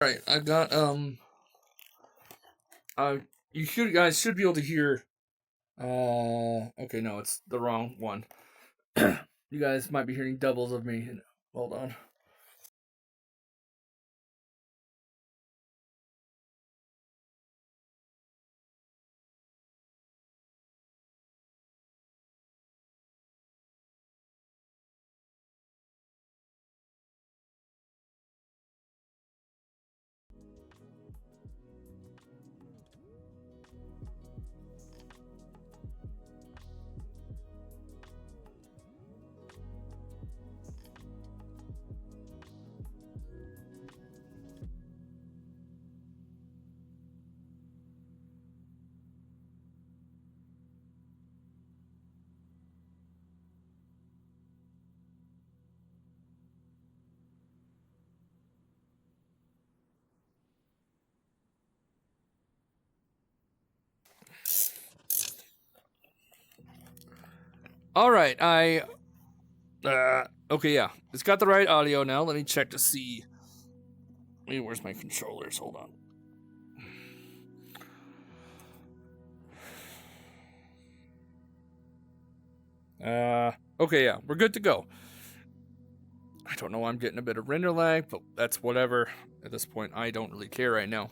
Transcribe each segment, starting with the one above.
Right, I got you guys should be able to hear okay, no, it's the wrong one. You guys might be hearing doubles of me. Hold on. All right, okay, yeah. It's got the right audio now. Let me check to see. Wait, where's my controllers? Hold on. Okay, yeah, we're good to go. I don't know why I'm getting a bit of render lag, but that's whatever. At this point, I don't really care right now.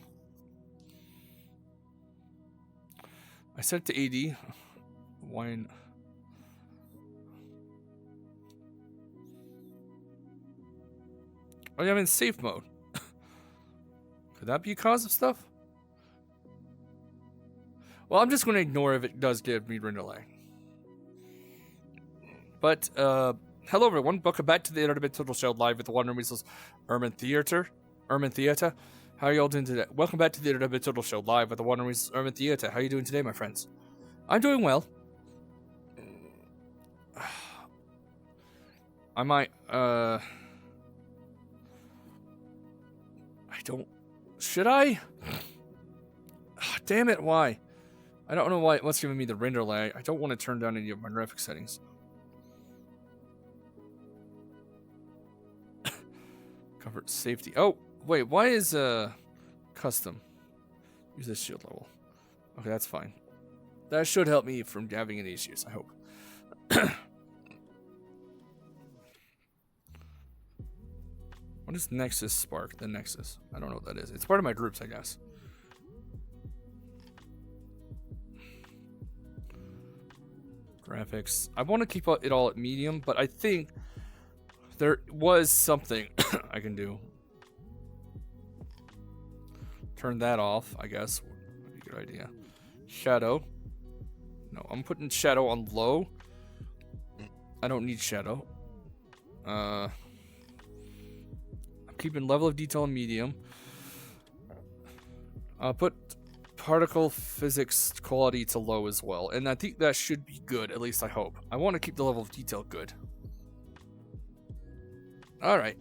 I set it to 80. Why? Oh, yeah, I'm in safe mode. Could that be a cause of stuff? Well, I'm just going to ignore if it does give me render lag. But, hello everyone. Welcome back to the Internet Total Show live at the Wandering Weasels Urban Theater. How are y'all doing today? Welcome back to the Internet Total Show live at the Wandering Weasels Urban Theater. How are you doing today, my friends? I'm doing well. I might, I don't... Should I? Damn it, why? I don't know what's giving me the render lag. I don't want to turn down any of my graphics settings. Comfort, safety. Oh, wait, why is, custom? Use this shield level. Okay, that's fine. That should help me from having any issues, I hope. What is Nexus Spark? The Nexus. I don't know what that is. It's part of my groups, I guess. Graphics. I want to keep it all at medium, but I think there was something I can do. Turn that off, I guess. Would be a good idea. Shadow. No, I'm putting shadow on low. I don't need shadow. I'm keeping level of detail on medium. I'll put particle physics quality to low as well, and I think that should be good, at least I hope. I want to keep the level of detail good. Alright.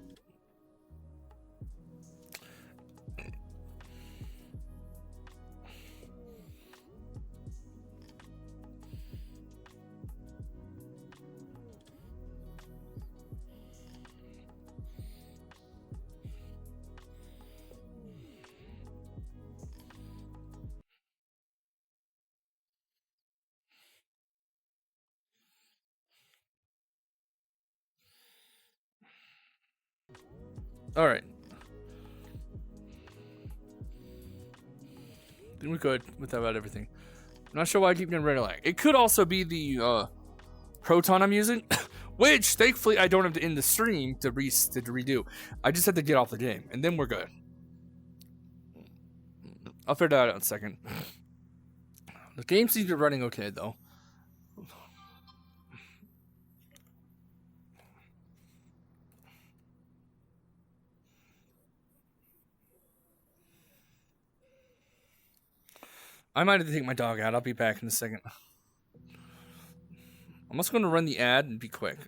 Alright. I think we're good with about everything. I'm not sure why I keep getting render lag. It could also be the Proton I'm using, which thankfully I don't have to end the stream to redo. I just had to get off the game, and then we're good. I'll figure that out in a second. The game seems to be running okay, though. I might have to take my dog out. I'll be back in a second. I'm just going to run the ad and be quick.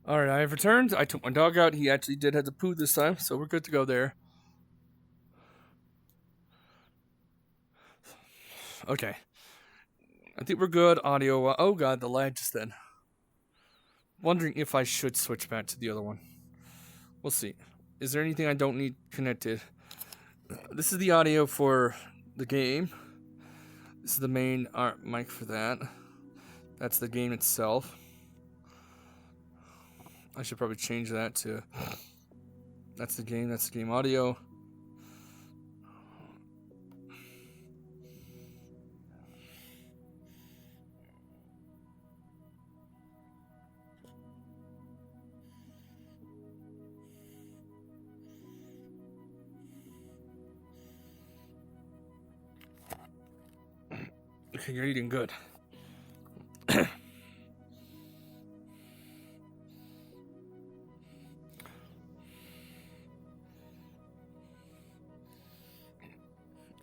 All right, I have returned. I took my dog out. He actually did have to poo this time, so we're good to go there. Okay. I think we're good. Audio. Oh god, the lag just then. Wondering if I should switch back to the other one. We'll see. Is there anything I don't need connected? This is the audio for the game. This is the main mic for that. That's the game itself. I should probably change that to... That's the game audio. Okay, you're eating good.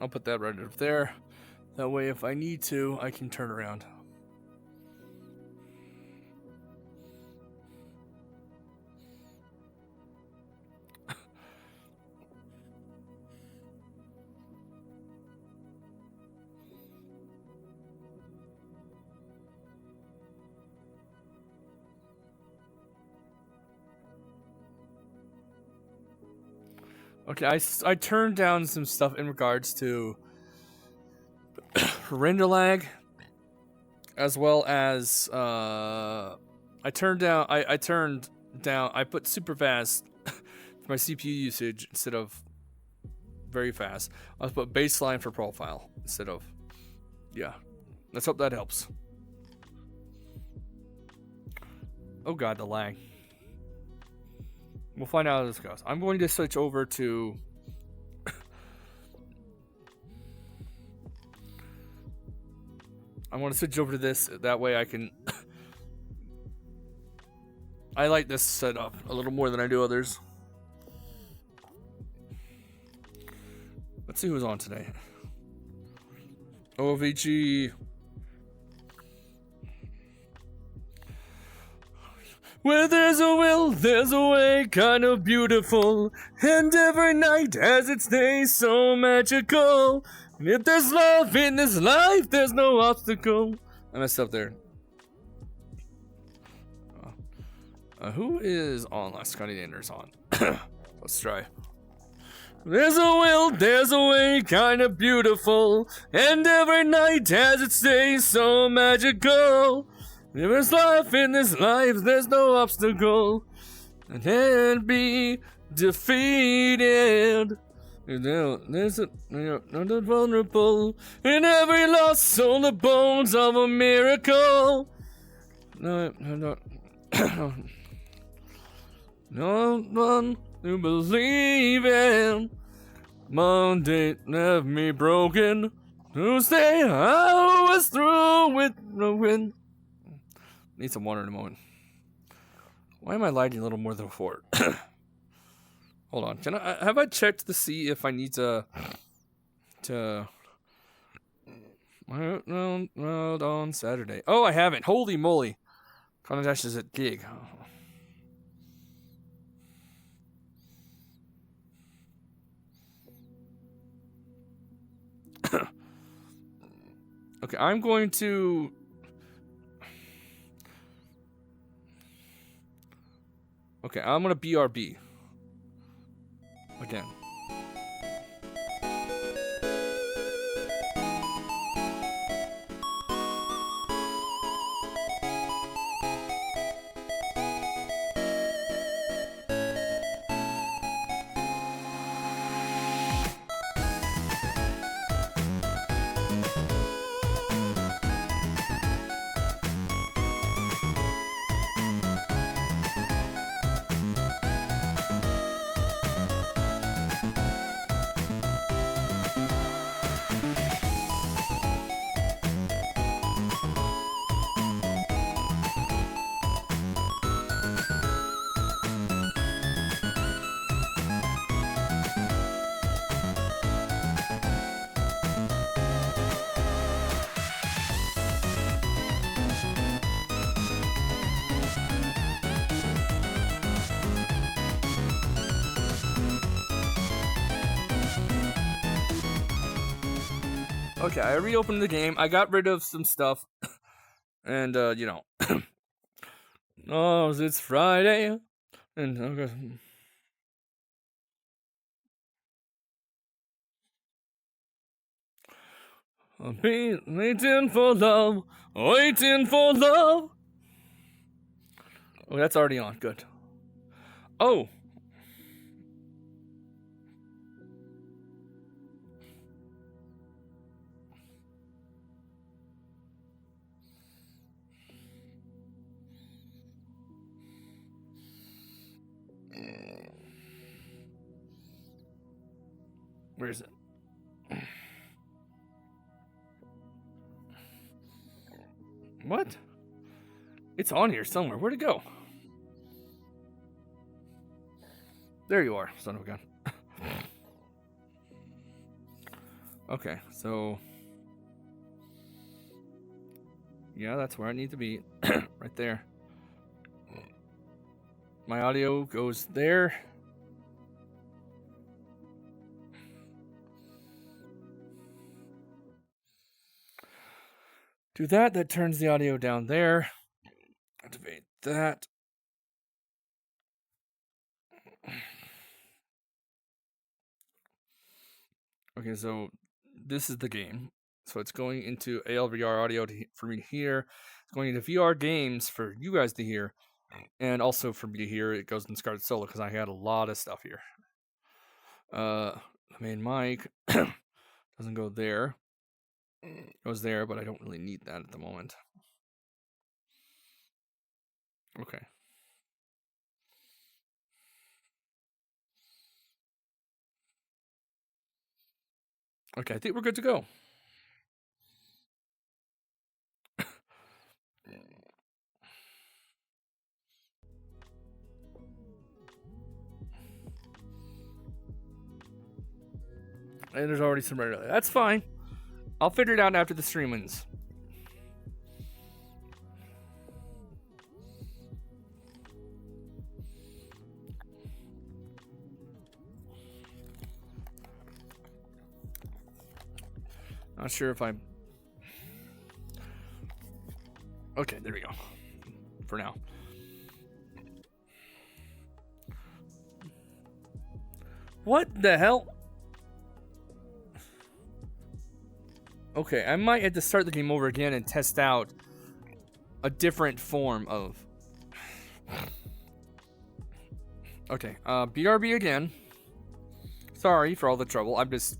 I'll put that right up there. That way, if I need to, I can turn around. Okay, I turned down some stuff in regards to render lag, as well as I put super fast for my CPU usage instead of very fast. I put baseline for profile instead of, yeah. Let's hope that helps. Oh god, the lag. We'll find out how this goes. I'm going to switch over to... I want to switch over to this. That way I can... I like this setup a little more than I do others. Let's see who's on today. OVG. Where there's a will, there's a way, kind of beautiful. And every night has its day, so magical. And if there's love in this life, there's no obstacle. I messed up there. Who is on? Last Scotty Dander's on. Let's try. There's a will, there's a way, kind of beautiful. And every night has its day, so magical. If there's life in this life, there's no obstacle that can be defeated. There's not vulnerable in every lost soul, the bones of a miracle. No one to believe in. Monday left me broken. Tuesday I was through with ruin. Need some water in a moment. Why am I lagging a little more than before? Hold on. Have I checked to see if I need to well, on Saturday? Oh, I haven't. Holy moly. Condash is at gig. Okay, I'm going to... Okay, I'm gonna BRB. Again. Okay, I reopened the game. I got rid of some stuff. And, oh, it's Friday. And, okay. I'm waiting for love. Waiting for love. Oh, that's already on. Good. Oh. Where is it? What? It's on here somewhere. Where'd it go? There you are, son of a gun. Okay, so... yeah, that's where I need to be. Right there. My audio goes there. Do that. That turns the audio down there. Activate that. Okay, so this is the game. So it's going into ALVR audio for me to hear. It's going into VR games for you guys to hear. And also for me to hear, it goes in Scarlet Solo because I had a lot of stuff here. The main mic doesn't go there. It goes there, but I don't really need that at the moment. Okay. Okay, I think we're good to go. And there's already some red. That's fine. I'll figure it out after the stream ends. Not sure if I'm... okay, there we go. For now. What the hell? Okay, I might have to start the game over again and test out a different form of... okay, BRB again. Sorry for all the trouble, I'm just...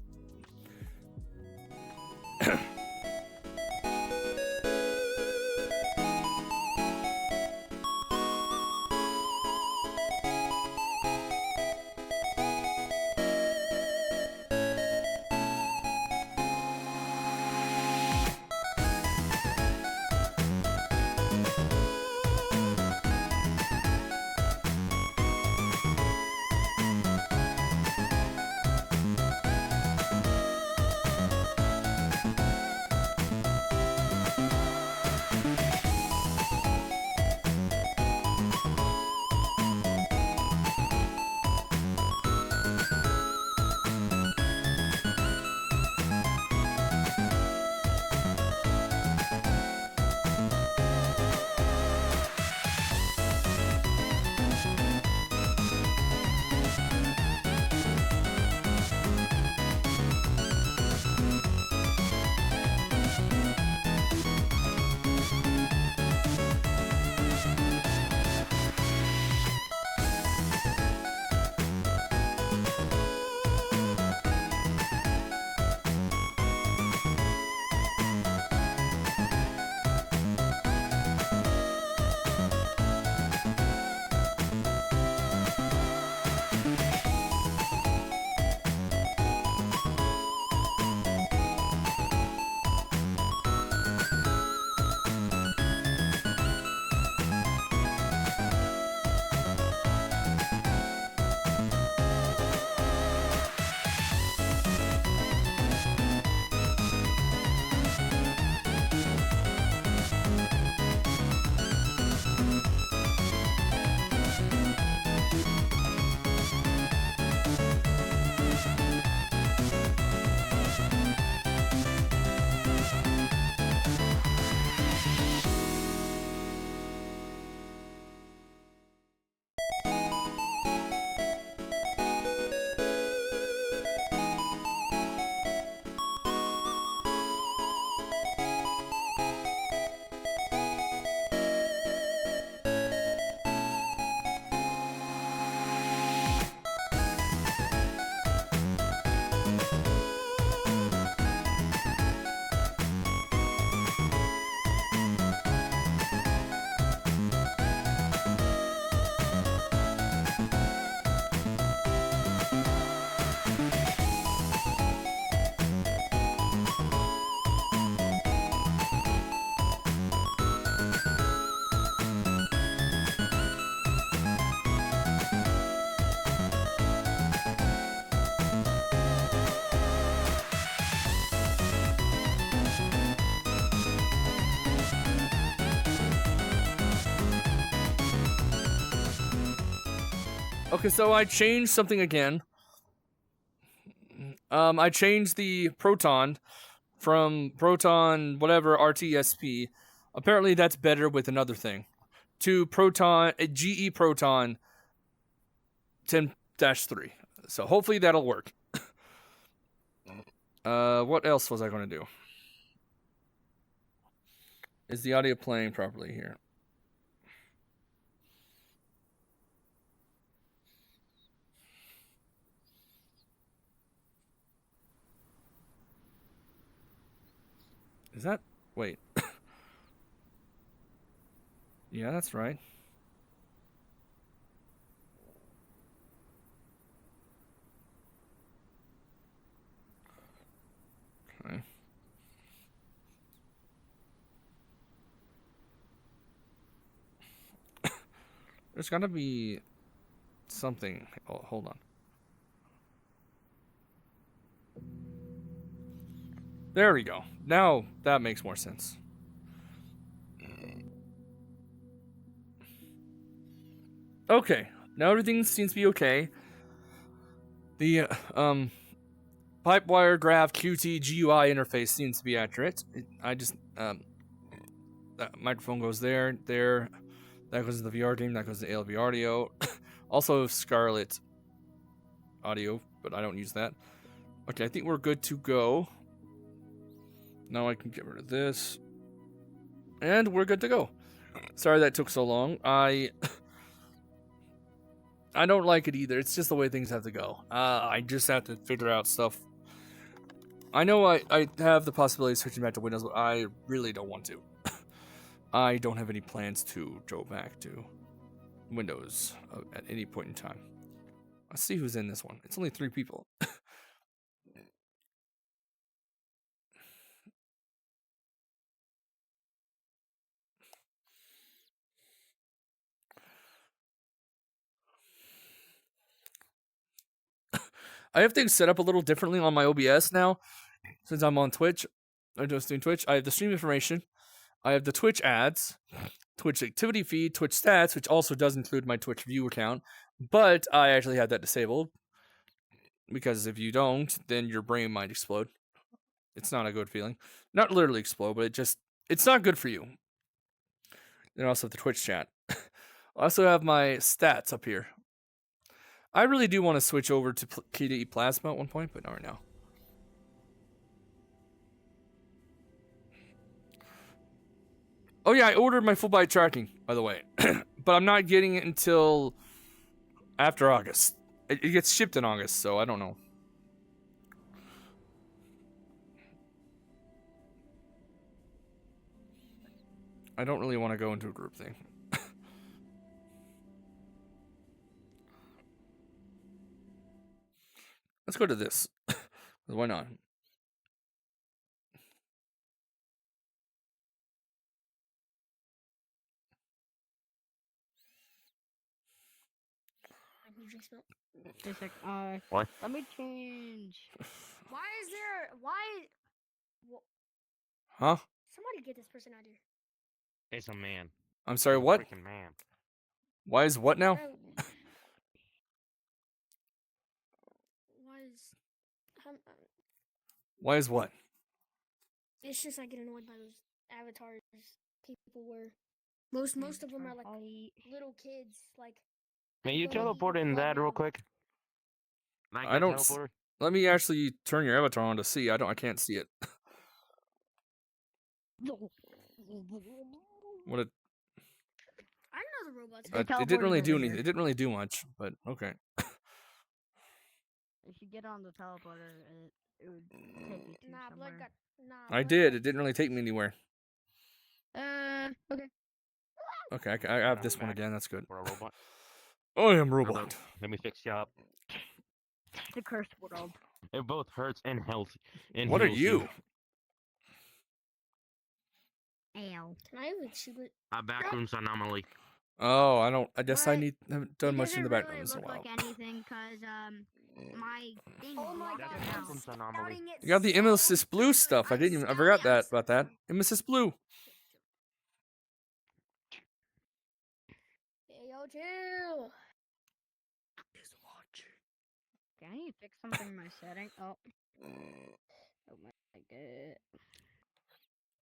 Okay, so I changed something again. I changed the proton from proton whatever RTSP. Apparently, that's better with another thing. To proton GE proton 10-3. So hopefully that'll work. What else was I going to do? Is the audio playing properly here? Is that... Wait. Yeah, that's right. Okay. There's gotta be something. Oh, hold on. There we go. Now that makes more sense. Okay. Now everything seems to be okay. The Pipewire Graph Qt GUI interface seems to be accurate. I just that microphone goes there, there. That goes to the VR game. That goes to ALV audio. Also Scarlet audio, but I don't use that. Okay, I think we're good to go. Now I can get rid of this, and we're good to go. Sorry that took so long. I don't like it either. It's just the way things have to go. I just have to figure out stuff. I know I have the possibility of switching back to Windows, but I really don't want to. I don't have any plans to go back to Windows at any point in time. Let's see who's in this one. It's only 3 people. I have things set up a little differently on my OBS now, since I'm on Twitch. I'm just doing Twitch. I have the stream information. I have the Twitch ads, Twitch activity feed, Twitch stats, which also does include my Twitch view account. But I actually have that disabled, because if you don't, then your brain might explode. It's not a good feeling. Not literally explode, but it's not good for you. Then I also have the Twitch chat. I also have my stats up here. I really do want to switch over to KDE Plasma at one point, but not right now. Oh yeah, I ordered my full byte tracking, by the way. But I'm not getting it until after August. It gets shipped in August, so I don't know. I don't really want to go into a group thing. Let's go to this. Why not? What? Let me change. Why is there? Why? Huh? Somebody get this person out of here. It's a man. I'm sorry, It's a what? freaking man. Why is what now? Why is? Why is what? It's just I get annoyed by those avatars people wear. Most of them are like little kids. Like. May you teleport in that real quick? Like I don't. teleporter? Let me actually turn your avatar on to see. I can't see it. What it? I know the robots. It didn't really do anything. It didn't really do much, but okay. If you get on the teleporter, it would take you to somewhere. I did. It didn't really take me anywhere. Okay. Okay, I have this one again. That's good. For a robot. I am robot. Let me fix you up. The cursed world. It both hurts and healthy. And What are heals you? Ow. Can I even shoot it? A backrooms anomaly. Oh, I don't. I guess I What? haven't done much in the It background doesn't in a really while. look like anything, cause my thing. Oh my That's god! a I'm backrooms anomaly. scouting it You got the so Emesis Blue bad. stuff. I I'm didn't even. I scouting forgot it. that about that. Emesis Blue. Hey, yo, chill. Okay, I need to fix something in my setting. Oh my god.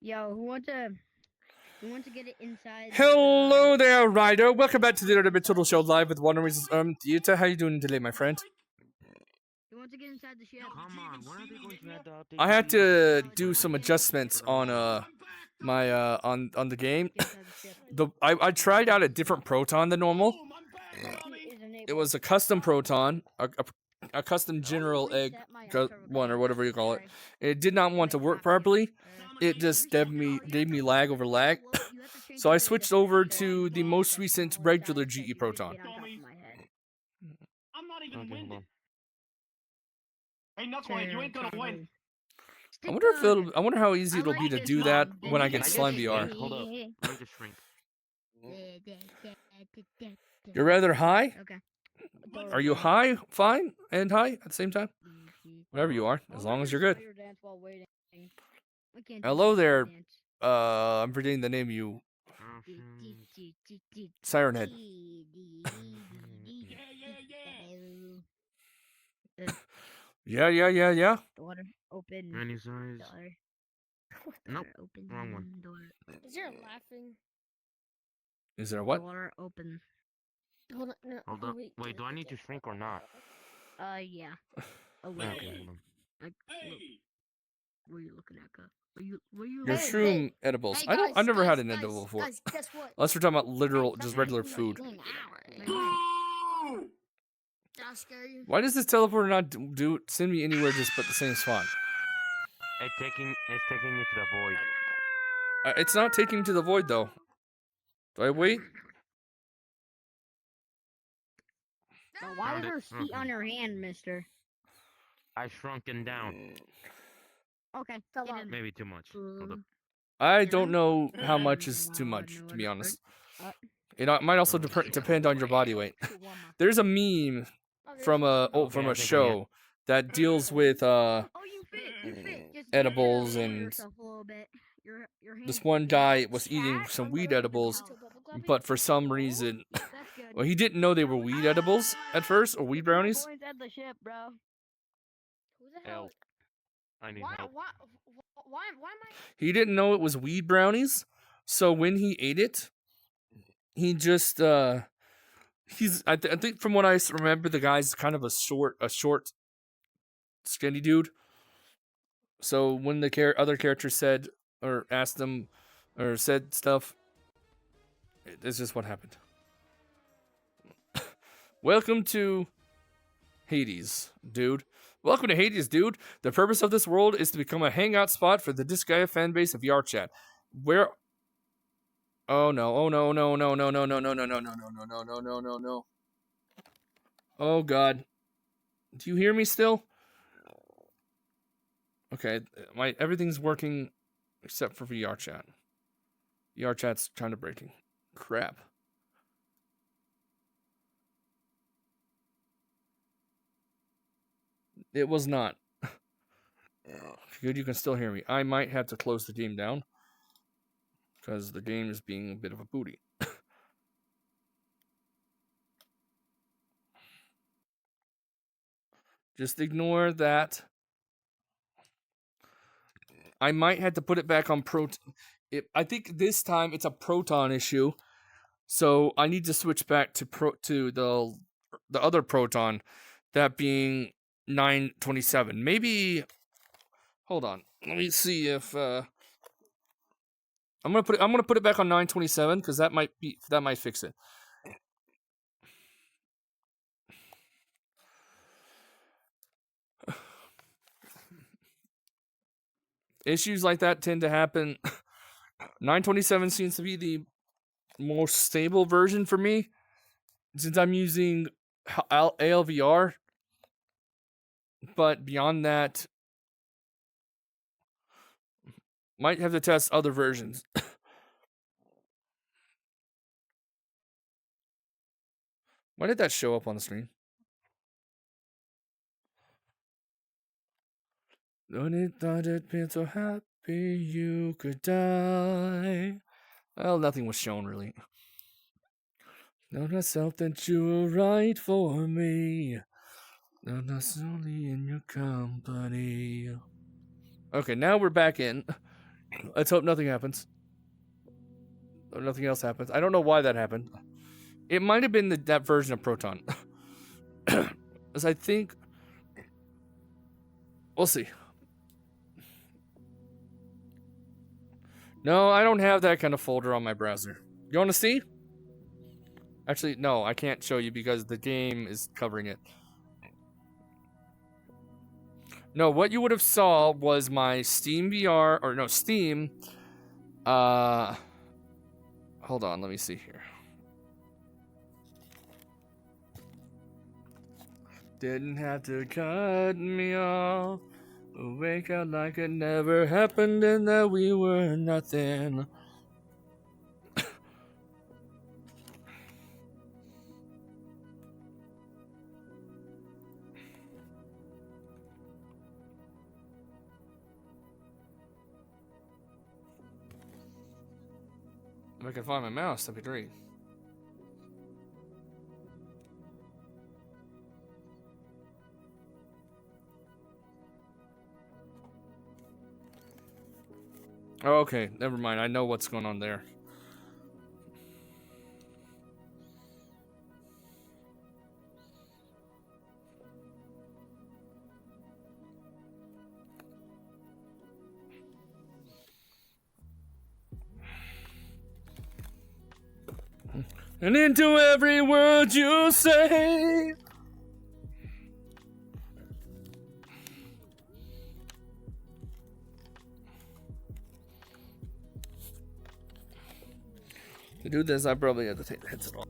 Yo, who wants to get it inside? Hello there, Ryder. Welcome back to the Internet Total Show live with Wonder Reasons. Theater. How you doing today, my friend? Who wants to get inside the ship? Come on, when are they going to have to update I the had season? to do some adjustments on my on the game. Get inside the ship. I tried out a different proton than normal. Isn't It was a custom proton, a custom general egg one or whatever you call it. It did not want to work properly. It just gave me lag over lag. So I switched over to the most recent regular GE proton. I'm not even Okay, winning. well. Hey, Knucklehead, you ain't gonna win. I wonder how easy it'll be to do that when I get Slime VR. Hold up. Let me just shrink. You're rather high? Okay. Are you high, fine, and high at the same time? Whatever you are, as long as you're good. Hello there. I'm forgetting the name you. Siren Head. Yeah. Door open. Any size? Door. Nope, Open. wrong one. Door. Is there a laughing? Is there what? Door open. Hold on. No, Hold oh, up. Wait, do I need to shrink or not? Yeah. A little Okay, bit. hold on. Like, what are you looking at, Ka? What are you Your Hey, shroom hey. edibles. Hey, I guys, never had guys, an edible before. Guys, guess what? Unless we're talking about literal, Hey, just stop regular acting food. like you did I scare you? Why does this teleporter not send me anywhere just but the same spot? It's taking you to the void. It's not taking me to the void though. Do I wait? Now, why is Found it. there heat on your hand, mister? I shrunken down. Okay. Come get on. in. Maybe too much. Hold up. I don't know how much is too much, to be honest. It might also depend on your body weight. There's a meme from a show that deals with Oh, you fit. Just edibles lower and yourself a little bit. Your this hand- one your guy hand- was eating Chat? some I'm weed gonna edibles, go. but for some reason, That's good. well, he didn't know they were weed edibles at first, or weed brownies. Go inside the ship, bro. Who the hell? Help. I need Why? help. Why am I? He didn't know it was weed brownies, so when he ate it, he just I think from what I remember, the guy's kind of a short, skinny dude. So when the other character said or asked them or said stuff, it's just what happened. Welcome to Hades, dude. Welcome to Hades, dude. The purpose of this world is to become a hangout spot for the Disgaea fan base of Vrchat. Where? Oh no! Oh no! No! No! No! No! No! No! No! No! No! No! No! No! No! No! No! No! Oh god! Do you hear me still? Okay, everything's working except for VRChat. VRChat's kind of breaking. Crap. It was not. Good, you can still hear me. I might have to close the game down because the game is being a bit of a booty. Just ignore that. I might have to put it back on proton. I think this time it's a proton issue, so I need to switch back to the other proton, that being 927. Maybe. Hold on. Let me see if I'm gonna put it back on 927 because that might fix it. Issues like that tend to happen. 927 seems to be the most stable version for me since I'm using ALVR. But beyond that, might have to test other versions. Why did that show up on the screen? Thought it'd been so happy you could die. Well, nothing was shown really. Know myself that you were right for me. I'm not only in your company. Okay, now we're back in. Let's hope nothing happens. Or nothing else happens. I don't know why that happened. It might have been that version of Proton. As I think... We'll see. No, I don't have that kind of folder on my browser. You want to see? Actually, no, I can't show you because the game is covering it. No, what you would have saw was my Steam VR, or no, Steam. Hold on, let me see here. Didn't have to cut me off. Wake up like it never happened and that we were nothing. If I can find my mouse, that'd be great. Oh, okay, never mind. I know what's going on there. And into every word you say. To do this, I probably have to take the headset off.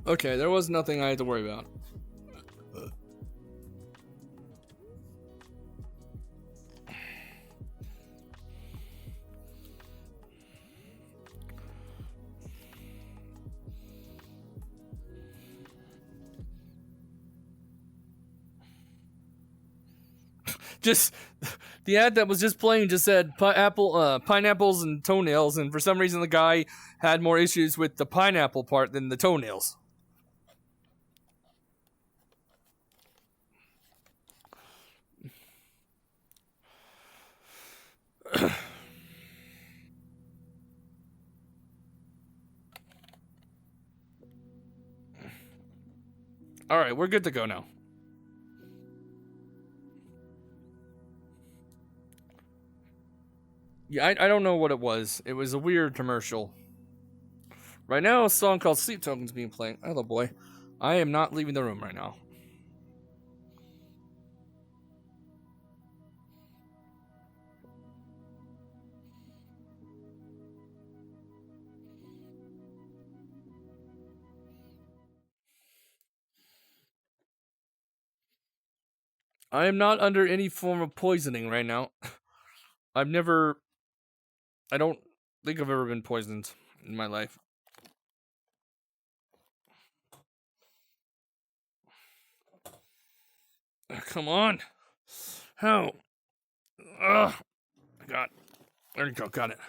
Okay, there was nothing I had to worry about. Just the ad that was just playing just said pineapples and toenails, and for some reason the guy had more issues with the pineapple part than the toenails. All right, we're good to go now. Yeah, I don't know what it was. It was a weird commercial. Right now, a song called Sleep Token's being played. Hello, boy. I am not leaving the room right now. I am not under any form of poisoning right now. I don't think I've ever been poisoned in my life. Come on. How? Ugh. I got. There you go. Got it.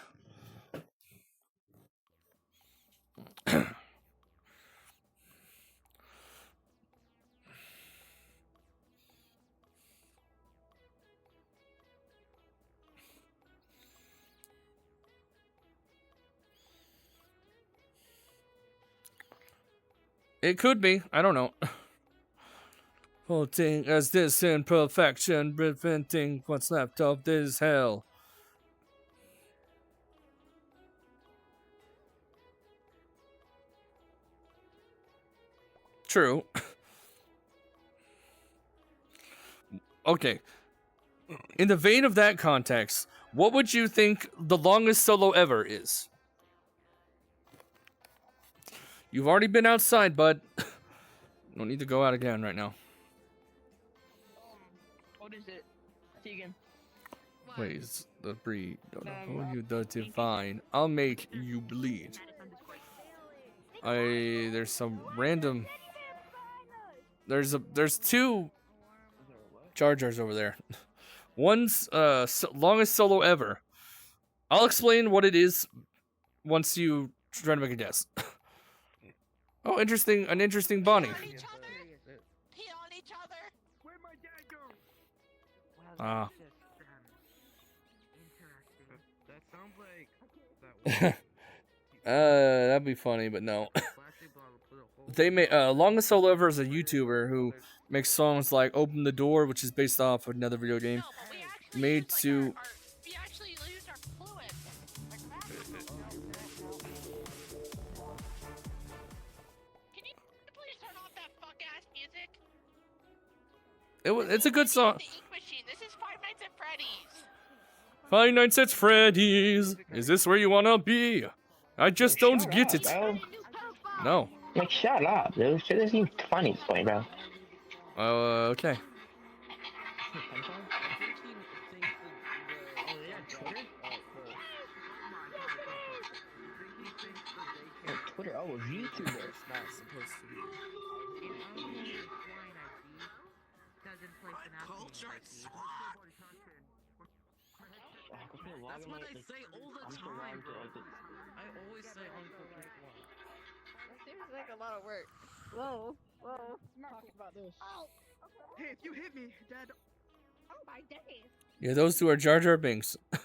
It could be. I don't know. Holding as this imperfection, preventing what's left of this hell. True. Okay. In the vein of that context, what would you think the longest solo ever is? You've already been outside, bud. Don't need to go out again right now. What is it? Tegan. Wait, it's the breed. Don't know who you the divine. I'll make you bleed. There's some random. There's two Jar Jars over there. One's longest solo ever. I'll explain what it is once you try to make a guess. Oh, interesting! An interesting Bonnie. Pee on each other. Where'd my dad go? Ah. That sounds like That'd be funny, but no. They made longest solo ever is a YouTuber who makes songs like "Open the Door," which is based off of another video game. No, but we actually Made used, like, to- we actually used our fluid. Can you please turn off that fuck ass music? It's a good song. The ink machine. This is Five Nights at Freddy's. Five Nights at Freddy's. Is this where you wanna be? I just don't Shut get up, it. bro. No. Like, shut up, dude. Shit isn't even funny at this point, bro. Okay. Twitter, oh, YouTuber. It's not supposed to be. That's what I say all the time, bro. I always say Uncle Pick One. That seems like a lot of work. Whoa, whoa. Talk about this. Oh, Hey, if you hit me, Dad. oh my days. Yeah, those two are Jar Jar Binks. Don't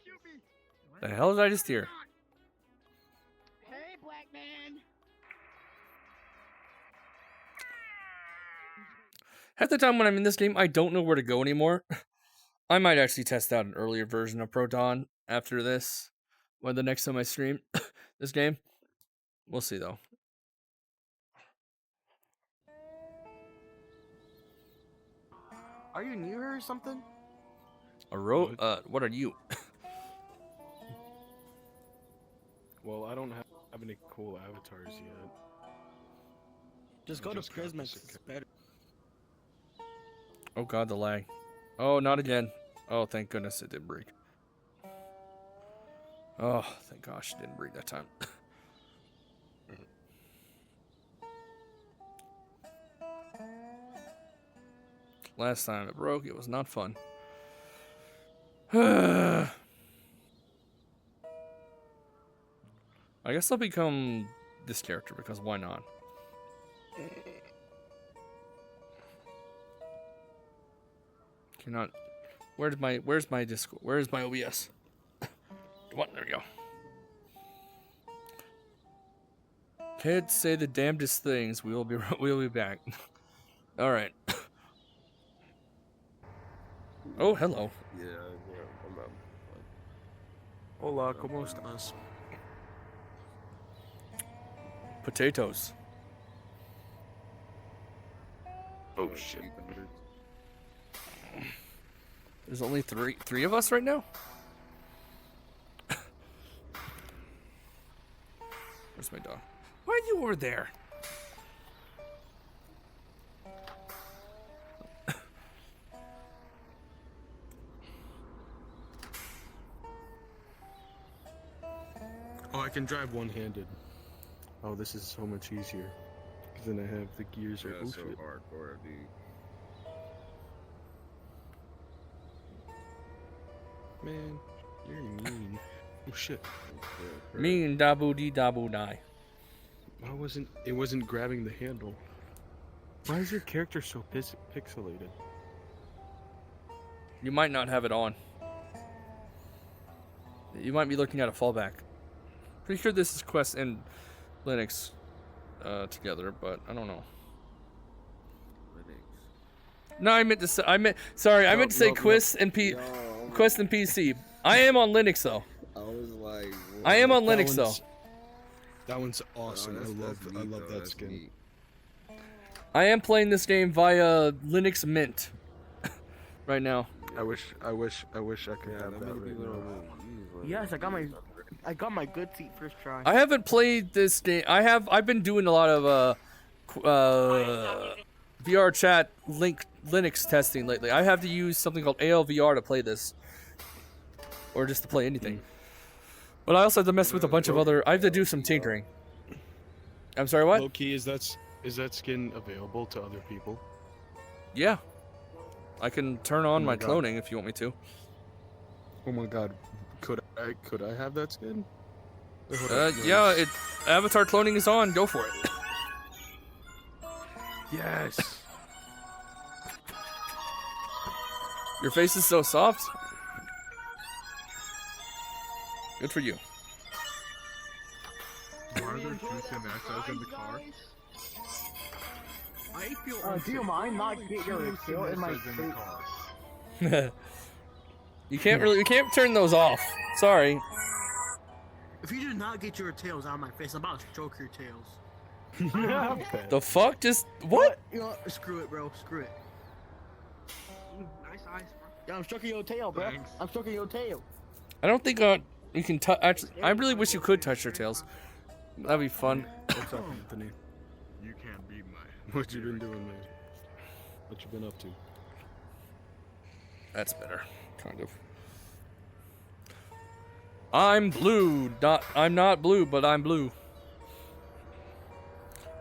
shoot me. The hell did I just hear? Hey, black man. Half the time when I'm in this game, I don't know where to go anymore. I might actually test out an earlier version of Proton after this, when the next time I stream this game. We'll see though. Are you new here or something? What are you? Well, I don't have any cool avatars yet. Just go to Prisma. It's better. Oh god, the lag. Oh, not again. Oh, thank goodness it didn't break. Oh, thank gosh it didn't break that time. Last time it broke, it was not fun. I guess I'll become this character because why not? Cannot. Where's my Discord? Where's my OBS? What? There we go. Kids say the damnedest things. We'll be back. All right. Oh, hello. Yeah, I'm up. Hola, ¿cómo estás? Potatoes. Oh shit. There's only three of us right now? Where's my dog? Why are you over there? Oh, I can drive one-handed. Oh, this is so much easier. Cause then I have the gears or That's so shit. hardcore, dude. Man, you're mean. Oh shit. Mean dabu dee dabu die. Why wasn't it wasn't grabbing the handle? Why is your character so pixelated? You might not have it on. You might be looking at a fallback. Pretty sure this is Quest in Linux. together, but I don't know. No, I meant to say. I meant to say Quest and Quest and PC. I am on Linux though. I was like, I am on Linux though. That one's awesome. I love that skin. I am playing this game via Linux Mint right now. I wish I could have that right now. Yes, I got my good seat first try. I haven't played this game. I've been doing a lot of VR chat Linux testing lately. I have to use something called ALVR to play this, or just to play anything. But I also have to mess with a bunch of other. I have to do some tinkering. I'm sorry, what? Low-key, is that skin available to other people? Yeah, I can turn on my cloning if you want me to. Oh my god, could I have that skin? Yeah, avatar cloning is on. Go for it. Yes. Your face is so soft. Good for you. Why are there two Sinexos in the car? I feel do you mind not getting your tail in my car? You can't turn those off. Sorry. If you do not get your tails out of my face, I'm about to stroke your tails. The fuck? Just what? You know, screw it, bro. Screw it. Nice eyes, bro. Yeah, I'm stroking your tail, bro. Thanks. I'm stroking your tail. I don't think you can touch. Actually, I really wish you could touch their tails. That'd be fun. What's up, Anthony? You can't beat my. What you been doing, man? What you been up to? That's better, kind of. I'm blue. I'm not blue, but I'm blue.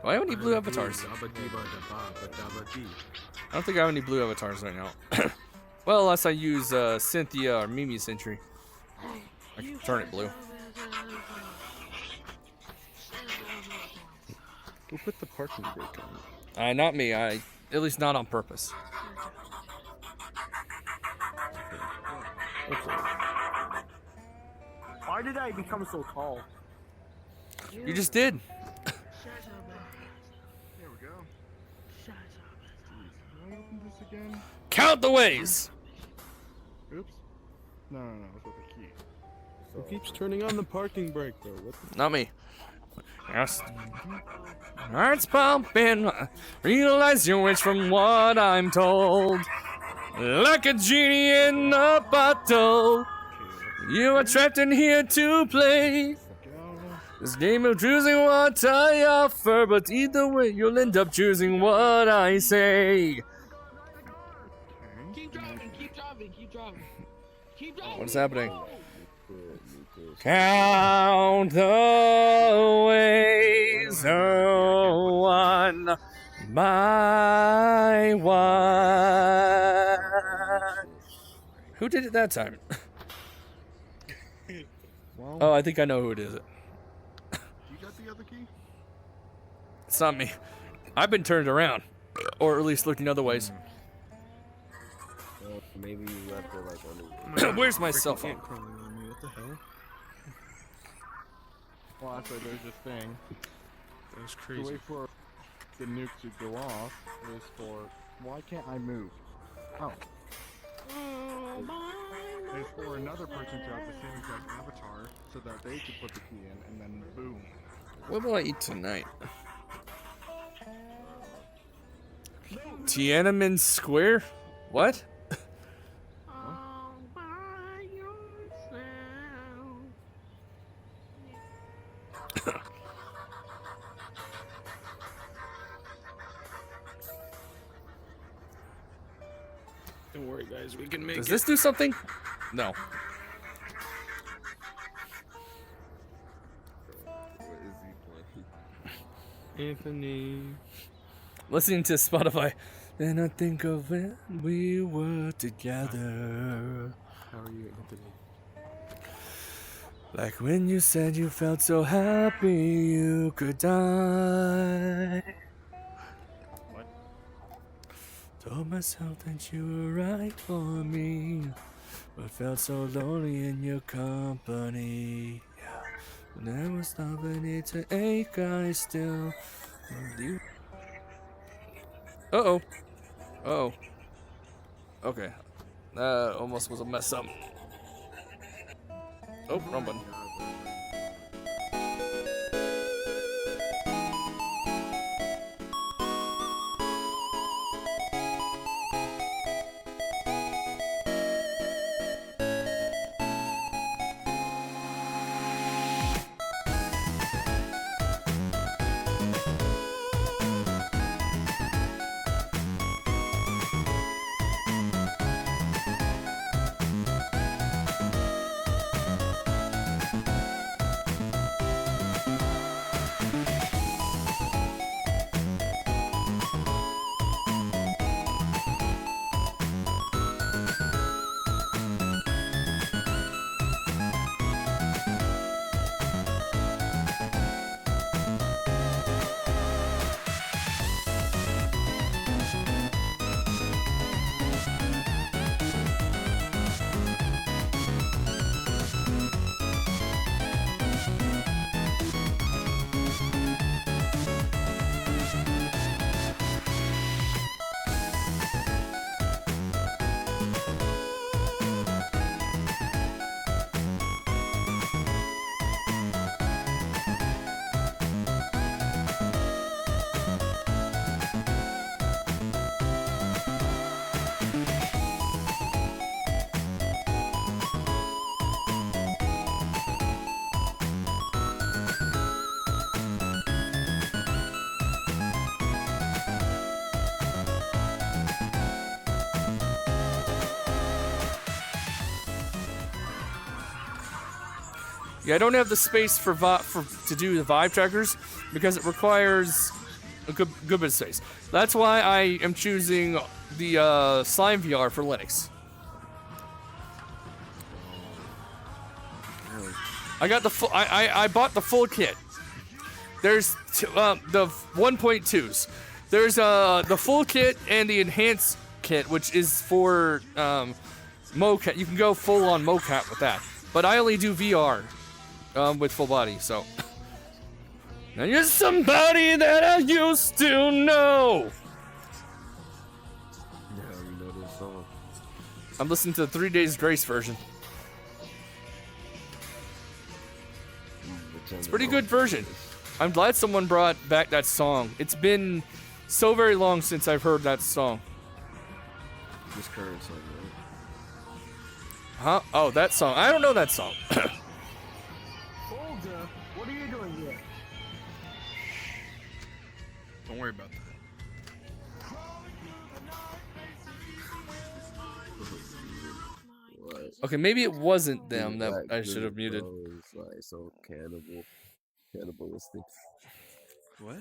Do I have any blue avatars? I don't think I have any blue avatars right now. Well, unless I use Cynthia or Mimi Sentry. I can turn it blue. Go put the parking brake on. Not me. At least not on purpose. Why did I become so tall? You just did. There we go. Can I open this again? Count the ways. Oops. No, it's with a key. Who keeps turning on the parking brake, though? What the Not me. Yes. Heart's pumping. Realize your wish from what I'm told. Like a genie in a bottle. You are trapped in here to play. This game of choosing what I offer, but either way you'll end up choosing what I say. Keep driving, keep driving, keep driving. Keep driving. What's happening? Count the ways, one by one. Who did it that time? Oh, I think I know who it is. You got the other key? It's not me. I've been turned around, or at least looking other ways. Maybe you left it like on Where's my cell phone? What the hell? Well, actually, there's this thing. That's The crazy. way for the nuke to go off is for. Why can't I move? Oh. It's for another person to have the same exact avatar so that they could put the key in and then boom. What will I eat tonight? Tiananmen Square? What? Don't worry, guys. We can make Does it. this do something? No. Anthony. Listening to Spotify. Then I think of when we were together. How are you, Anthony? Like when you said you felt so happy you could die. What? Told myself that you were right for me, but felt so lonely in your company. Yeah. When I was stopping it to ache, I still You? Uh-oh. Uh-oh. Okay. That almost was a mess up. Oh, wrong button. Yeah, I don't have the space to do the vibe trackers because it requires a good bit of space. That's why I am choosing the Slime VR for Linux. I got the full. I bought the full kit. There's the 1.2s. There's the full kit and the enhanced kit, which is for mocap. You can go full on mocap with that, but I only do VR with full body. So now you're somebody that I used to know. Yeah, you know this song. I'm listening to the 3 Days Grace version. It's a pretty good version. I'm glad someone brought back that song. It's been so very long since I've heard that song. This current song, right? Huh? Oh, that song. I don't know that song. Olga, what are you doing here? Don't worry about that. What? Okay, maybe it wasn't them that Black I should have muted. Bro is like so cannibalistic. What?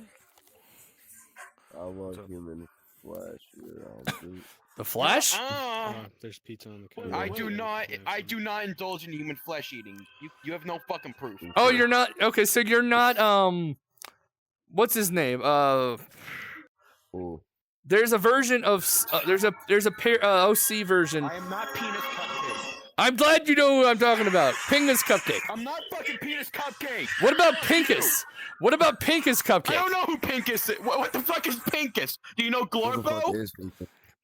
I want human flesh. Dude. The Flash? There's pizza on the counter. I do not indulge in human flesh eating. You have no fucking proof. Oh, you're not. Okay, so you're not. What's his name? There's a version of. There's a OC version. I am not penis cupcake. I'm glad you know who I'm talking about. Pingus Cupcake. I'm not fucking penis cupcake. What about Pinkus? What about Pinkus Cupcake? I don't know who Pinkus is. What the fuck is Pinkus? Do you know Glorbo?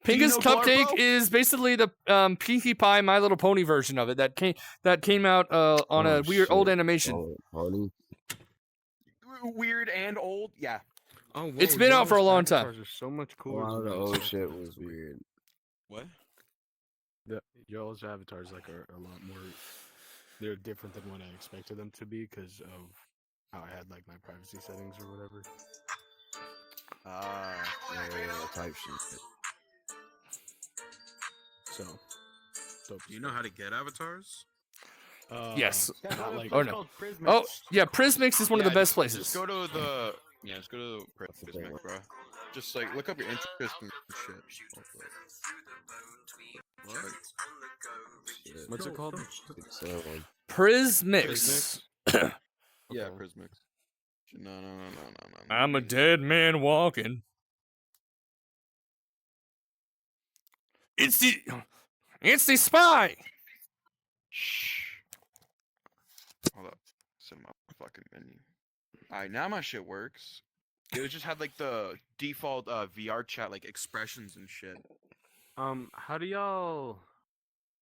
Pinkus Cupcake is basically the Pinkie Pie My Little Pony version of it that came out on a weird old animation. Weird and old, yeah. Oh, whoa, It's been out for a long time. Are so much cooler. Wow, the old shit was weird. What? Y'all's avatars like are a lot more. They're different than what I expected them to be because of how I had like my privacy settings or whatever. Type shit. So, Do you know how to get avatars? Yes. Not like, Oh no. Oh yeah, Prismix is one of the best places. Just go to the just go to Prismix, bro. Just like look up your interest and shit. What? What's it called? Prismix. Yeah, Prismix. No. I'm a dead man walking. It's the spy. Shh. Hold up. Set my fucking menu. Alright, now my shit works. It just had like the default VR chat like expressions and shit. How do y'all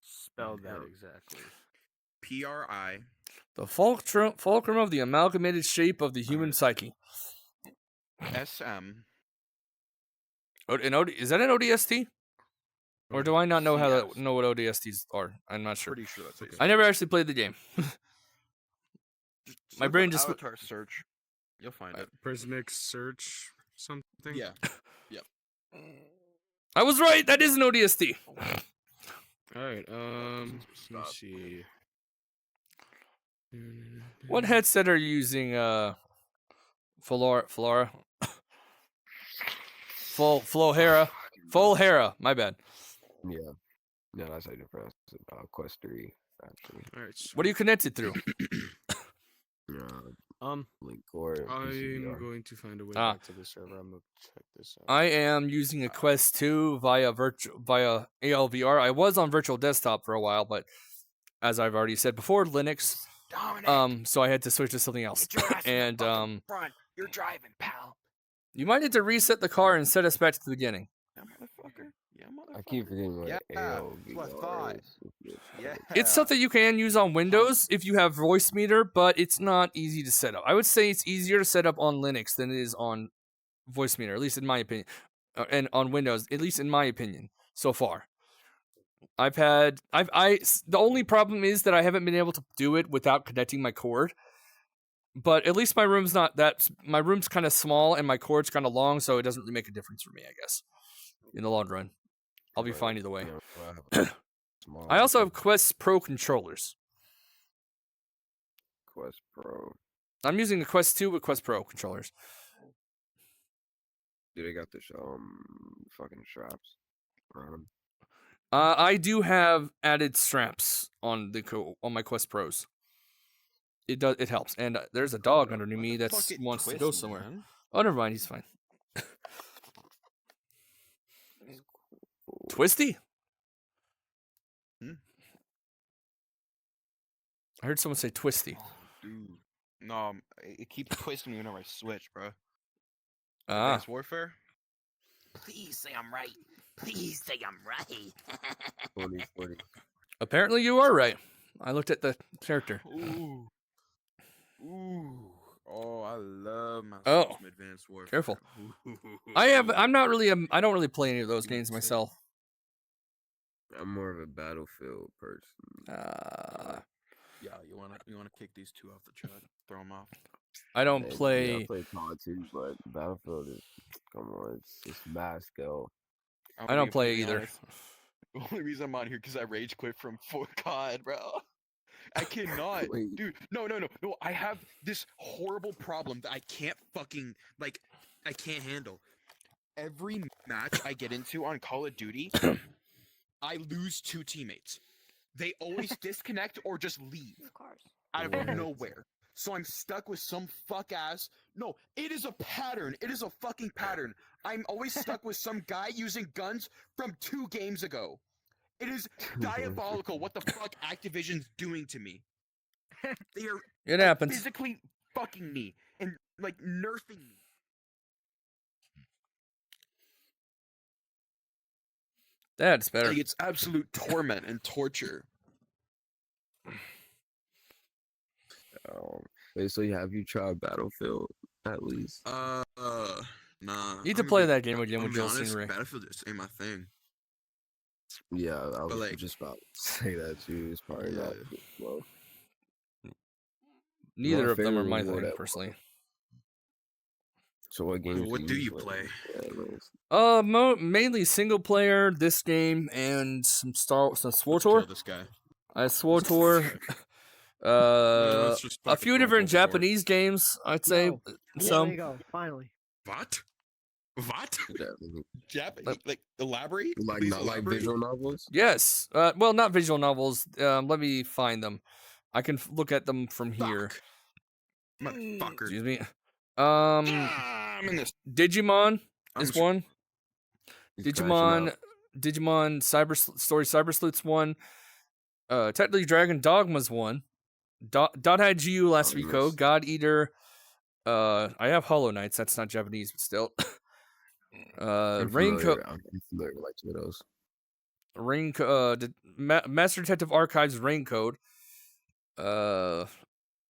spell that exactly? PRI. The fulcrum of the amalgamated shape of the human psyche. SM. Is that an ODST? Or do I not know CS. know what ODSTs are? I'm not sure. Pretty sure that's it. I never actually played the game. My Look brain up just avatar search. You'll find it. Prismic search something. Yeah. Yep. I was right. That is an ODST. All right. Let me see. What headset are you using? Flora. Full-Hera. My bad. Yeah. No, that's how you pronounce it. Quest 3, actually. All right. What are you connected through? Link Core. I'm going to find a way back to the server. I'm gonna check this out. I am using a Quest 2 via ALVR. I was on virtual desktop for a while, but as I've already said before, Linux. So I had to switch to something else. And front. You're driving, pal. you might need to reset the car and set us back to the beginning. Yeah, motherfucker. Yeah, motherfucker. I keep forgetting what ALVR what I thought. is. Yeah. It's something you can use on Windows if you have voice meter, but it's not easy to set up. I would say it's easier to set up on Linux than it is on voice meter, at least in my opinion, and on Windows, at least in my opinion, so far. The only problem is that I haven't been able to do it without connecting my cord. But at least my room's kind of small and my cord's kind of long, so it doesn't really make a difference for me, I guess. In the long run, I'll be fine either way. I also have Quest Pro controllers. Quest Pro. I'm using the Quest 2 with Quest Pro controllers. Do they got the fucking straps around them? I do have added straps on my Quest Pros. It helps. And there's a dog underneath me that wants to go somewhere. Man. Oh, never mind. He's fine. Twisty? I heard someone say Twisty. Oh, dude. No, it keeps twisting me whenever I switch, bro. Ah. Advanced Warfare? Please say I'm right. Please say I'm right. 40. Apparently you are right. I looked at the character. Ooh. Oh, I love my from Advanced Warfare. Careful. I don't really play any of those games myself. I'm more of a Battlefield person. Yeah, you wanna kick these two off the chat, throw them off. I don't play. Yeah, I play COD too, but Battlefield is it's mad skill. I don't play either. Honest. The only reason I'm on here because I rage quit from COD, bro. I cannot, dude. No. I have this horrible problem that I can't fucking I can't handle. Every match I get into on Call of Duty, I lose 2 teammates. They always disconnect or just leave out of nowhere. So I'm stuck with some fuck ass. No, it is a pattern. It is a fucking pattern. I'm always stuck with some guy using guns from 2 games ago. It is diabolical what the fuck Activision's doing to me. They are physically fucking me and nerfing me. That's better. It's absolute torment and torture. Wait, so have you tried Battlefield at least? Nah. You need to play that game again with Joel Ray. Battlefield just ain't my thing. Yeah, I was just about to say that too. It's probably not well. Neither of them are my thing, personally. So what games? What do you play? Mainly single player. This game and some SWTOR. This guy. SWTOR. A few different Japanese games. I'd say some. There you go. Finally. What? Japanese? Elaborate? Like visual novels? Yes. Well, not visual novels. Let me find them. I can look at them from here. Motherfucker. Excuse me. I'm in this. Digimon is one. Digimon Cyber Sleuth's one. Technically Dragon Dogma's one. Dot had GU last week. God Eater. I have Hollow Knights. That's not Japanese, but still. I'm Raincoat. I'm familiar with like two of those. Master Detective Archives Raincoat.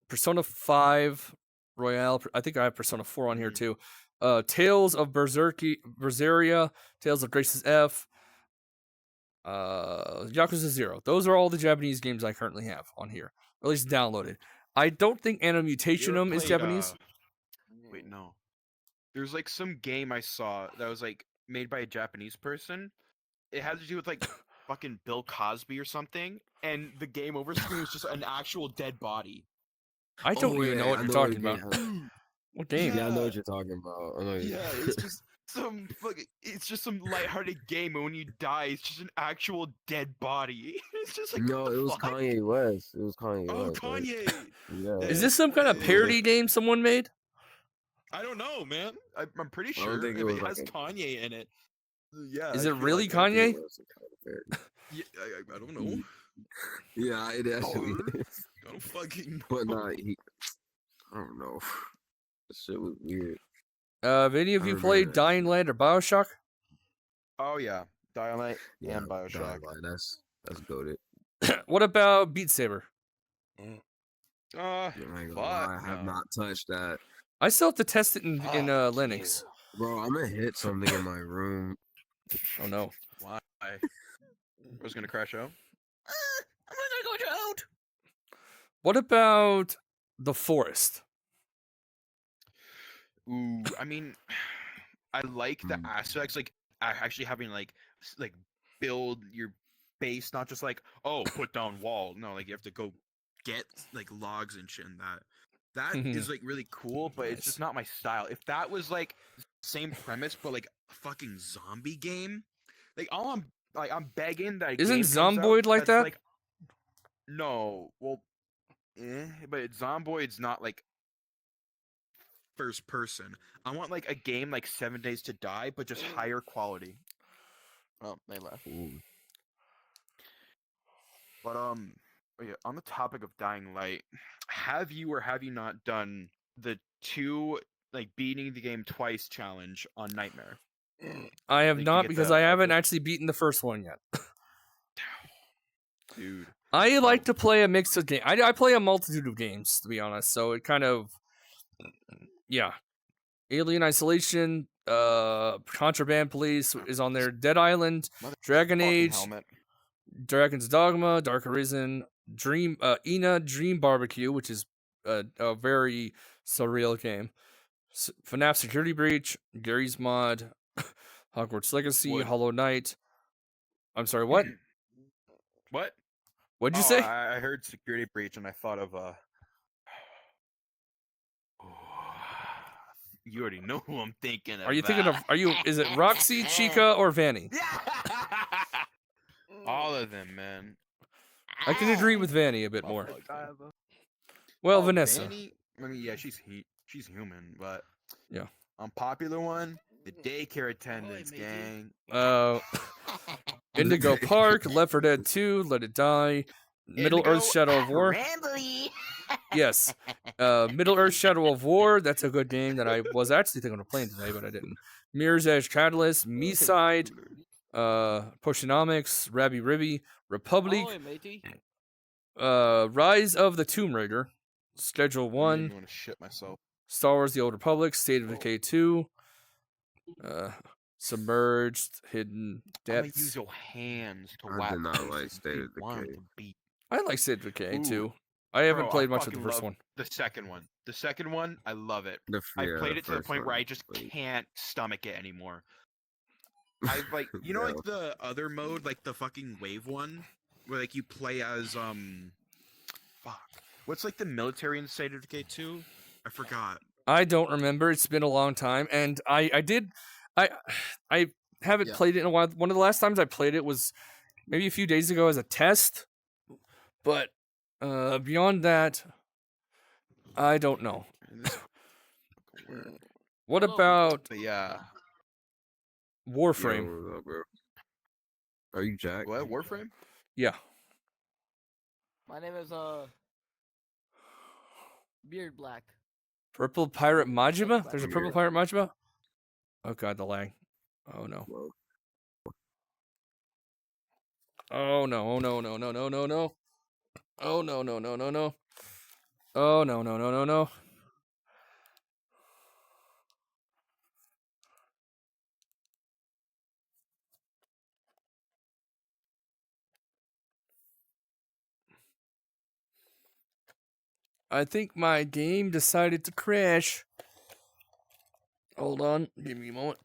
Persona 5 Royale. I think I have Persona 4 on here too. Tales of Berseria, Tales of Graces F, Yakuza 0. Those are all the Japanese games I currently have on here, or at least downloaded. I don't think You ever Animutationum is played, Japanese. Wait, no. There's like some game I saw that was like made by a Japanese person. It had to do with like fucking Bill Cosby or something, and the game over screen was just an actual dead body. I don't even know what you're talking about. What game? Yeah, I know what you're talking about. I know Yeah, it's just some fucking. It's just some lighthearted game, and when you die, it's just an actual dead body. It's just like no, what the it was fuck? Kanye West. It was Kanye Oh, West. Right? Kanye! Yeah. Is this some kind of parody game someone made? I don't know, man. I'm pretty I don't sure think if it it was has like Kanye in it. Yeah. Is I it feel really like I think it Kanye? was some kind of parody. Yeah, I don't know. Yeah, it actually Or- is. I don't fucking know. But nah, I don't know. This shit was weird. Have any of I you remember played that Dying shit. Light or Bioshock? Oh yeah, Dying Light Yeah, and Bioshock. That's goated. What about Beat Saber? I ain't gonna lie, I have not touched that. I still have to test it in Linux. Bro, I'm gonna hit something in my room. Oh no. Why? I was gonna crash out. I'm not gonna go out. What about The Forest? Ooh, I mean, I like the aspects, like actually having like build your base, not just like put down wall. No, like you have to go get like logs and shit. And that is like really cool, but it's just not my style. If that was like same premise but like a fucking zombie game, like I'm begging that a Isn't game comes out Zomboid like that's that? no, well, but Zomboid's not like first person. I want like a game like 7 Days to Die, but just higher quality. Oh, they left. But yeah, on the topic of Dying Light, have you or have you not done the beating the game twice challenge on Nightmare? I have Like, to not get because the I haven't outfit? actually beaten the first one yet. Dude. I like to play a mix of games. I play a multitude of games, to be honest. So it kind of, yeah. Alien Isolation, Contraband Police is on there. Dead Island, Dragon Age, Helmet. Dragon's Dogma, Dark Arisen, Ina Dream Barbecue, which is a very surreal game. FNAF Security Breach, Gary's Mod, Hogwarts Legacy, Wood. Hollow Knight. I'm sorry, what? What? What'd you say? I heard Security Breach and I thought of you already know who I'm thinking of. Are you thinking of? Is it Roxy, Chica, or Vanny? All of them, man. I can agree with Vanny a bit more. Well, Vanessa. Vanny, I mean, yeah, she's human, but yeah. Unpopular one, the daycare attendants, gang. Indigo Park, Left 4 Dead 2, Let It Die, Middle Earth Shadow of War. Yes. Middle Earth Shadow of War, that's a good game that I was actually thinking of playing today, but I didn't. Mirror's Edge Catalyst, Me-Side, Pushonomics, Rabby Ribby, Republic, Rise of the Tomb Raider, Schedule 1, I want to shit myself. Star Wars The Old Republic, State of Decay 2, Submerged, Hidden Depths. Use your hands to I did not like State of Decay. I like State of Decay too. I haven't played much of the fucking first love one. The second one. The second one, I love it. Yeah, I played the it to the first point where one I just was- can't stomach it anymore. I like like the other mode, like the fucking wave one, where like you play as fuck. What's like the military in State of Decay 2? I forgot. I don't remember. It's been a long time, and I haven't played it in a while. One of the last times I played it was maybe a few days ago as a test, but beyond that, I don't know. What about Warframe? Yo, what's up, bro? Are you Jack? What, Warframe? Yeah. My name is Beard Black. Purple pirate Majima? There's a purple Weird. pirate Majima? Oh god, the lag. Oh no. Whoa. Oh no, oh no, no, no, no, no, no. Oh no, no, no, no, no. Oh no, no, no, no, no. I think my game decided to crash. Hold on, give me a moment.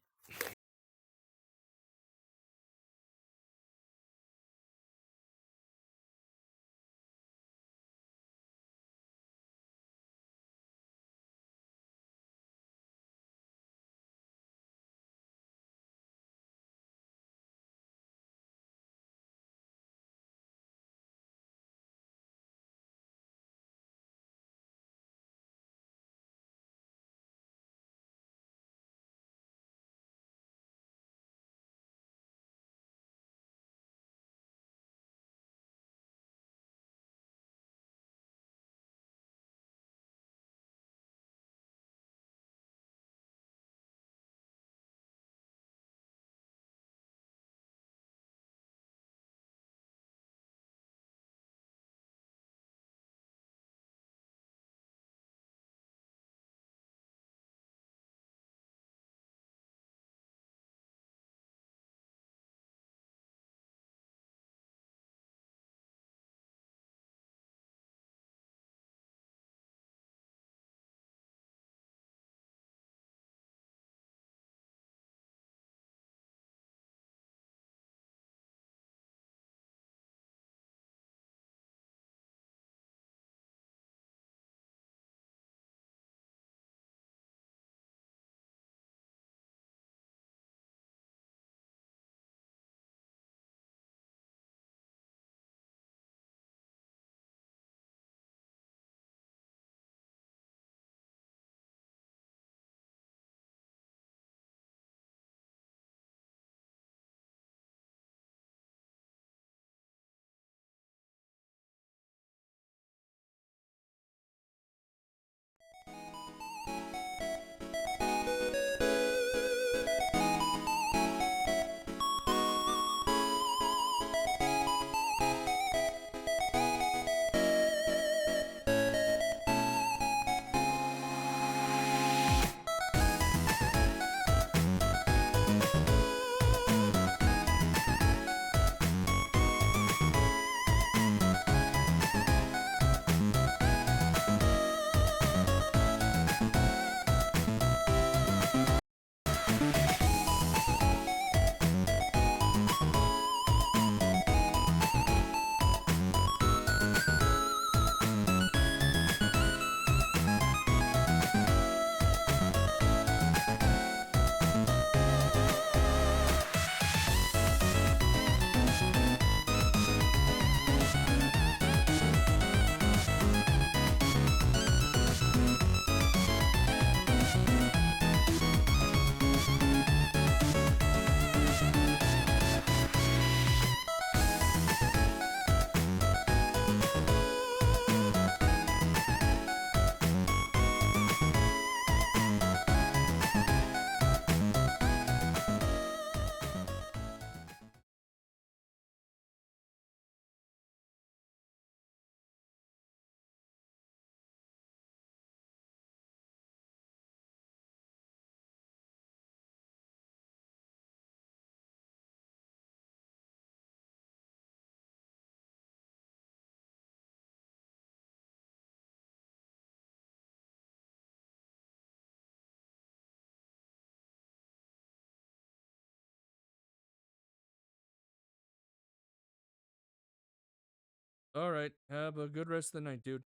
All right. Have a good rest of the night, dude.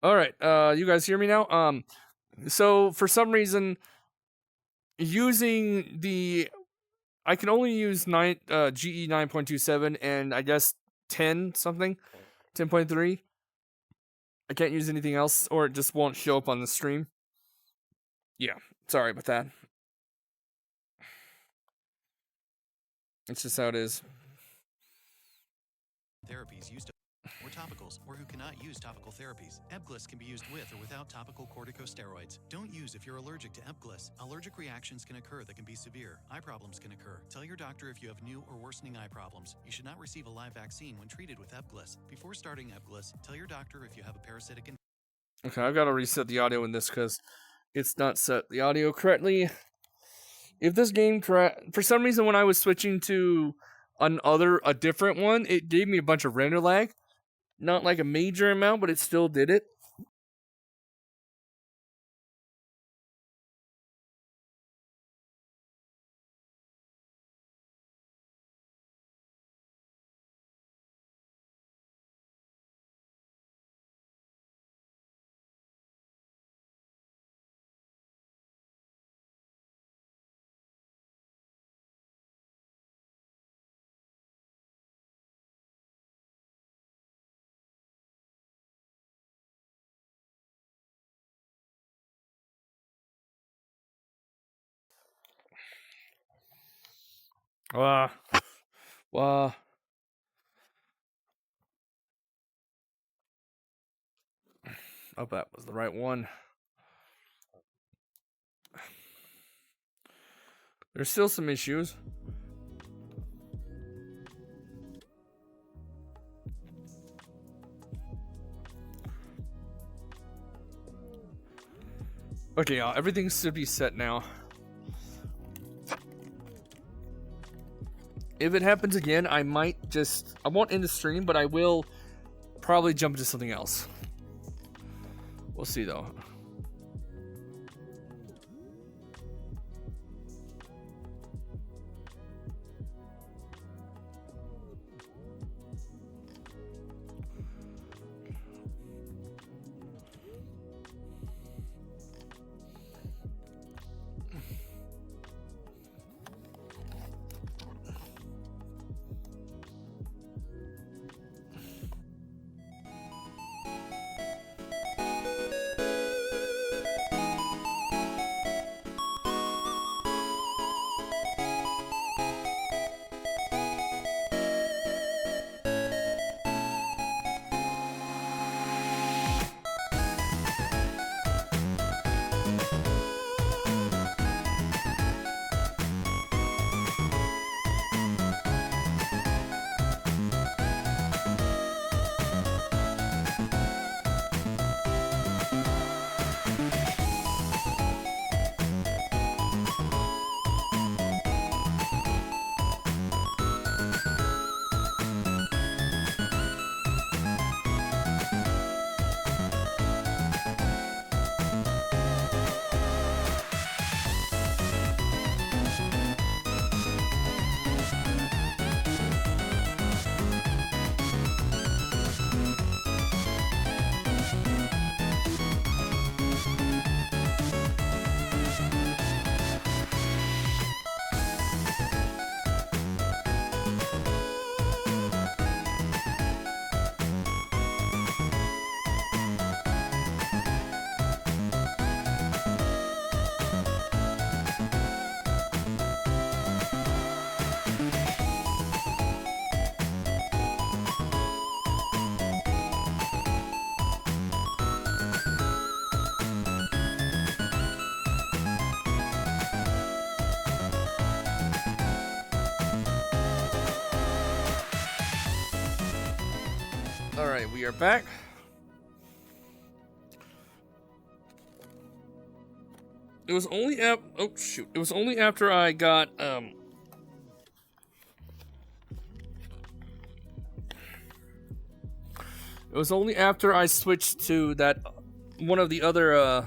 All right, you guys hear me now? So for some reason, using the, I can only use GE 9.27 and I guess 10 something, 10.3. I can't use anything else, or it just won't show up on the stream. Yeah, sorry about that. It's just how it is. Therapies used or topicals, or who cannot use topical therapies. Ebglyss can be used with or without topical corticosteroids. Don't use if you're allergic to Ebglyss. Allergic reactions can occur that can be severe. Eye problems can occur. Tell your doctor if you have new or worsening eye problems. You should not receive a live vaccine when treated with Ebglyss. Before starting Ebglyss, tell your doctor if you have a parasitic infection. Okay, I've got to reset the audio in this because it's not set the audio correctly. If this game, for some reason, when I was switching to a different one, it gave me a bunch of render lag. Not like a major amount, but it still did it. Wow. Oh, that was the right one. There's still some issues. Okay, everything should be set now. If it happens again, I won't end the stream, but I will probably jump into something else. We'll see though. Alright, we are back. It was only It was only after I got it was only after I switched to that one of the other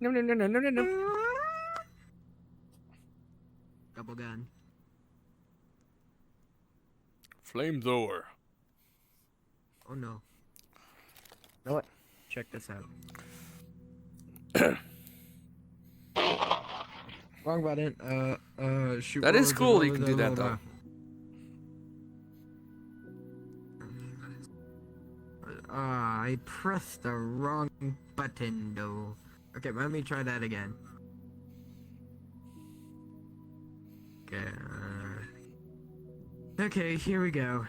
No, no, no, no, no, no, no. double gun. Flamethrower. Oh no. You know what? Check this out. Wrong button. Shoot. That is cool. You can do that though. I pressed the wrong button though. Okay, let me try that again. Okay. Okay, here we go.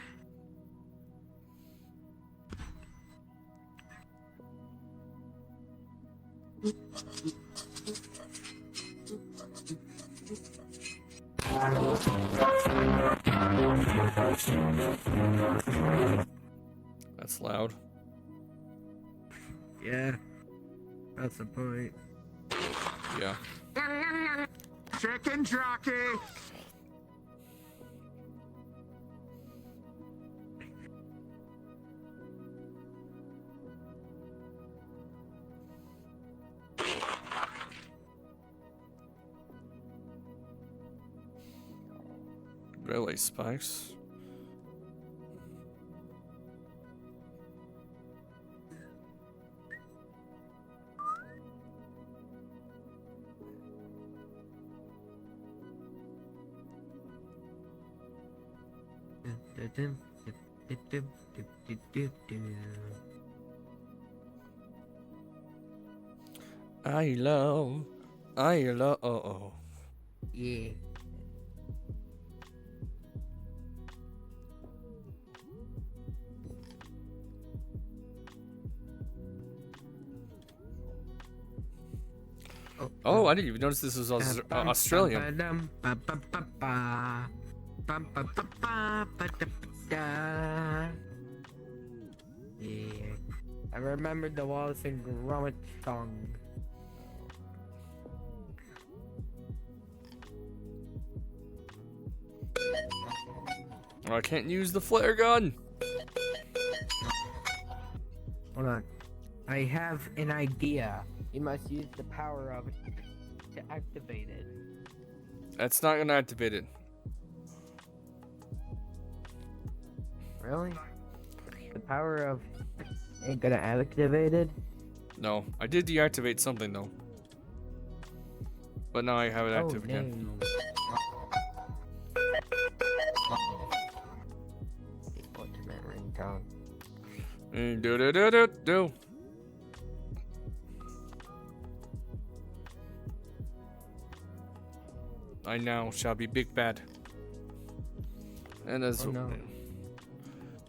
That's loud. Yeah, that's the point. Yeah. Chicken jockey. Railway spikes. I love. Oh. Yeah. Oh, I didn't even notice this was Australian. Yeah. I remembered the Wallace and Gromit song. Oh, I can't use the flare gun. Hold on. I have an idea. You must use the power of it to activate it. That's not gonna activate it. Really? The power of ain't gonna activate it? No, I did deactivate something though. But now I have it active again. Ultimate ringtone. Do. I now shall be big bad. And as no.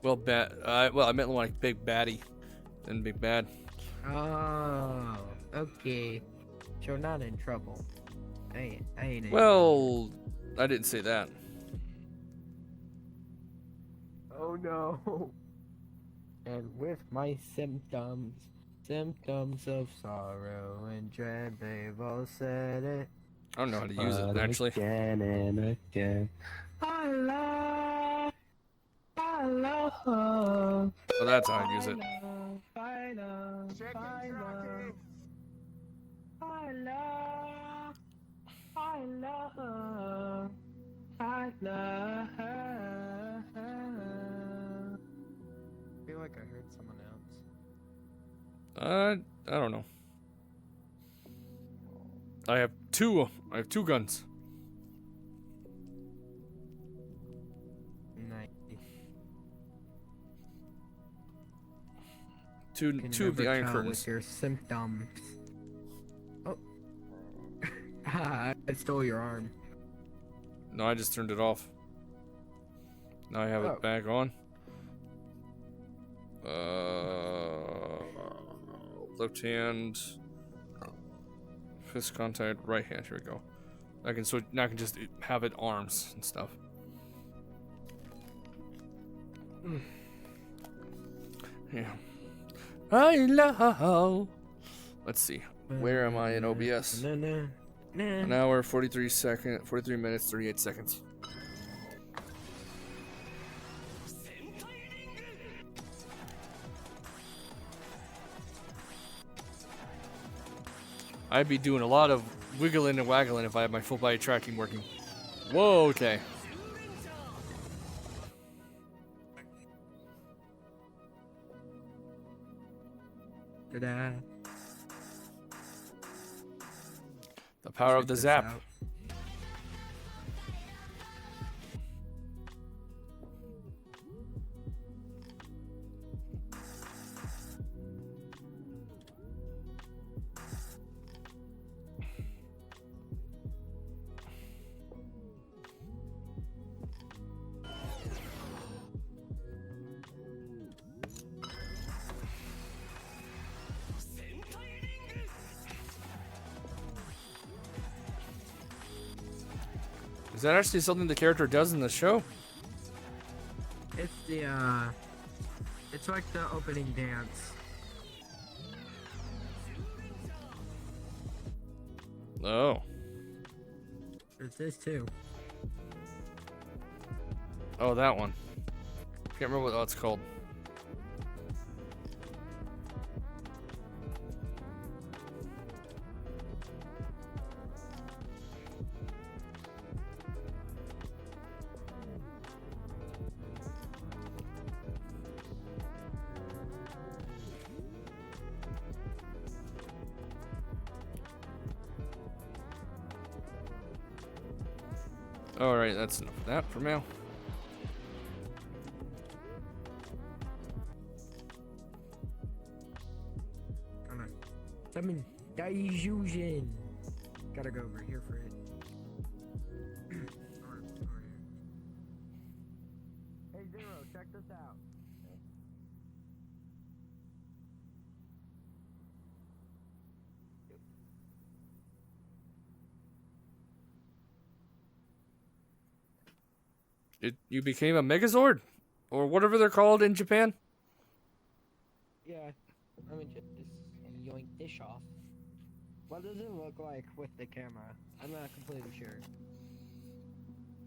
well, well, I meant like big baddie, and big bad. Oh, okay. So not in trouble. I ain't. Well, I didn't say that. Oh no. And with my symptoms of sorrow and dread, they've all said it. I don't know how to use it actually. Again and again. Oh, that's how I use it. I feel like I heard someone else. I don't know. I have two guns. Nice. Two of the iron curtains. With your symptoms. Oh. I stole your arm. No, I just turned it off. Now I have it back on. Left hand. Fist contact, right hand. Here we go. Now I can just have it arms and stuff. Yeah. I love. Let's see. Where am I in OBS? An hour, 43 minutes, 38 seconds. I'd be doing a lot of wiggling and waggling if I had my full body tracking working. Whoa, okay. Ta-da. The power of Check the this zap. out. Is that actually something the character does in the show? It's the it's like the opening dance. Oh. There's this too. Oh, that one. Can't remember what it's called. Alright, that's enough of that for now. Summon Daijujin. Gotta go over here for it. Hey Zero, check this out. You became a Megazord? Or whatever they're called in Japan? Yeah, let me get this and yoink this off. What does it look like with the camera? I'm not completely sure.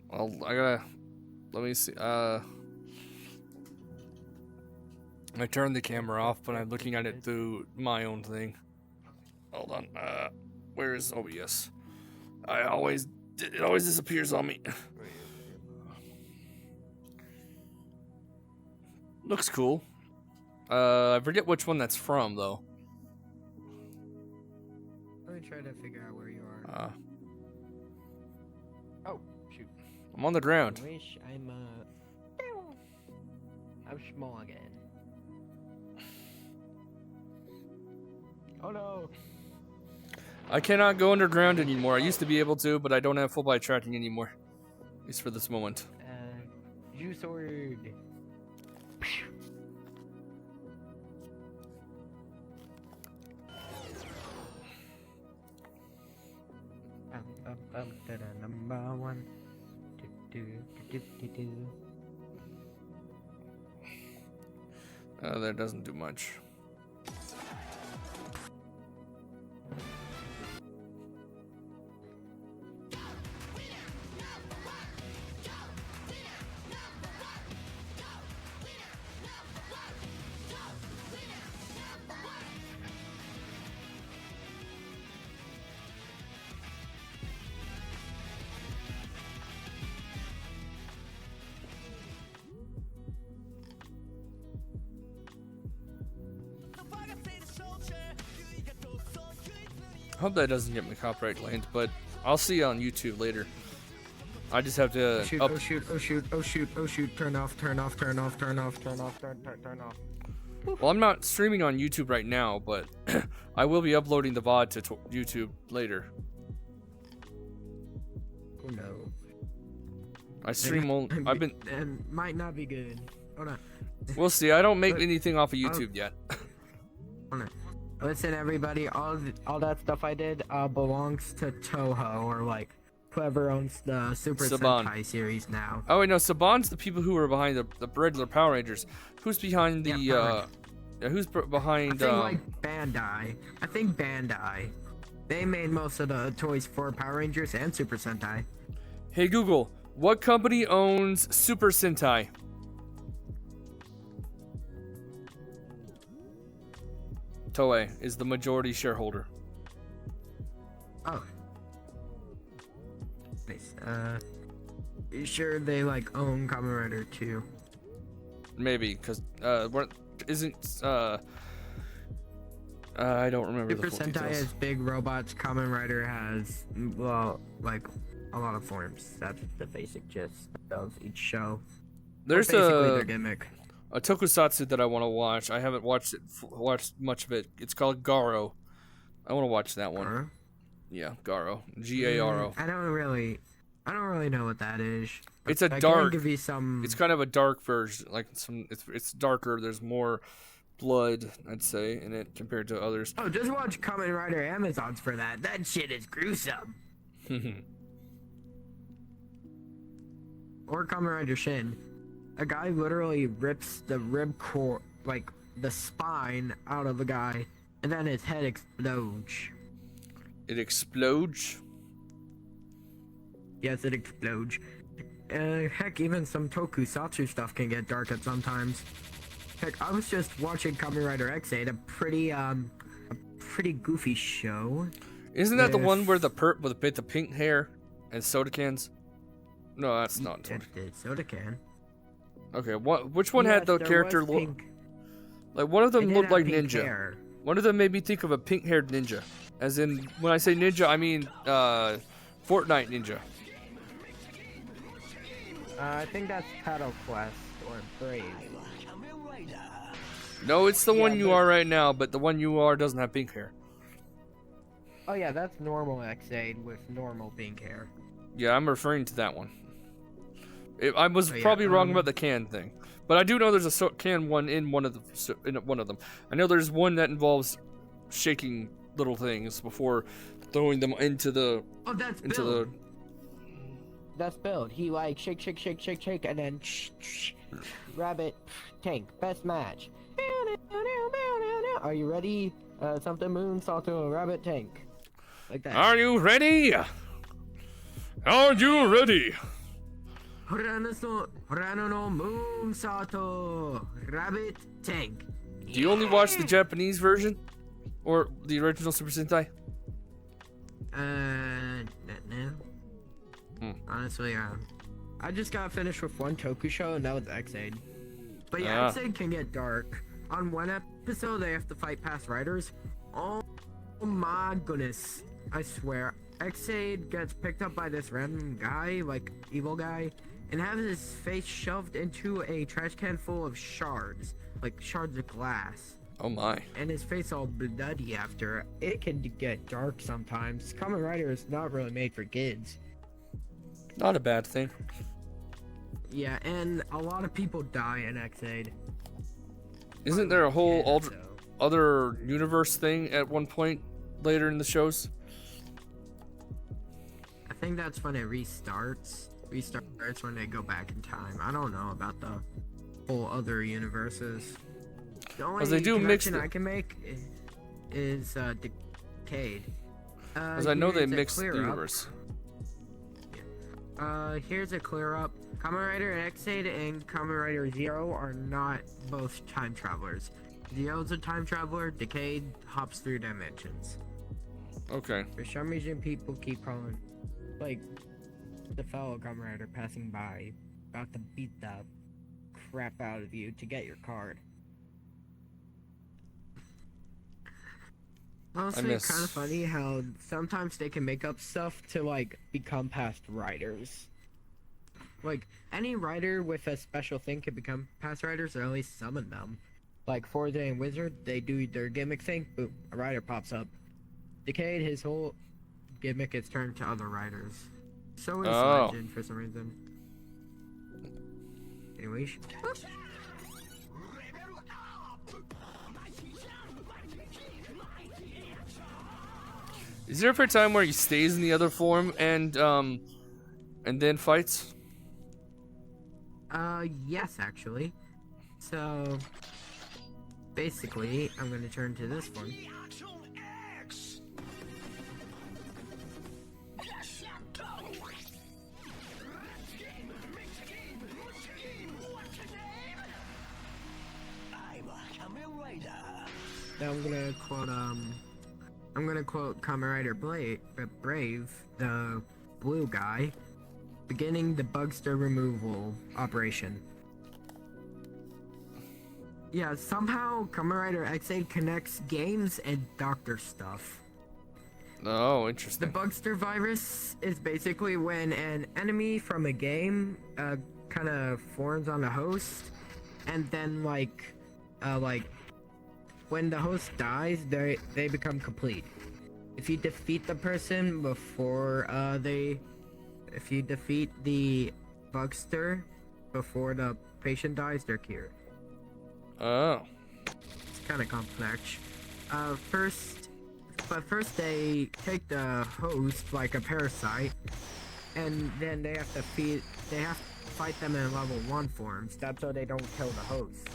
Well, I gotta... Let me see. I turned the camera off, but I'm looking at it through my own thing. Hold on. Where is OBS? It always disappears on me. Looks cool. I forget which one that's from, though. Let me try to figure out where you are. Oh, shoot. I'm on the ground. I wish I'm small again. Oh no. I cannot go underground anymore. I used to be able to, but I don't have full body tracking anymore. At least for this moment. Juice sword. Number one. That doesn't do much. Hope that doesn't get me copyright claimed, but I'll see you on YouTube later. I just have to. Oh shoot! Oh shoot! Oh shoot! Oh shoot! Oh shoot! Turn off! Turn off! Turn off! Turn off! Turn off! Turn off! Well, I'm not streaming on YouTube right now, but I will be uploading the VOD to YouTube later. Oh no! I stream only. I've been. And might not be good. Hold on. We'll see. I don't make anything off of YouTube yet. Hold on. Listen, everybody. All that stuff I did belongs to Toho, or like whoever owns the Super Saban. Sentai series now. Oh wait, no. Saban's the people who are behind the regular Power Rangers. Who's behind the? Who's behind? I think like Bandai. I think Bandai. They made most of the toys for Power Rangers and Super Sentai. Hey Google, what company owns Super Sentai? Toei is the majority shareholder. Oh. Nice. sure they like own Kamen Rider 2. Maybe because isn't I don't remember Super the full Sentai details. has big robots. Kamen Rider has, well, like a lot of forms. That's the basic gist of each show. There's basically their gimmick. a tokusatsu that I want to watch. I haven't watched much of it. It's called Garo. I want to watch that one. Garo? Yeah, Garo. G-A-R-O. I don't really know what that is. It's a I dark. can give you some. It's kind of a dark version. Like it's darker. There's more blood, I'd say, in it compared to others. Oh, just watch Kamen Rider Amazons for that. That shit is gruesome. Or Kamen Rider Shin. A guy literally rips the rib core, like the spine, out of a guy, and then his head explodes. It explodes? Yes, it explodes. Heck, even some tokusatsu stuff can get dark at sometimes. Heck, I was just watching Kamen Rider X8, a pretty goofy show. Isn't that the one where the perp with the pink hair and soda cans? No, that's not. The soda can. Okay, which one had the character look? Like one of them It looked did like have pink ninja. hair. One of them made me think of a pink-haired ninja. As in, when I say ninja, I mean Fortnite ninja. I think that's Paddle Quest or Brave. No, it's the Yeah, one you but- are right now, but the one you are doesn't have pink hair. Oh yeah, that's normal X8 with normal pink hair. Yeah, I'm referring to that one. I was Oh, yeah, probably wrong about the can thing, but I do know there's a can one in one of them. I know there's one that involves shaking little things before throwing them into the. Oh, that's into Bill. the. That's Build. He like shake, and then rabbit tank. Best match. Are you ready? Something moon salto rabbit tank. Like that. Are you ready? Are you ready? Rano no moon salto rabbit tank. Do you only watch the Japanese version, or the original Super Sentai? No. Honestly, I just got finished with one Toku show, and that was X8. But yeah, X8 can get dark. On one episode, they have to fight past riders. Oh my goodness. I swear. X8 gets picked up by this random guy, like evil guy, and has his face shoved into a trash can full of shards. Like shards of glass. Oh my. And his face all bloody after. It can get dark sometimes. Kamen Rider is not really made for kids. Not a bad thing. Yeah, and a lot of people die in X8. Isn't there a whole other universe thing at one point later in the shows? I think that's when it restarts. Restarts when they go back in time. I don't know about the whole other universes. The only they do mix connection I can make is Decade. Because I know they here's a mixed the clear up. universe. Here's a clear up. Kamen Rider X8 and Kamen Rider Zero are not both time travelers. Zero's a time traveler, Decade hops through dimensions. Okay. For some reason, people keep calling, like, the fellow Kamen Rider passing by, about to beat the crap out of you to get your card. Also, it's kind of funny how sometimes they can make up stuff to, like, become past riders. Like, any rider with a special thing can become past riders, or at least summon them. Like, Forza and Wizard, they do their gimmick thing, boom, a rider pops up. Decade, his whole gimmick is turned to other riders. So is Legend for some reason. Anyways. Is there ever a time where he stays in the other form and then fights? Yes, actually. So, basically, I'm gonna turn to this one. Now I'm gonna quote Kamen Rider Brave, the blue guy. beginning the bugster removal operation. Yeah, somehow Kamen Rider X8 connects games and doctor stuff. Oh, interesting. The bugster virus is basically when an enemy from a game kind of forms on a host, and then like when the host dies, they become complete. If you defeat the person before if you defeat the bugster before the patient dies, they're cured. Oh. It's kind of complex. First they take the host like a parasite, and then they have to fight them in level 1 forms. That's so they don't kill the host.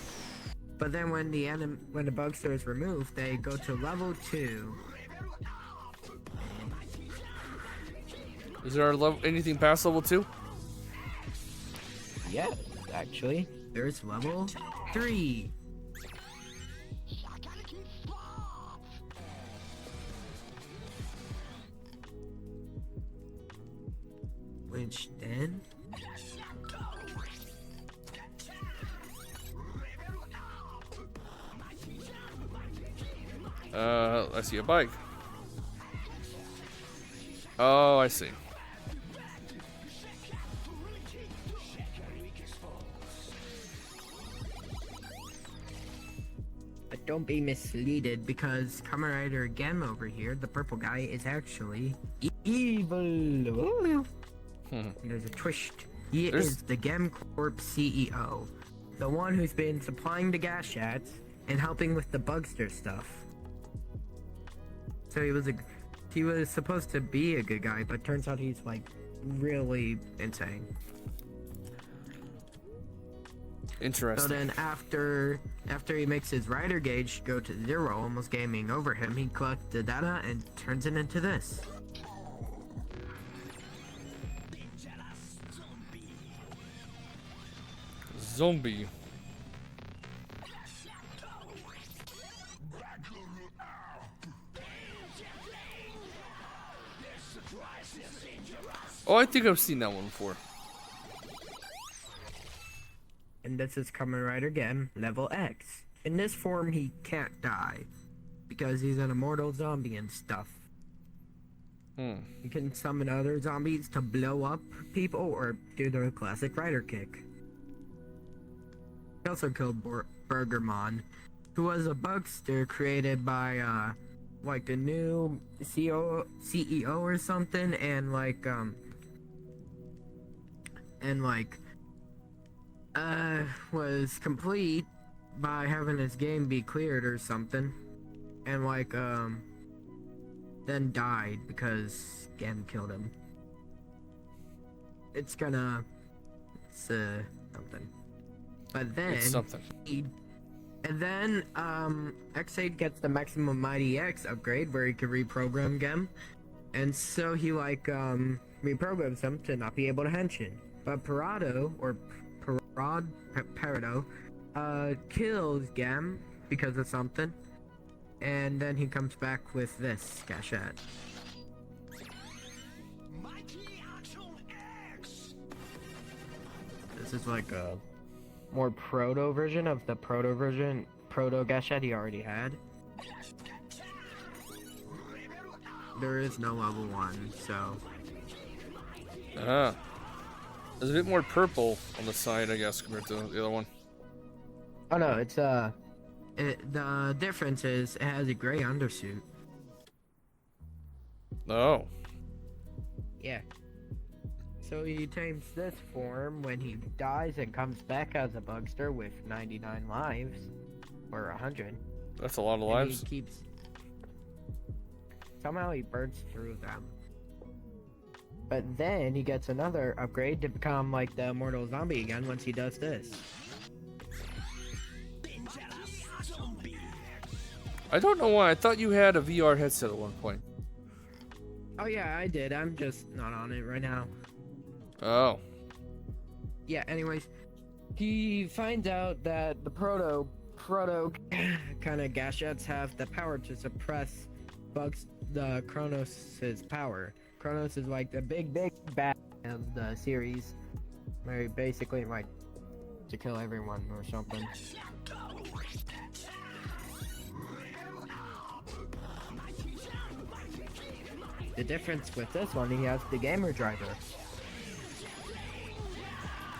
But then when the bugster is removed, they go to level 2. Is there anything past level 2? Yeah, actually. There's level 3. Which then... I see a bike. Oh, I see. But don't be misleaded, because Kamen Rider Gem over here, the purple guy, is actually evil. There's a twist. He is the Gem Corp CEO. The one who's been supplying the Gashats and helping with the bugster stuff. So he was supposed to be a good guy, but turns out he's like really insane. Interesting. So then after he makes his rider gauge go to 0, almost gaming over him, he collects the data and turns it into this. Zombie. Oh, I think I've seen that one before. And this is Kamen Rider Gem, level X. In this form, he can't die, because he's an immortal zombie and stuff. He can summon other zombies to blow up people or do the classic rider kick. He also killed Burgermon, who was a bugster created by like the new CEO or something, and was complete by having his game be cleared or something, and then died because Gem killed him. It's something. But then It's something. And then X8 gets the maximum Mighty X upgrade where he can reprogram Gem. And so he reprograms him to not be able to henshin. But Parado kills Gem because of something. And then he comes back with this Gashat. This is like a more proto version of the proto Gashat he already had. There is no level 1, so... There's a bit more purple on the side, I guess, compared to the other one. Oh no, it's the difference is it has a gray undersuit. Oh. Yeah. So he tames this form when he dies and comes back as a bugster with 99 lives. Or 100. That's a lot of lives. Somehow he burns through them. But then he gets another upgrade to become like the immortal zombie again once he does this. I don't know why. I thought you had a VR headset at one point. Oh yeah, I did. I'm just not on it right now. Oh. Yeah, anyways. He finds out that the proto kind of Gashats have the power to suppress the Kronos' power. Kronos is like the big bad of the series, where he basically like to kill everyone or something. The difference with this one, he has the gamer driver.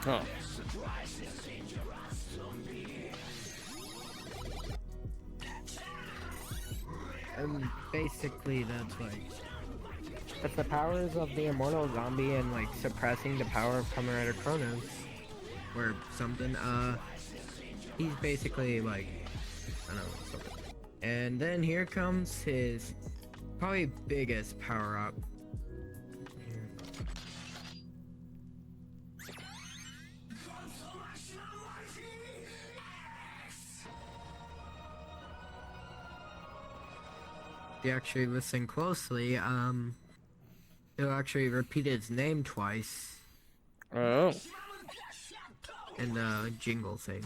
Huh. And basically that's the powers of the immortal zombie and like suppressing the power of Camarada Kronos or something. He's basically like, I don't know, something. And then here comes his probably biggest power up. If you actually listen closely, he'll actually repeat his name twice. Oh. In the jingle thing.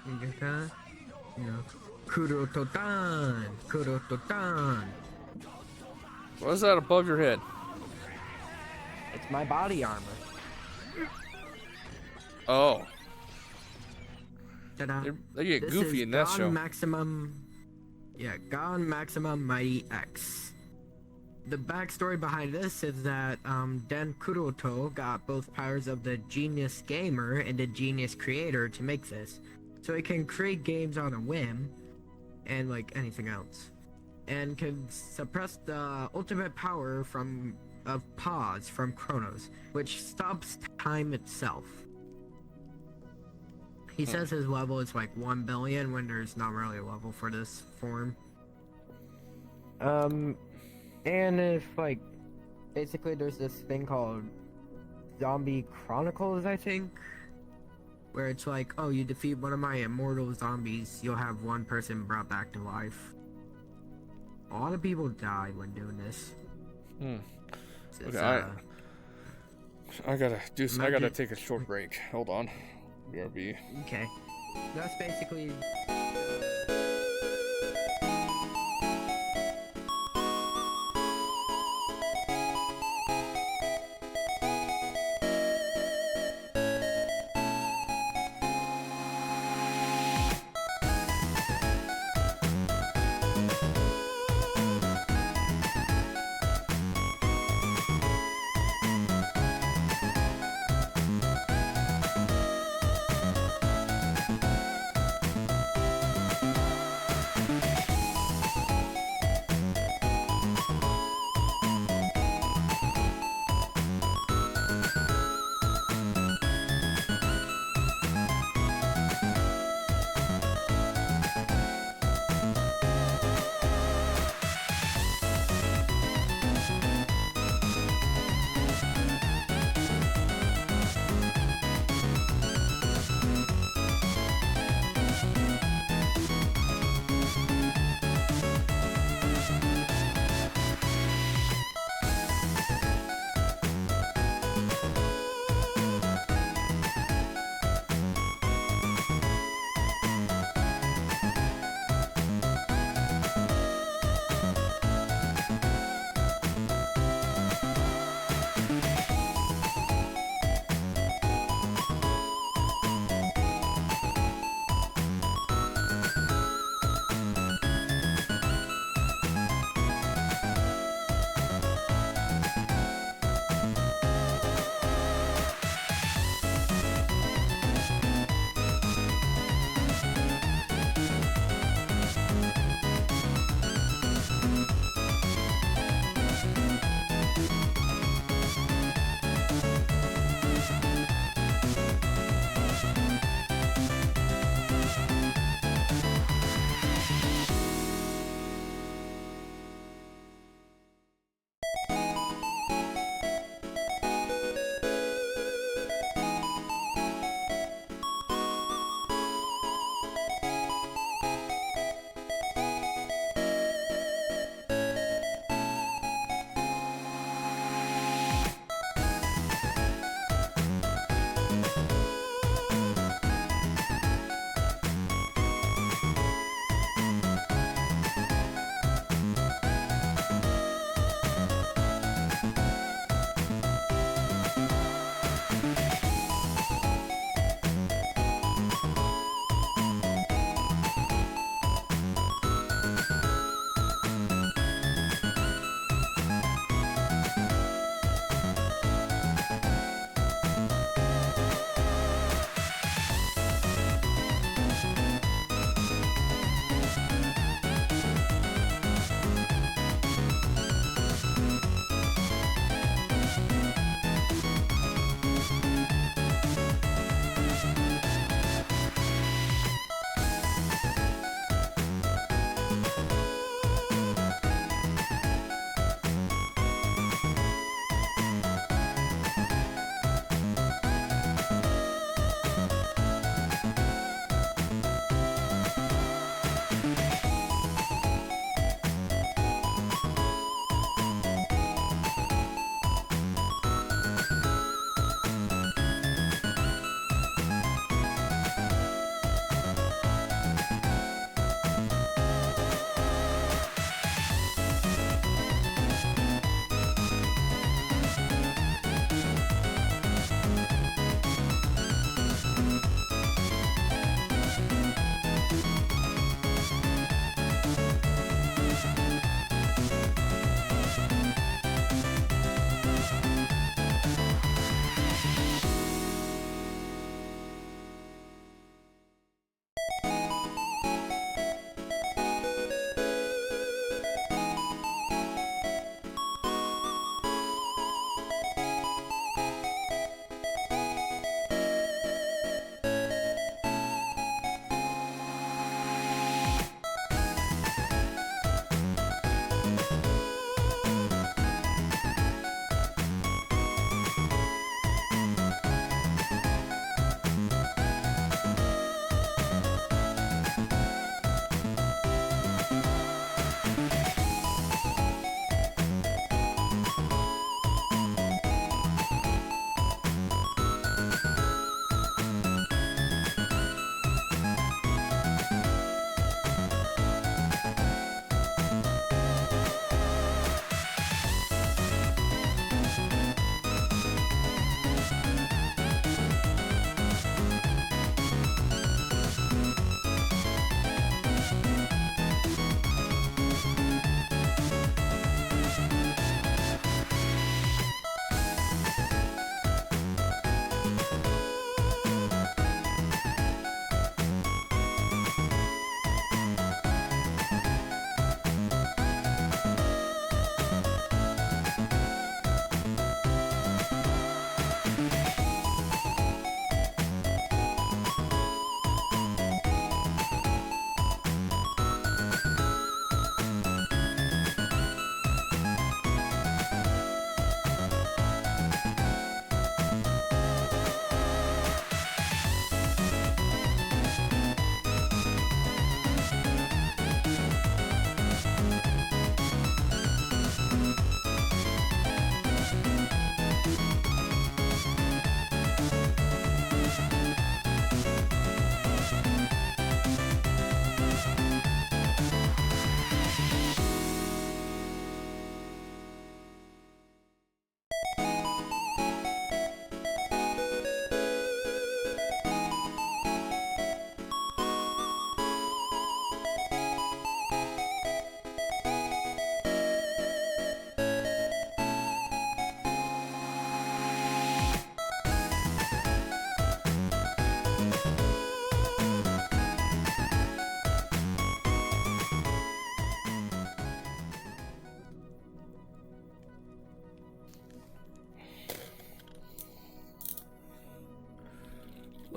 You know, Kurototan, Kurototan. What is that above your head? It's my body armor. Oh. Ta-da. They get This goofy is in that Gone show. Maximum. Yeah, Gone Maximum Mighty X. The backstory behind this is that Dan Kuroto got both powers of the Genius Gamer and the Genius Creator to make this. So he can create games on a whim, and like anything else. And can suppress the ultimate power of pause from Kronos, which stops time itself. He says his level is like 1 billion when there's not really a level for this form. And if like, basically there's this thing called Zombie Chronicles, I think, where it's like, oh, you defeat one of my immortal zombies, you'll have one person brought back to life. A lot of people die when doing this. Okay, I gotta take a short break. Hold on. BRB. Okay. That's basically...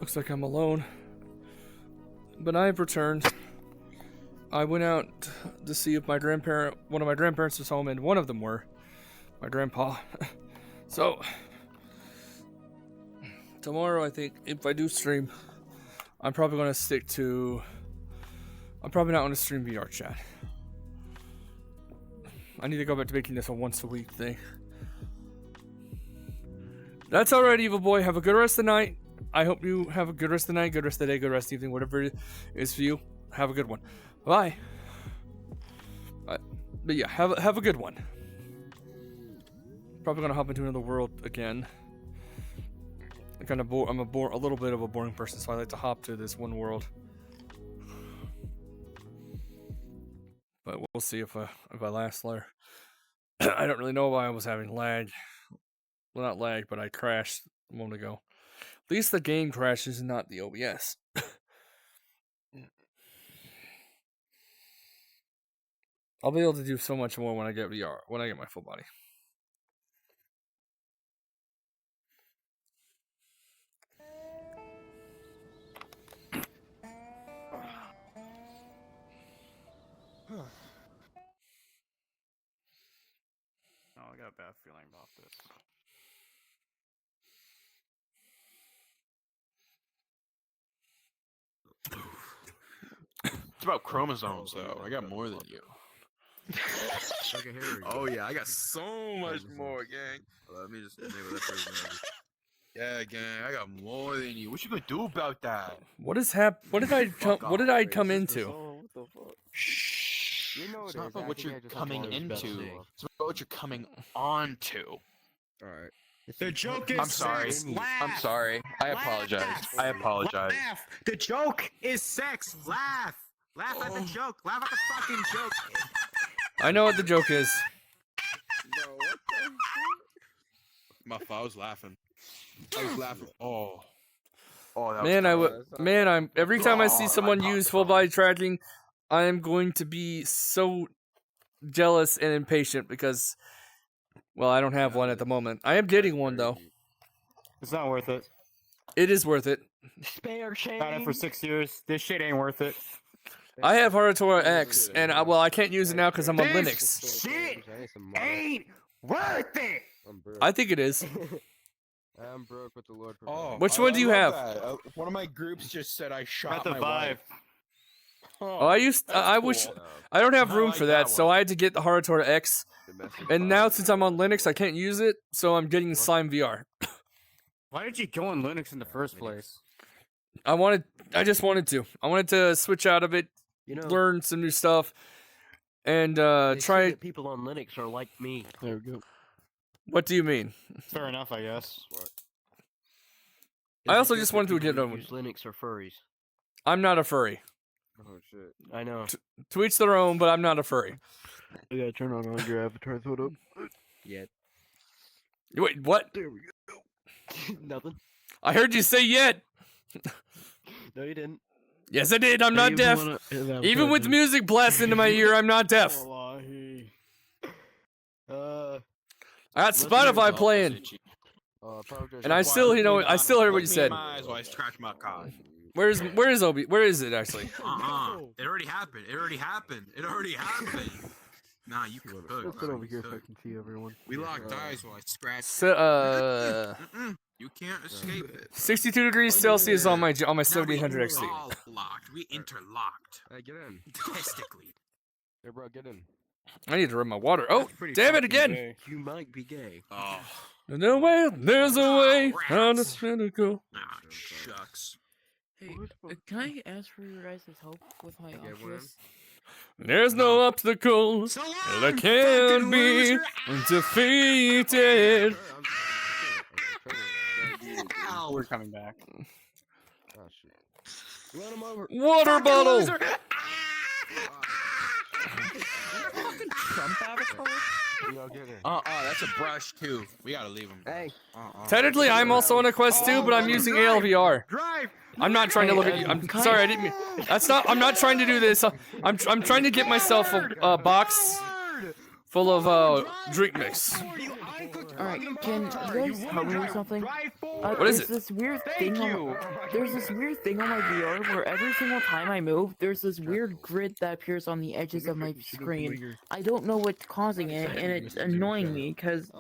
Looks like I'm alone. But I have returned. I went out to see if one of my grandparents was home, and one of them were. My grandpa. So, tomorrow I think, if I do stream, I'm probably going to stick to... I'm probably not going to stream Vrchat. I need to go back to making this a once a week thing. That's alright, evil boy. Have a good rest of the night. I hope you have a good rest of the night, good rest of the day, good rest of the evening, whatever it is for you. Have a good one. Bye. But yeah, have a good one. Probably gonna hop into another world again. I'm a little bit of a boring person, so I like to hop to this one world. But we'll see if I last there. I don't really know why I was having lag. Well, not lag, but I crashed a moment ago. At least the game crashes and not the OBS. I'll be able to do so much more when I get VR, when I get my full body. Oh, I got a bad feeling about this. It's about chromosomes, though. I got more than you. Okay, here we go. Oh yeah, I got so much more, gang. Let me just enable that person. Yeah, gang, I got more than you. What you gonna do about that? What is What did I come? What did I come into? What the fuck? Shh. You know It's it not is. about I what think I you're just coming apologized. into. It's about what you're coming onto. Alright. The joke is I'm sorry. sex. Laugh. I'm sorry. I apologize. Laugh. I apologize. Laugh. The joke is sex. Laugh. Laugh at the joke. Laugh at the fucking joke. I know what the joke is. My I was laughing. I was laughing. Oh. Oh, that Man, was I'm every time I see someone use full body tracking, I am going to be so jealous and impatient because, well, I don't have one at the moment. I am getting one though. It's not worth it. It is worth it. Spare chain. Got it for 6 years. This shit ain't worth it. I have Haratora X, and I can't use it now because I'm on Linux. Shit ain't worth it. I think it is. I'm broke with the Lord. Oh, Which one do you have? One of my groups just said I shot the my 5. wife. Oh, I wish I don't have room like for that that, so I had to get the Haratora X. And now since I'm on Linux, I can't use it, so I'm getting Slime VR. Why did you go on Linux in the first place? I just wanted to. I wanted to switch out of it, learn some new stuff, and try. People on Linux are like me. There we go. What do you mean? Fair enough, I guess. I also just wanted to get over. Use Linux or furries. I'm not a furry. Oh shit. I know. To each their own, but I'm not a furry. You gotta turn on your avatar. Hold up. Yet. Wait, what? There we go. Nothing. I heard you say yet. No, you didn't. Yes, I did. I'm not deaf. Even with music blasted into my ear, I'm not deaf. I got Spotify playing. And I still, I still heard what you said. Where is Obi? Where is it actually? It already happened. It already happened. It already happened. Nah, you could. Let's get over here so I can see everyone. We locked eyes while I scratched. You can't escape it. 62 degrees Celsius on my 7800 XT. All locked. We interlocked. Hey, get in. Testically. Hey, bro, get in. I need to run my water. Oh, damn it again! You might be gay. Oh. No way, there's a way. How to spin a go. Ah, shucks. Hey, can I ask for your guys' help with my Oculus? There's no obstacles that can be defeated. Oh, we're coming back. Oh shit. Run him over. Water bottle. Trump avatar? That's a brush too. We gotta leave him. Hey. Technically, I'm also on a Quest 2, but I'm using ALVR. I'm not trying to look at you. I'm sorry, I didn't mean. That's not. I'm not trying to do this. I'm trying to get myself a box full of drink mix. Alright, can you guys tell me something? What is it? This weird thing there's this weird thing on my VR where every single time I move, there's this weird grid that appears on the edges of my screen. I don't know what's causing it, and it's annoying me, because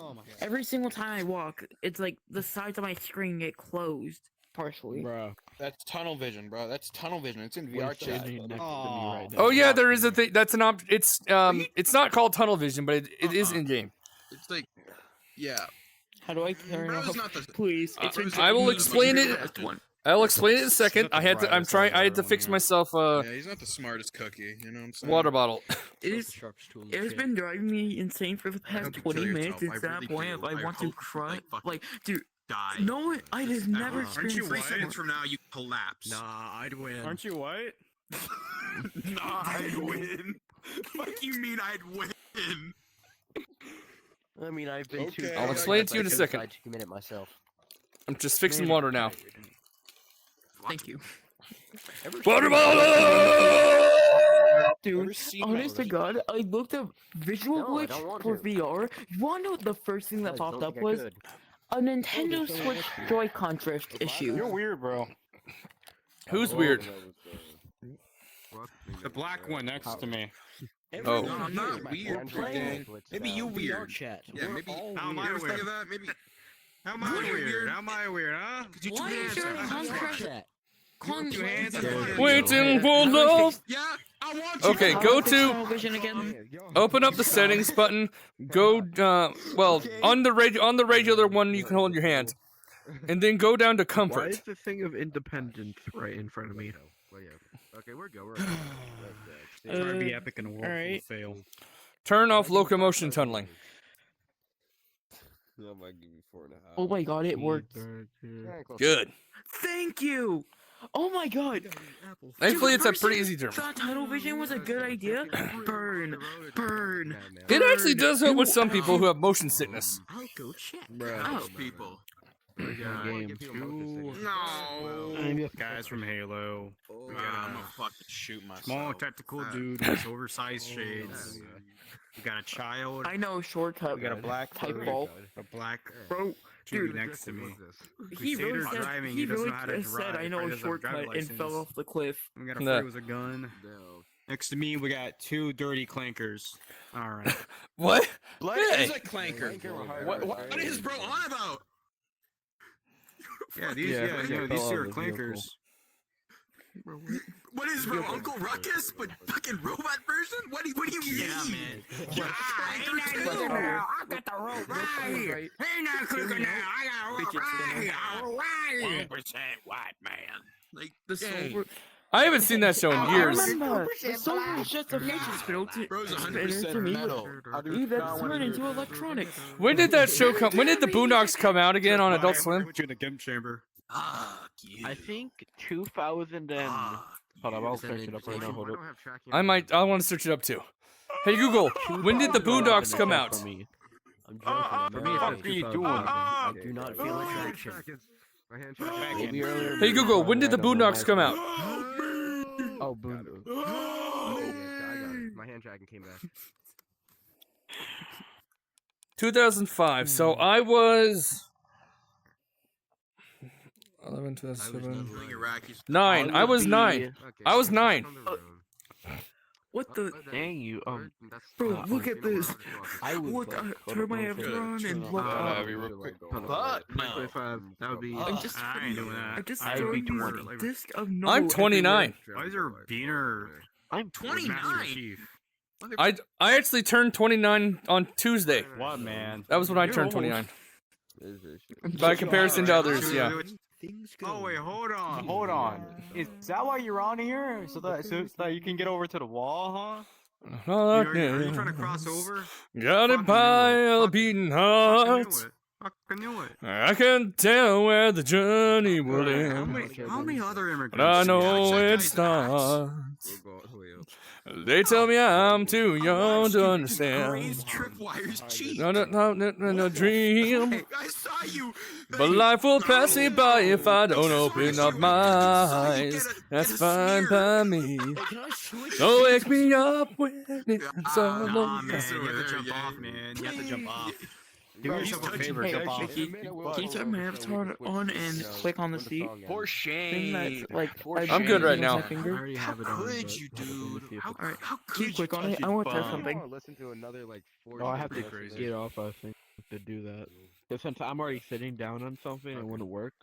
every single time I walk, it's like the sides of my screen get closed, partially. Bro, that's tunnel vision, bro. That's tunnel vision. It's in VR chat. Oh yeah, there is a thing. That's an It's not called tunnel vision, but it is in game. It's like, yeah. How do I turn Bro's off? not the- Please, it's I will explain it. I'll explain it in a second. I had to fix myself Yeah, he's not the smartest cookie. You know what I'm saying? water bottle. It has been driving me insane for the past 20 minutes. It's that point if I want to cry. Like, dude, Die. no, I just never Aren't you experienced white? this Seconds from now, you collapse. Nah, I'd win. Aren't you white? Nah, I'd win. Fuck you mean I'd win? I mean, I've been too. I'll explain it to you in a second. To commit it myself. I'm just fixing water now. Thank you. Water bottle! Dude, honest to God, I looked up visual glitch for VR. You wanna know what the first thing that popped up was? A Nintendo Switch Joy-Con drift issue. You're weird, bro. Who's weird? The black one next to me. Oh. No, I'm not weird. Maybe you weird. Chat. Yeah, maybe. How am I Think weird? of that? Maybe. How am I weird? How am I weird, huh? You Why is there a contrast? Waiting for love. Yeah, I want you. Okay, go to open up the settings button. Go on the regular one you can hold in your hand, and then go down to Why comfort. is the thing of independence right in front of me? Okay, we're good. We're good. Try to be epic and a world alright. fail. Turn off locomotion tunneling. That might give me 4.5. Oh my God, it worked. Good. Thank you. Oh my God. Thankfully, Dude, it's a the pretty person easy term. thought tunnel vision was a good idea. Burn. It actually does help with some people who have motion sickness. I'll go check. Oh, people. Game 2. No. Guys from Halo. I'm gonna fucking shoot myself. Small tactical dude with oversized shades. We got a child. I know shortcut. We got a black type furry, ball. A black Bro, dude dude, next to me. He really Crusader said, driving, he doesn't really know how to said drive, I know he a doesn't have a driver's shortcut and fell license. off the cliff. We got a No. furry with a gun. Next to me, we got 2 dirty clankers. All right. What? Blood Hey. is a clanker. What is bro on about? Yeah, these. Yeah, Yeah, yeah, these fell 2 out are of the vehicle. clankers. What is bro? Uncle Ruckus, but fucking robot version? What do you mean? Yeah, man. I got the rope right here. Hey, not cooking now. I got a rope right here. All right. 1% white man. Like The dang. silver. I haven't seen that show in years. I remember. The silver is just a feature spinner to Bro's spinner 100% to me. metal. That's turned into electronics. When did that show come? When did the Boondocks come out again on Adult Swim? Put you in a gimp chamber. I think 2000 and. Hold on, I'll search it up right now. Hold up. I want to search it up too. Hey Google, when did the Boondocks come out? For me, what are you doing? I do not feel attraction. Maybe earlier. Hey Google, when did the Boondocks come out? Oh, boom. My hand tracking came back. 2005. So I was 11, 2007. 9. I was 9. I was 9. What the? Dang you, Bro, look at this. Look, turn my avatar on and look up. That would be. I just I ain't doing that. I just I would be showed you 20. a disc of no. I'm 29. Why is there a beaner? I'm 29. I actually turned 29 on Tuesday. What, man? That was when I turned 29. By comparison to others, yeah. Oh wait, hold on. Is that why you're on here? So that you can get over to the wall, huh? Are you trying to cross over? Got it by a beating heart. Fucking knew it. I can't tell where the journey will end. How many other immigrants? But I know it starts They tell me I'm too young to understand. Graze Tripwire's cheek. No dream. Hey, I saw you. But life will pass me by if I don't open up my eyes. That's fine by me. Don't wake me up when it's all over. Nah, man, you have to jump off, man. You have to jump off. Do yourself a favor, jump off. Can you turn my avatar on and click on the seat? For shame. I'm good right now. How could you, dude? How Can you click on it? I want to test something. Listen to another like 4. Oh, I have to get off, I think, to do that. Because since I'm already sitting down on something, it wouldn't work.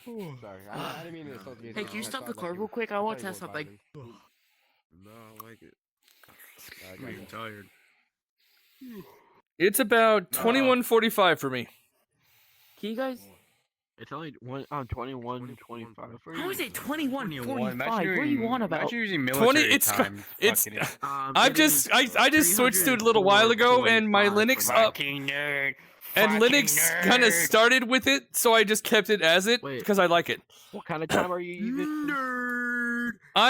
Sorry, I didn't mean to insult you. Hey, can you stop the car real quick? I want to test something. No, I like it. I'm getting tired. It's about 21:45 for me. Can you guys? It's only 21:25 for you. How is it 21:45? What are you on about? 20. It's. I just switched to it a little while ago, and my Linux up. And Linux kind of started with it, so I just kept it as it because I like it. What kind of time are you using?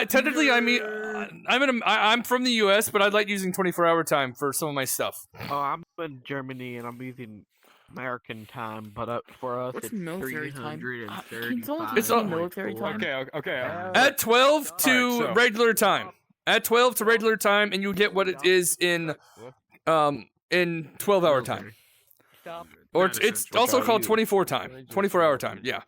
Technically, I'm from the U.S., but I like using 24-hour time for some of my stuff. Oh, I'm in Germany and I'm using American time, but for us What's it's military time? 335. It's all military time. Okay. At 12 to regular time. At 12 to regular time, and you get what it is in 12-hour time. Or it's also called 24-hour time. Yeah.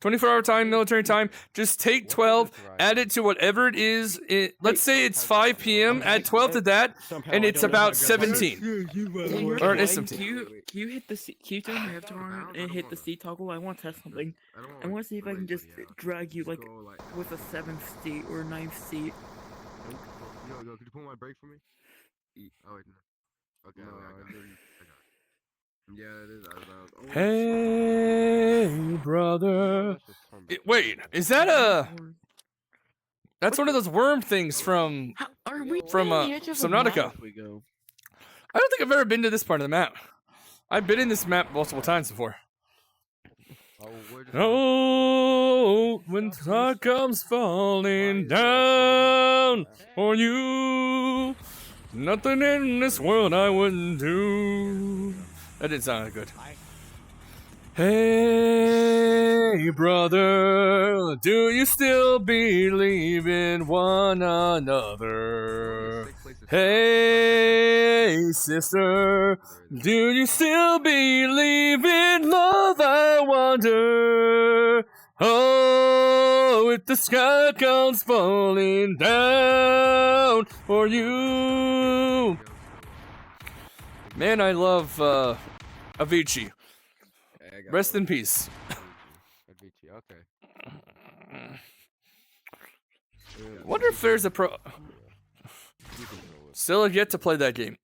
24-hour time, military time. Just take 12, add it to whatever it is. Let's say it's 5 p.m. Add 12 to that, and it's about 17. Or it's 17. Can you hit the seat? Can you turn your avatar on and hit the seat toggle? I want to test something. I want to see if I can just drag you like with a 7th seat or 9th seat. Yo, could you pull my brake for me? Oh wait, no. Okay, I got it. Yeah, it is. Hey, brother. Wait, is that a? That's one of those worm things from Subnautica. I don't think I've ever been to this part of the map. I've been in this map multiple times before. Oh, when time comes falling down on you, nothing in this world I wouldn't do. That didn't sound good. Hey, brother, do you still believe in one another? Hey, sister, do you still believe in love? I wonder. Oh, if the sky comes falling down for you. Man, I love Avicii. Rest in peace. Avicii, okay. Wonder if there's a pro. Still have yet to play that game.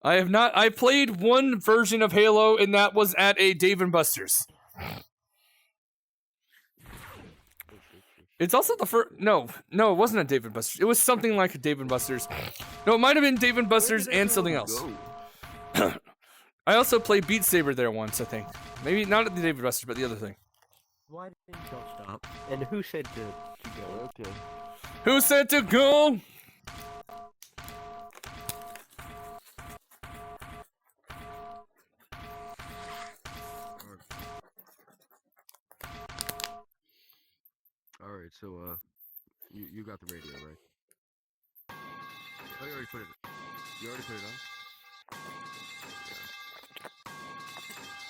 I have not. I played one version of Halo, and that was at a Dave & Buster's. It's also the first. No, it wasn't a Dave & Buster's. It was something like a Dave & Buster's. No, it might have been Dave & Buster's and something else. I also played Beat Saber there once, I think. Maybe not at the Dave & Buster's, but the other thing. Why didn't you stop? And who said to go? Okay. Who said to go? Alright, so, you got the radio, right? Oh, you already put it on? Yeah.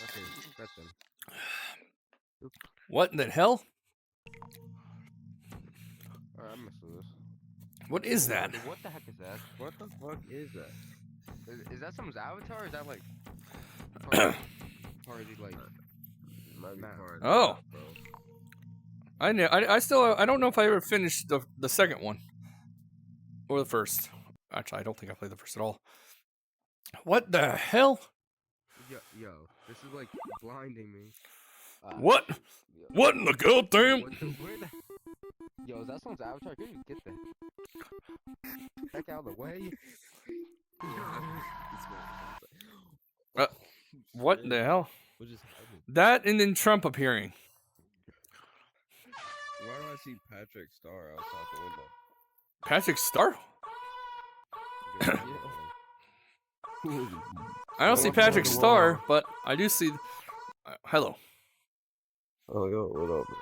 Okay, that's done. Oops. What in the hell? Alright, I'm messing with this. What is that? What the heck is that? What the fuck is that? Is that someone's avatar, or is that like... or is he like... Oh. I don't know if I ever finished the second one. Or the first. Actually, I don't think I played the first at all. What the hell? Yo, this is like blinding me. What? What in the goddamn? Yo, is that someone's avatar? Can you get the heck out of the way? What the hell? That and then Trump appearing. Why do I see Patrick Star outside the window? Patrick Star? I don't see Patrick Star, but I do see. Hello. Oh, yo, what up, man?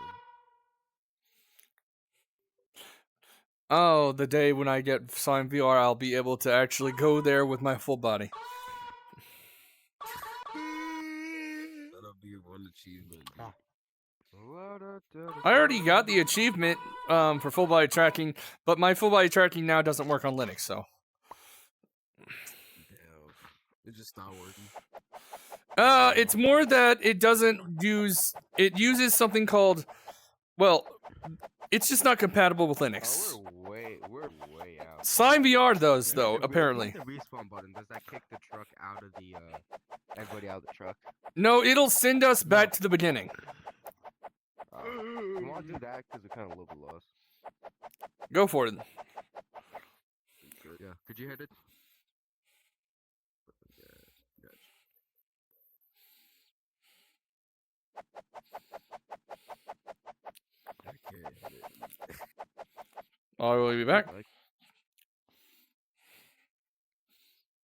Oh, the day when I get signed VR, I'll be able to actually go there with my full body. That'll be one achievement. I already got the achievement for full body tracking, but my full body tracking now doesn't work on Linux, so. It just stopped working. It's more that it doesn't use. It uses something called. Well, it's just not compatible with Linux. Oh, we're way out. Sign VR does, though, apparently. The respawn button, does that kick the truck out of the, everybody out of the truck? No, it'll send us back to the beginning. I want to do that because we're kind of a little bit lost. Go for it. Yeah, could you hit it? I will be back.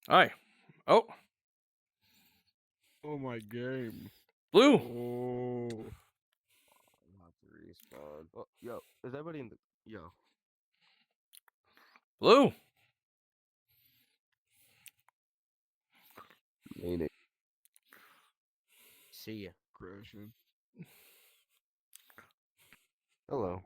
Hi. Oh. Oh, my game. Blue. Oh. Not to respawn. Oh, yo, is everybody in the... Yo. Blue. Made it. See ya. Crashing. Hello.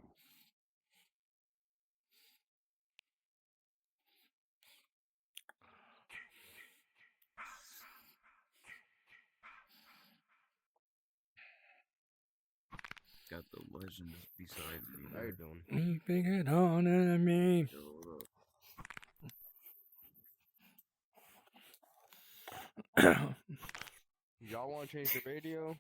Got the legend beside me. How you doing? Keeping it on at me. Y'all want to change the radio?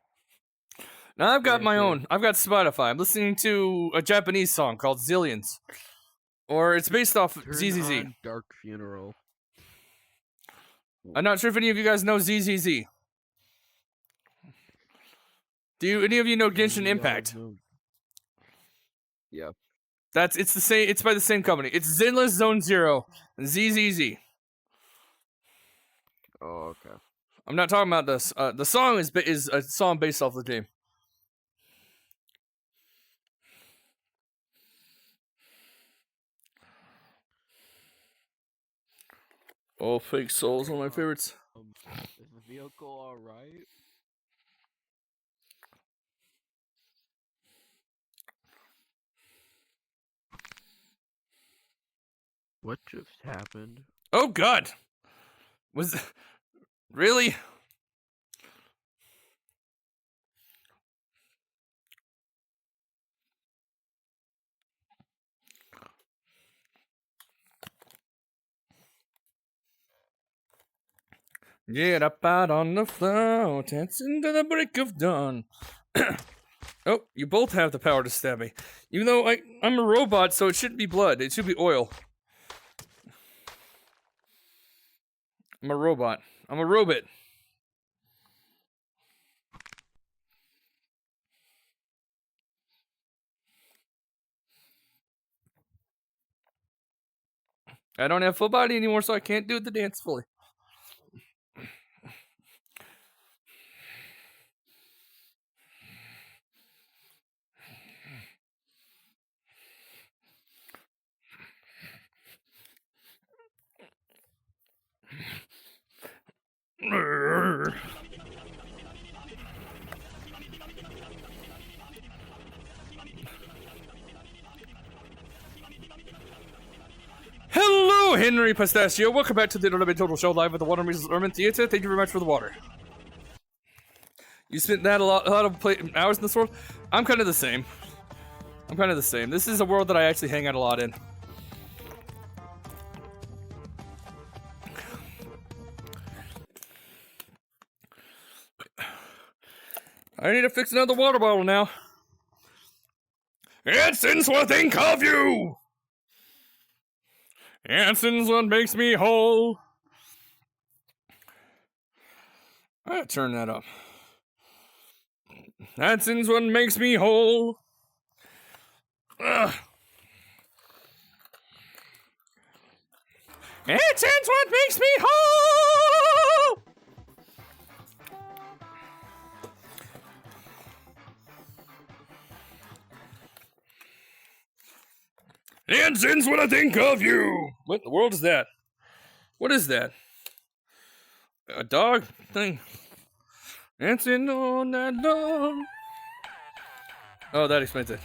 Now I've got my own. I've got Spotify. I'm listening to a Japanese song called Zillions. Or it's based off ZZZ. on Dark Funeral. I'm not sure if any of you guys know ZZZ. Do any of you know Genshin Impact? Yeah. It's the same. It's by the same company. It's Zenless Zone Zero and ZZZ. Oh, okay. I'm not talking about this. The song is a song based off the game. Oh, Fake Souls, one of my favorites. Is the vehicle alright? What just happened? Oh God, was really? Get up out on the floor, dancing to the break of dawn. Oh, you both have the power to stab me. Even though I'm a robot, so it shouldn't be blood. It should be oil. I'm a robot. I'm a robot. I don't have full body anymore, so I can't do the dance fully. Hello, Henry Pistachio. Welcome back to the Little Bit Total Show live at the Water Measles Urban Theater. Thank you very much for the water. You spent that a lot of hours in this world. I'm kind of the same. This is a world that I actually hang out a lot in. I need to fix another water bottle now. It's since what think of you. Anson's what makes me whole. I gotta turn that up. Anson's what makes me whole. Ugh. It's what makes me whole. Dancing's what I think of you. What in the world is that? What is that? A dog thing? Dancing on that dog. Oh, that explains it.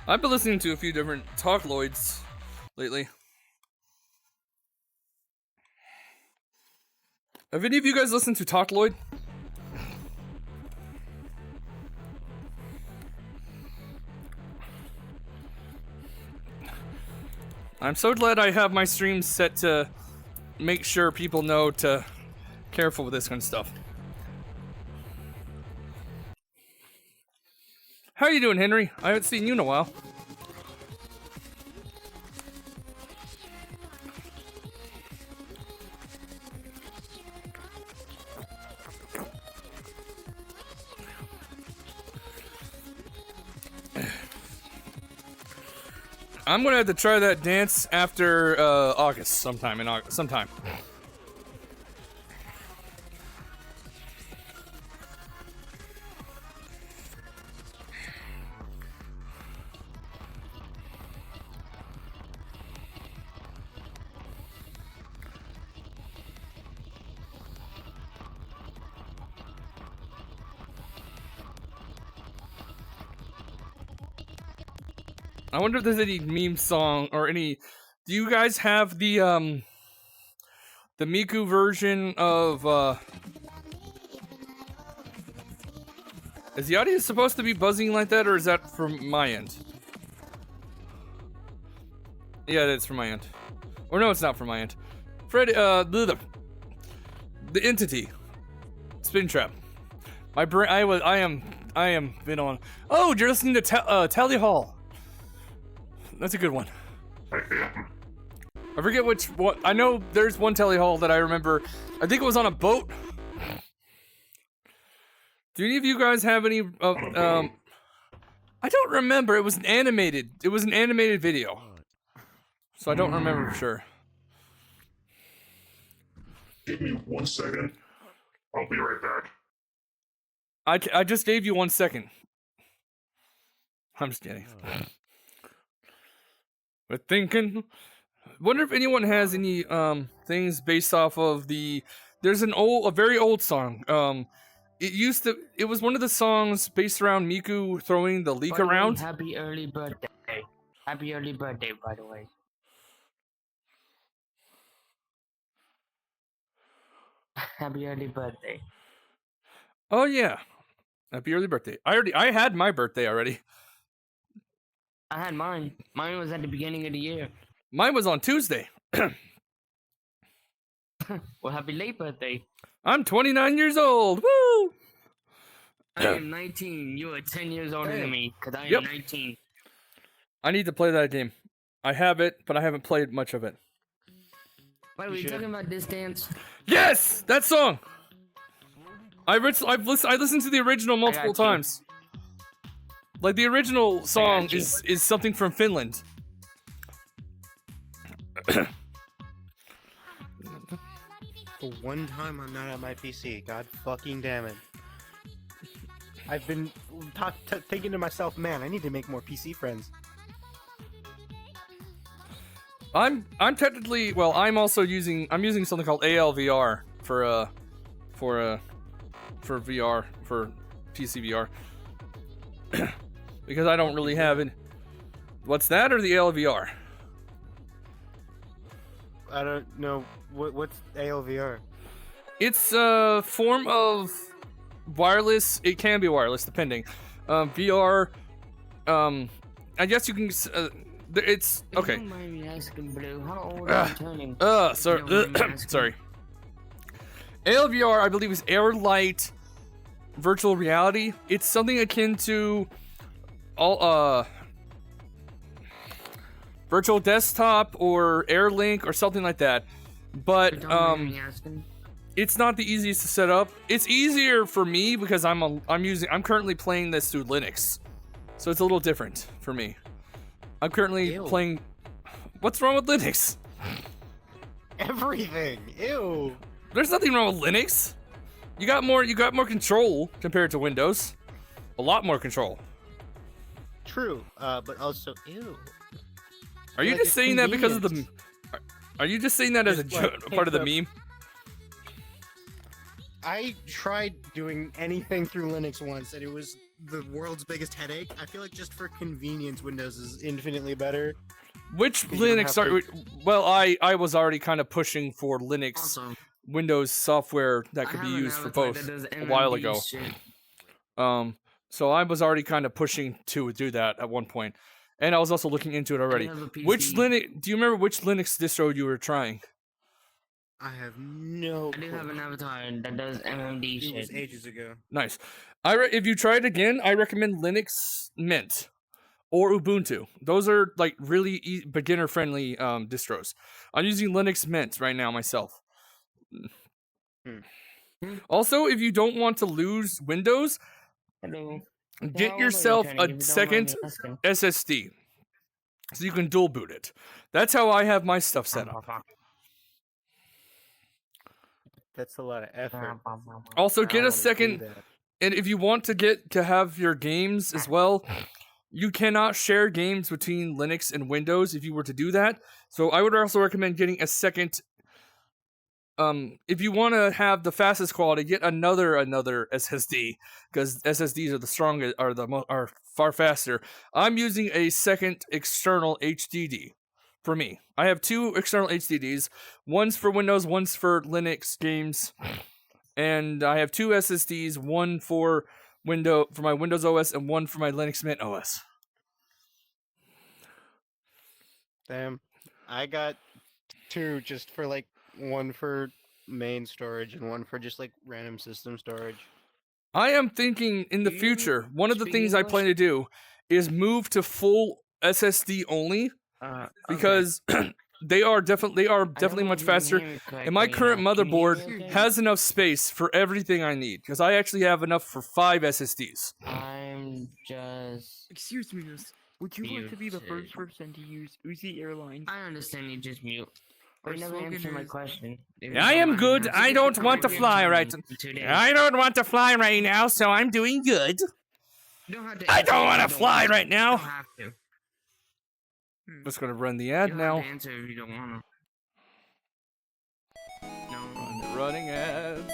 I've been listening to a few different Talkloids lately. Have any of you guys listened to Talkloid? I'm so glad I have my streams set to make sure people know to careful with this kind of stuff. How you doing, Henry? I haven't seen you in a while. I'm gonna have to try that dance after August, sometime in August, sometime. I wonder if there's any meme song or any. Do you guys have the Miku version of Is the audience supposed to be buzzing like that, or is that from my end? Yeah, that's from my end. Or no, it's not from my end. Fred, the entity, Spin Trap. My brain. I am been on. Oh, you're listening to Tally Hall. That's a good one. I forget which one. I know there's one Telly Hall that I remember. I think it was on a boat. Do any of you guys have any? I don't remember. It was an animated. It was an animated video, so I don't remember for sure. Give me 1 second. I'll be right back. I just gave you 1 second. I'm just kidding. But thinking, wonder if anyone has any things based off of the. There's a very old song. It was one of the songs based around Miku throwing the leek around. Happy early birthday! Happy early birthday, by the way. Happy early birthday. Oh yeah, happy early birthday! I had my birthday already. I had mine. Mine was at the beginning of the year. Mine was on Tuesday. Well, happy late birthday. I'm 29 years old. Woo! I am 19. You are 10 years older than me, because I am 19. I need to play that game. I have it, but I haven't played much of it. Wait, are we talking about this dance? Yes! That song! I listened to the original multiple times. Like, the original song is something from Finland. The one time I'm not at my PC, god fucking damn it. I've been thinking to myself, man, I need to make more PC friends. I'm technically, well, I'm using something called ALVR for VR, for PC VR. Because I don't really have it. What's that, or the ALVR? I don't know. What's ALVR? It's a form of wireless. It can be wireless, depending. VR. I guess you can. It's okay. Don't mind me asking, Blue. How old are you turning? Sorry. ALVR, I believe, is Air Light virtual reality. It's something akin to all virtual desktop or AirLink or something like that. But it's not the easiest to set up. It's easier for me because I'm currently playing this through Linux, so it's a little different for me. I'm currently playing. What's wrong with Linux? Everything. Ew. There's nothing wrong with Linux. You got more control compared to Windows. A lot more control. True, but also ew. Are you just saying that because of the? Are you just saying that as a part of the meme? I tried doing anything through Linux once, and it was the world's biggest headache. I feel like just for convenience, Windows is infinitely better. Which Linux are? Well, I was already kind of pushing for Linux, Windows software that could be used for both a while ago. So I was already kind of pushing to do that at one point, and I was also looking into it already. Which Linux? Do you remember which Linux distro you were trying? I have no. I do have an avatar that does MMD shit. It was ages ago. Nice. If you try it again, I recommend Linux Mint or Ubuntu. Those are like really beginner-friendly distros. I'm using Linux Mint right now myself. Also, if you don't want to lose Windows, get yourself a second SSD so you can dual boot it. That's how I have my stuff set up. That's a lot of effort. Also, get a second, and if you want to have your games as well, you cannot share games between Linux and Windows if you were to do that. So I would also recommend getting a second. If you want to have the fastest quality, get another SSD, because SSDs are the strongest, are far faster. I'm using a second external HDD. For me, I have two external HDDs. One's for Windows, one's for Linux games, and I have two SSDs. One for my Windows OS, and one for my Linux Mint OS. Damn, I got two just for like one for main storage and one for just like random system storage. I am thinking in the future, one of the things I plan to do is move to full SSD only. Because they are definitely much faster, and my current motherboard has enough space for everything I need. Because I actually have enough for 5 SSDs. I'm just. Excuse me, miss. Would you like to be the first person to use Uzi Airlines? I understand you just mute. I never answered my question. I am good. I don't want to fly right. I don't want to fly right now, so I'm doing good. I don't want to fly right now. I'm just gonna run the ad now. Answer if you don't want to. No. Running ads.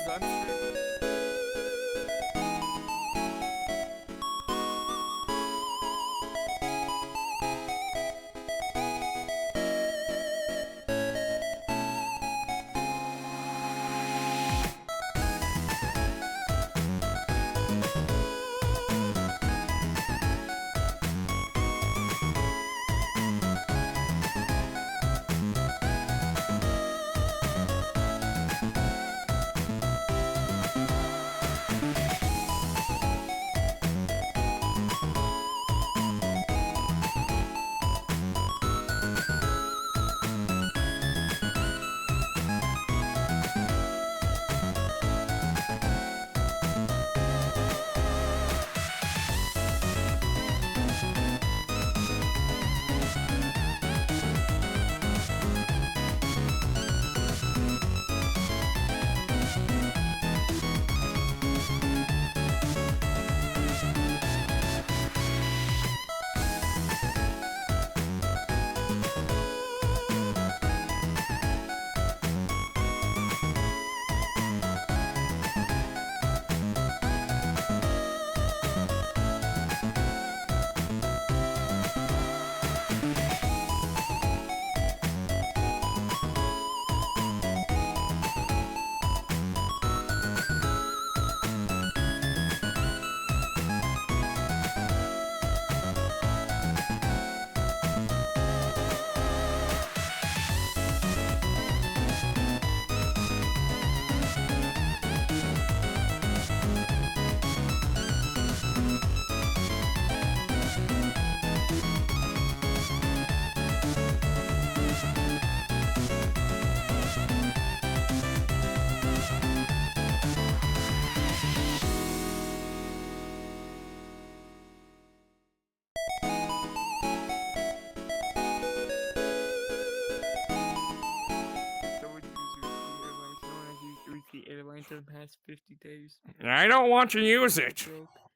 50 days. I don't want to use it.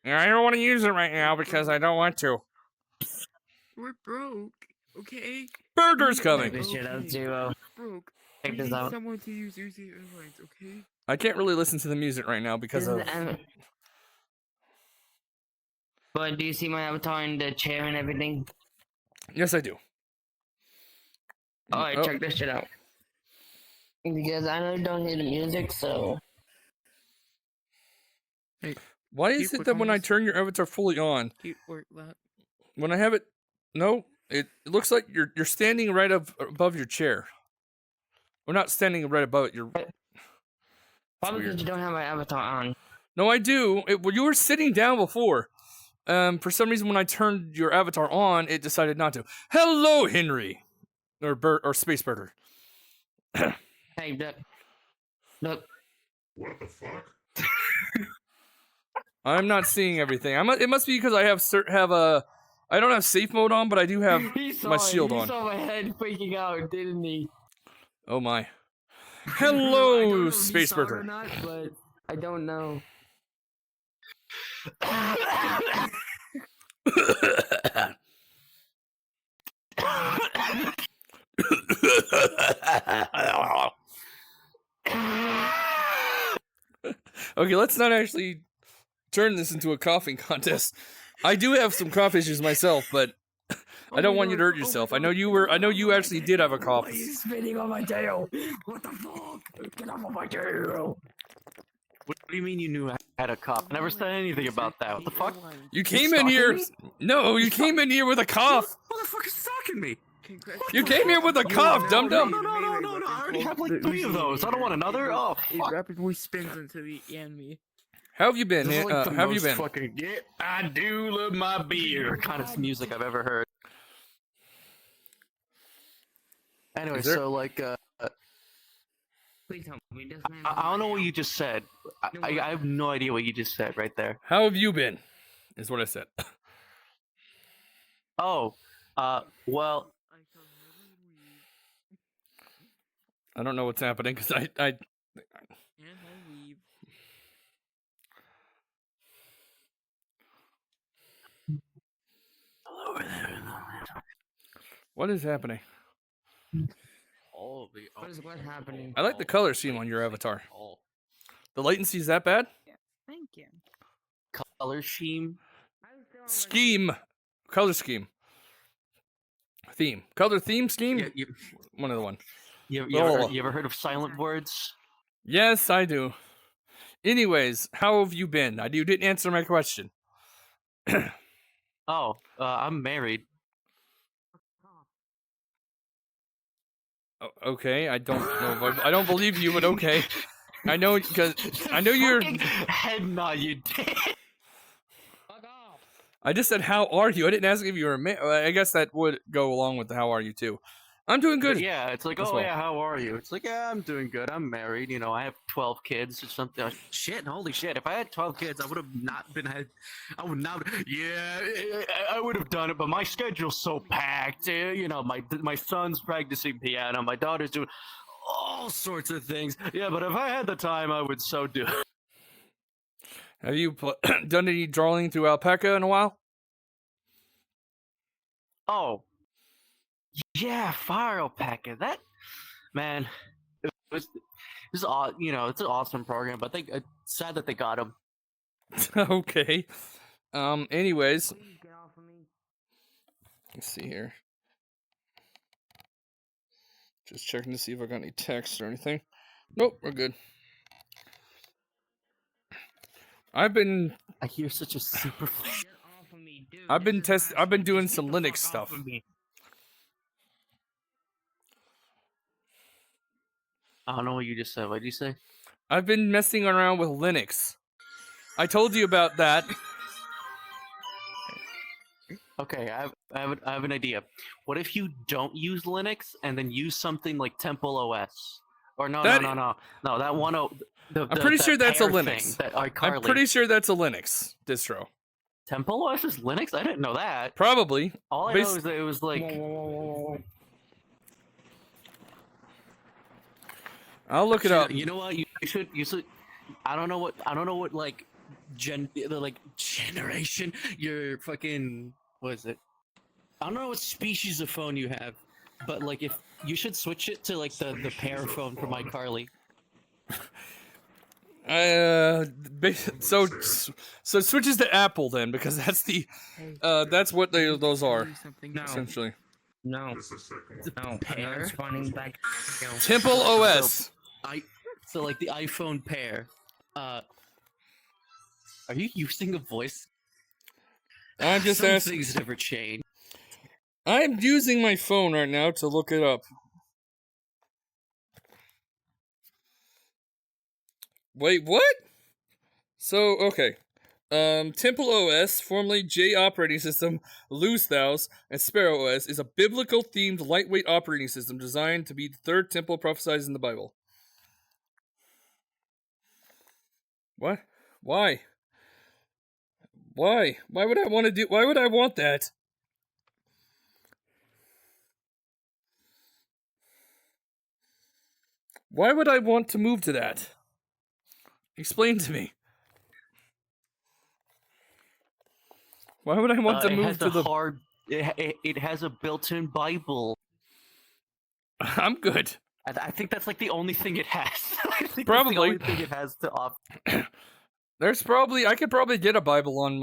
I don't want to use it right now because I don't want to. We're broke. Okay. Burger's coming. This shit out, Zero. Broke. Check We this need out. someone to use Uzi Airlines. Okay. I can't really listen to the music right now because of. But do you see my avatar in the chair and everything? Yes, I do. Alright, Oh. check this shit out. Because I really don't hear the music, so. Hey, Why is it that when I turn your avatar fully on, work that. when I have it, no, it looks like you're standing right above your chair. We're not standing right above it. You're. Probably because you don't have my avatar on. No, I do. Well, you were sitting down before. For some reason, when I turned your avatar on, it decided not to. Hello, Henry, or Space Burger. Hey, look. What the fuck? I'm not seeing everything. It must be because I I don't have safe mode on, but I do have my shield on. He saw my head freaking out, didn't he? Oh my. I don't Hello, know if he Space saw it Burger. or not, but I don't know. Okay, let's not actually turn this into a coughing contest. I do have some cough issues myself, but I don't want you to hurt yourself. I know you actually did have a cough. Why are you spitting on my tail? What the fuck? Get off of my tail! What do you mean you knew I had a cough? I never said anything about that. What the fuck? You came in here. No, you came in here with a cough. Who the fuck is stalking me? You came here with a cough, dum dum. No. I already have like 3 of those. I don't want another. Oh, It fuck. rapidly spins into the enemy. How have you been? This is like the how have you most been? fucking get I do love my beer kind of music I've ever heard. Anyway, there- so like, Please help me. This man. I don't know what you just said. I have no idea what you just said right there. How have you been? Is what I said. Oh, well, I don't know what's happening because I And I leave. What is happening? What's happening? I like the color scheme on your avatar. The latency is that bad? Thank you. color scheme. Scheme. Color scheme. Theme. Color theme scheme? One of the one. You ever heard of silent words? Yes, I do. Anyways, how have you been? You didn't answer my question. I'm married. Okay, I don't know. I don't believe you, but okay. I know because I know you're. Head nod, you dick. I just said, "How are you?" I didn't ask if you were. I guess that would go along with the "How are you" too. I'm doing good. Yeah, it's like, yeah, how are you? It's like, yeah, I'm doing good. I'm married. You know, I have 12 kids or something. Shit, holy shit! If I had 12 kids, I would have not been. I would not. Yeah, I would have done it, but my schedule's so packed. You know, my son's practicing piano. My daughter's doing all sorts of things. Yeah, but if I had the time, I would so do. Have you done any drawing through alpaca in a while? Oh, yeah, fire alpaca. That man, it's you know, it's an awesome program. But it's sad that they got him. Okay. Anyways, let's see here. Just checking to see if I got any texts or anything. Nope, we're good. I hear such a super. I've been doing some Linux stuff. I don't know what you just said. What did you say? I've been messing around with Linux. I told you about that. Okay, I have an idea. What if you don't use Linux and then use something like Temple OS? Or no, that one. I'm pretty sure that's a Pear Linux. thing, I'm pretty sure that's a Linux distro. Temple OS is Linux? I didn't know that. Probably. All I know is that it was like. I'll look it up. You know what? You should I don't know what like generation your fucking what is it? I don't know what species of phone you have, but like if you should switch it to like the pear phone from iCarly. So it switches to Apple then, because that's the that's what those are essentially. No. No. Pear? Responding back. Temple OS. So like the iPhone Pear. Are you using a voice? I'm just Some asking. things never change. I'm using my phone right now to look it up. Wait, what? So, okay. Temple OS, formerly J operating system, Loose Thous, and Sparrow OS, is a biblical-themed lightweight operating system designed to be the third temple prophesied in the Bible. What? Why? Why? Why would I want to do? Why would I want that? Why would I want to move to that? Explain to me. Why would I want to move to the hard? It has a built-in Bible. I'm good. I think that's like the only thing it has. I think Probably. that's the only thing it has to offer. There's probably I could probably get a Bible on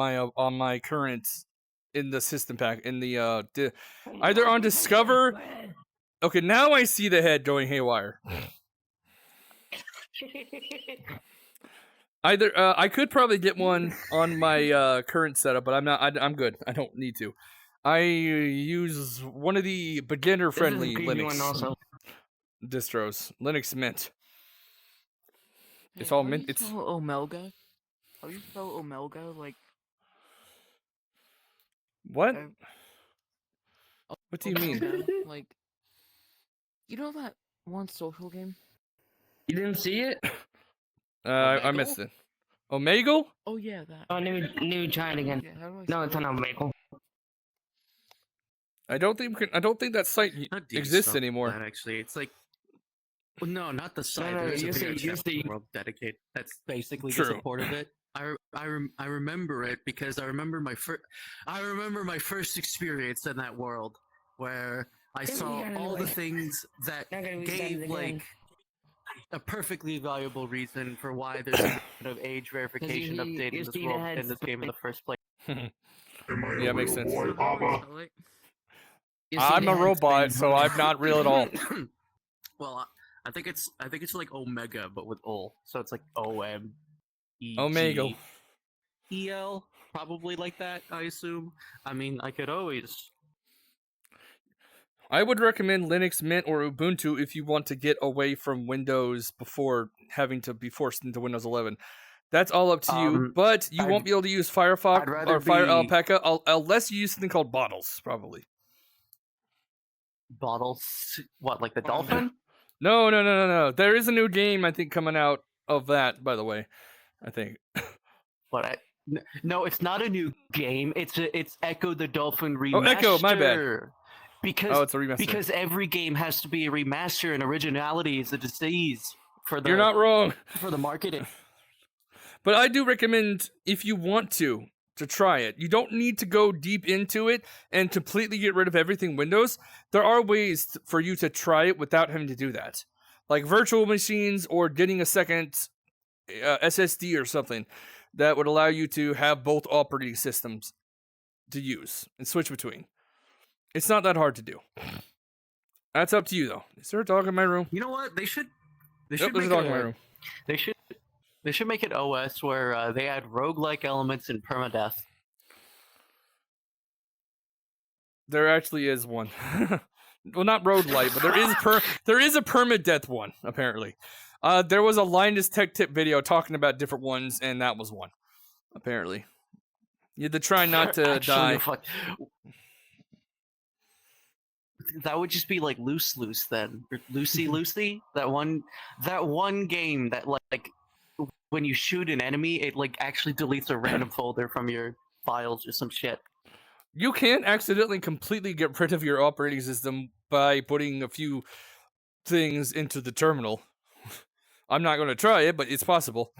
my current in the system pack in the either on Discover. Okay, now I see the head going haywire. Either I could probably get one on my current setup, but I'm not. I'm good. I don't need to. I use one of the beginner-friendly Linux distros, Linux Mint. It's all Mint. It's Omelga. How do you spell Omelga? Like what? What do you mean? Like, you know that one social game? You didn't see it? I missed it. Omegle? Oh yeah, that. Oh, new try it again. Yeah, how do I No, it's spell not it? Omegle. I don't think that site exists anymore. That actually, it's like, well, no, not the site. No, There's a you video see- you chat see- world dedicated. That's basically True. the support of it. I remember it because I remember my first experience in that world where I Yeah, saw you gotta all do the it. things that Not gonna be gave done like again. a perfectly valuable reason for why there's some kind of age verification update in this world in this game in the first place. Yeah, makes sense. You see I'm the a head's robot, been so I'm not real at all. Well, I think it's like Omega, but with O. So it's like OMEG. Omegle. EL, probably like that, I assume. I mean, I could always. I would recommend Linux Mint or Ubuntu if you want to get away from Windows before having to be forced into Windows 11. That's all up to you, but you won't be able to use Firefox I'd rather or Fire be- Alpaca unless you use something called Bottles, probably. Bottles? What, like the dolphin? No. There is a new game, I think, coming out of that, by the way. I think. No, it's not a new game. It's Echo the Dolphin remaster. Oh, Echo, my bad. Because, Oh, it's a remaster. Because every game has to be a remaster, and originality is a disease for the. You're not wrong. For the marketing. But I do recommend, if you want to try it. You don't need to go deep into it and completely get rid of everything Windows. There are ways for you to try it without having to do that. Like virtual machines or getting a second SSD or something that would allow you to have both operating systems to use and switch between. It's not that hard to do. That's up to you, though. Is there a dog in my room? You know what? They should There's make a dog it in my room. They should make it OS where they add roguelike elements in permadeath. There actually is one. Well, not roguelike, but there is a permadeath one, apparently. There was a Linus Tech Tip video talking about different ones, and that was one, apparently. You had to try not to die. That would just be like Loose then. Or Lucy? That one game that like when you shoot an enemy, it like actually deletes a random folder from your files or some shit. You can't accidentally completely get rid of your operating system by putting a few things into the terminal. I'm not going to try it, but it's possible.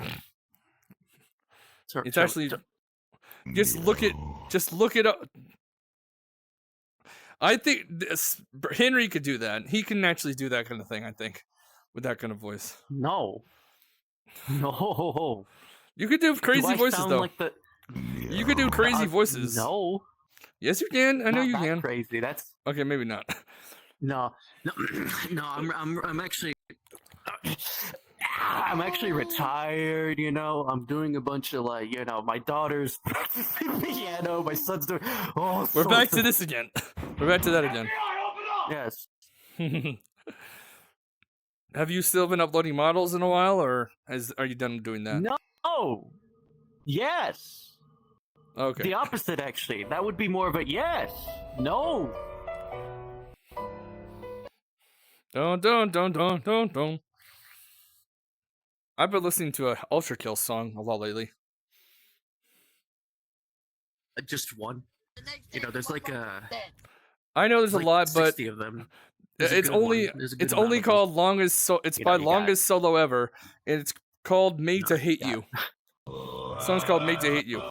It's actually just look it up. I think Henry could do that. He can actually do that kind of thing. I think with that kind of voice. No. You could do crazy I voices sound though. like the... You could do crazy voices. No. Yes, you can. I know Not you that can. Crazy. That's okay. Maybe not. No. I'm actually. I'm actually retired, you know. I'm doing a bunch of like, you know, my daughter's practicing piano, my son's doing. Oh, We're back to this again. We're back to that again. Yes. Have you still been uploading models in a while, or are you done doing that? No. Yes. Okay. The opposite, actually. That would be more of a yes. No. Don't. I've been listening to a Ultra Kill song a lot lately. Just one. You know, there's like a. I know there's a lot, but 60 of them. It's only called Longest. It's by Longest Solo Ever, and it's called Made to Hate You. The song's called Made to Hate You.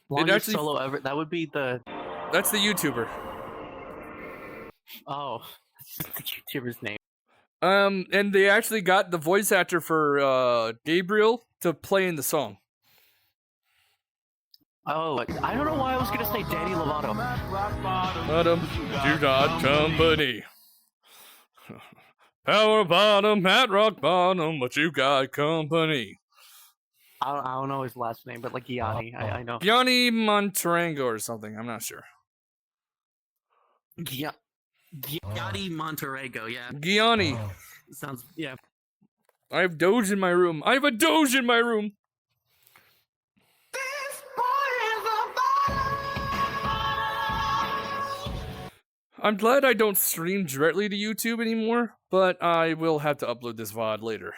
Longest Solo Ever. That would be the. That's the YouTuber. Oh, the YouTuber's name. And they actually got the voice actor for Gabriel to play in the song. Oh, I don't know why I was gonna say Danny Lovato. Bottom, you got company. Power bottom, at rock bottom, but you got company. I don't know his last name, but like Gianni, I know. Gianni Montarango or something. I'm not sure. Gianni Monterrego, yeah. Gianni. Sounds, yeah. I have Doge in my room. I have a Doge in my room. I'm glad I don't stream directly to YouTube anymore, but I will have to upload this VOD later.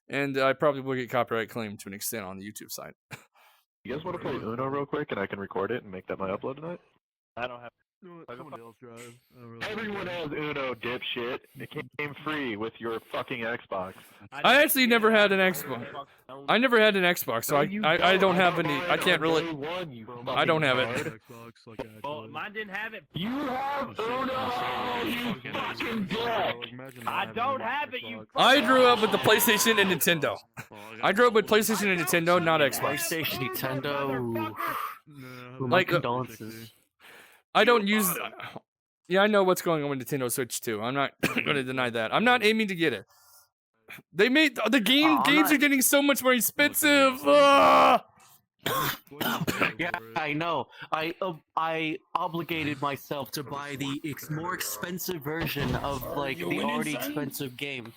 And I probably will get copyright claimed to an extent on the YouTube side. You guys want to play Uno real quick and I can record it and make that my upload tonight? I don't have. Someone else drive. Everyone has Uno, dipshit. It came free with your fucking Xbox. I actually never had an Xbox. I never had an Xbox, so I don't have any. I can't really. I don't have it. Well, mine didn't have it. You have Uno, you fucking dick. I don't have it, you. I grew up with the PlayStation and Nintendo. I grew up with PlayStation and Nintendo, not Xbox. PlayStation, Nintendo. Like, condolences. I don't use. Yeah, I know what's going on with Nintendo Switch too. I'm not going to deny that. I'm not aiming to get it. They made the games are getting so much more expensive. Yeah, I know. I obligated myself to buy the more expensive version of like the already expensive game.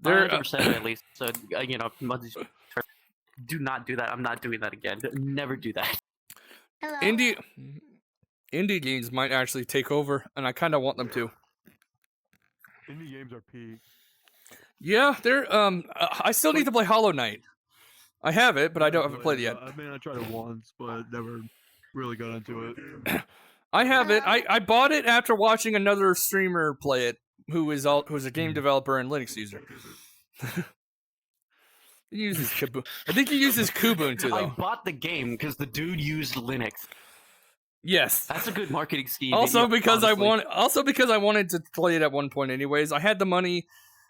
They're 100% at least. So you know, do not do that. I'm not doing that again. Never do that. Hello. Indie games might actually take over, and I kind of want them to. Indie games are peak. Yeah, they're I still need to play Hollow Knight. I have it, but I haven't played it yet. I mean, I tried it once, but never really got into it. I have it. I bought it after watching another streamer play it, who's a game developer and Linux user. He uses Kubuntu. I think he uses Kubuntu though. I bought the game because the dude used Linux. Yes, that's a good marketing scheme. Also because I wanted to play it at one point anyways. I had the money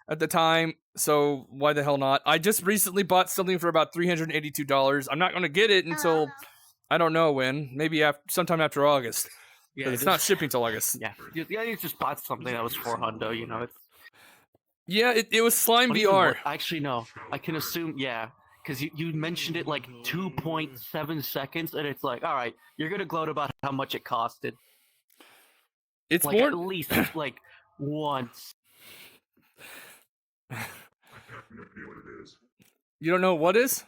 at the time, so why the hell not? I just recently bought something for about $382. I'm not going to get it until I don't know when, maybe sometime after August. Yeah, it's not shipping till August. Yeah, you just bought something that was $400. You know, yeah, it was Slime VR. Actually, no, I can assume. Yeah. Because you mentioned it like 2.7 seconds, and it's like, all right, you're gonna gloat about how much it costed. It's like, more at least like once. I have no idea what it is. You don't know what is?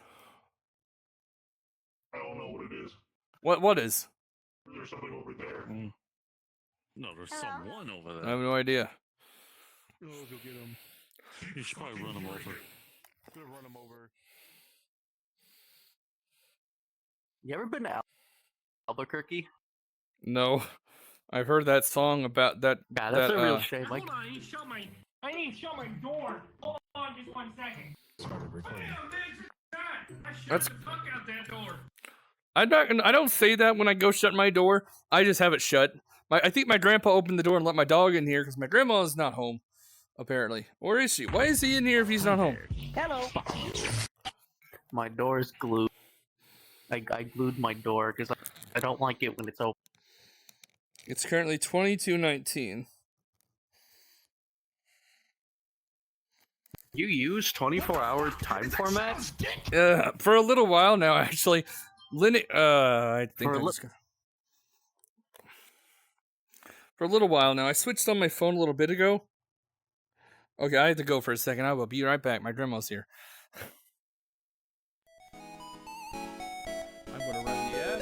I don't know what it is. What is? There's something over there. No, there's someone over there. I have no idea. Oh, go get him. You should probably run him over. I'm gonna run him over. You ever been to Albuquerque? No, I've heard that song about that. Yeah, that's a real shame. Like, I need to shut my door. Hold on just 1 second. Started recording. I shut That's- the fuck out that door. I don't say that when I go shut my door. I just have it shut. I think my grandpa opened the door and let my dog in here because my grandma is not home, apparently. Or is she? Why is he in here if he's not home? Hello. My door is glued. I glued my door because I don't like it when it's open. It's currently 22:19. You use 24-hour time format? For a little while now, actually. I think For a I'm just gonna... For a little while now. I switched on my phone a little bit ago. Okay, I have to go for a second. I will be right back. My grandma's here. I'm gonna run the ad.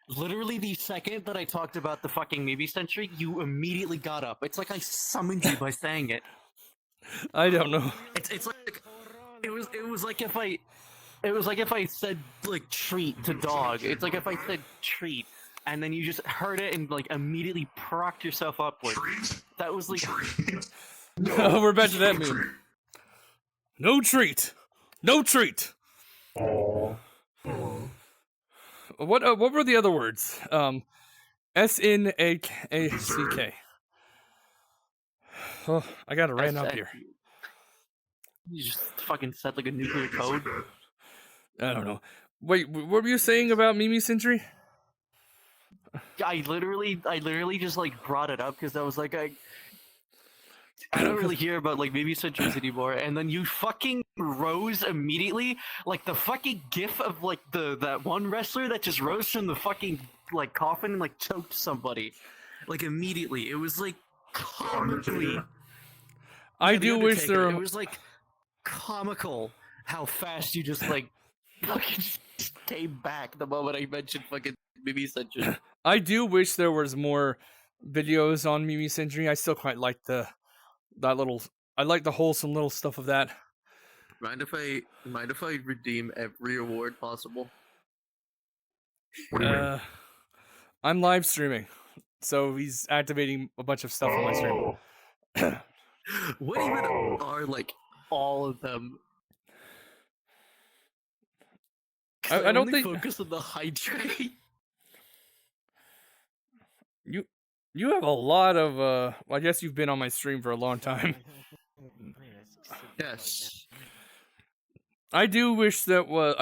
Literally the second that I talked about the fucking Maybe Century, you immediately got up. It's like I summoned you by saying it. I don't know. It's like it was like if I said like treat to dog. It's like if I said treat and then you just heard it and like immediately procked yourself upward. That was like No, we're back to that meme. No treat. No treat. What were the other words? SNACK. Oh, I got it ran up here. You just fucking said like a nuclear code. I don't know. Wait, what were you saying about Mimi Century? I literally just like brought it up because I was like I don't really hear about like Maybe Centuries anymore, and then you fucking rose immediately, like the fucking gif of like that one wrestler that just rose from the fucking like coffin and like choked somebody, like immediately. It was like comically. I do wish there. It was like comical how fast you just like fucking came back the moment I mentioned fucking Mimi Century. I do wish there was more videos on Mimi Century. I still quite like I like the wholesome little stuff of that. Mind if I redeem every award possible? I'm live streaming, so he's activating a bunch of stuff on my stream. What even are like all of them? I don't think focus on the hydrate. You have a lot of well, I guess you've been on my stream for a long time. Yes. I do wish there were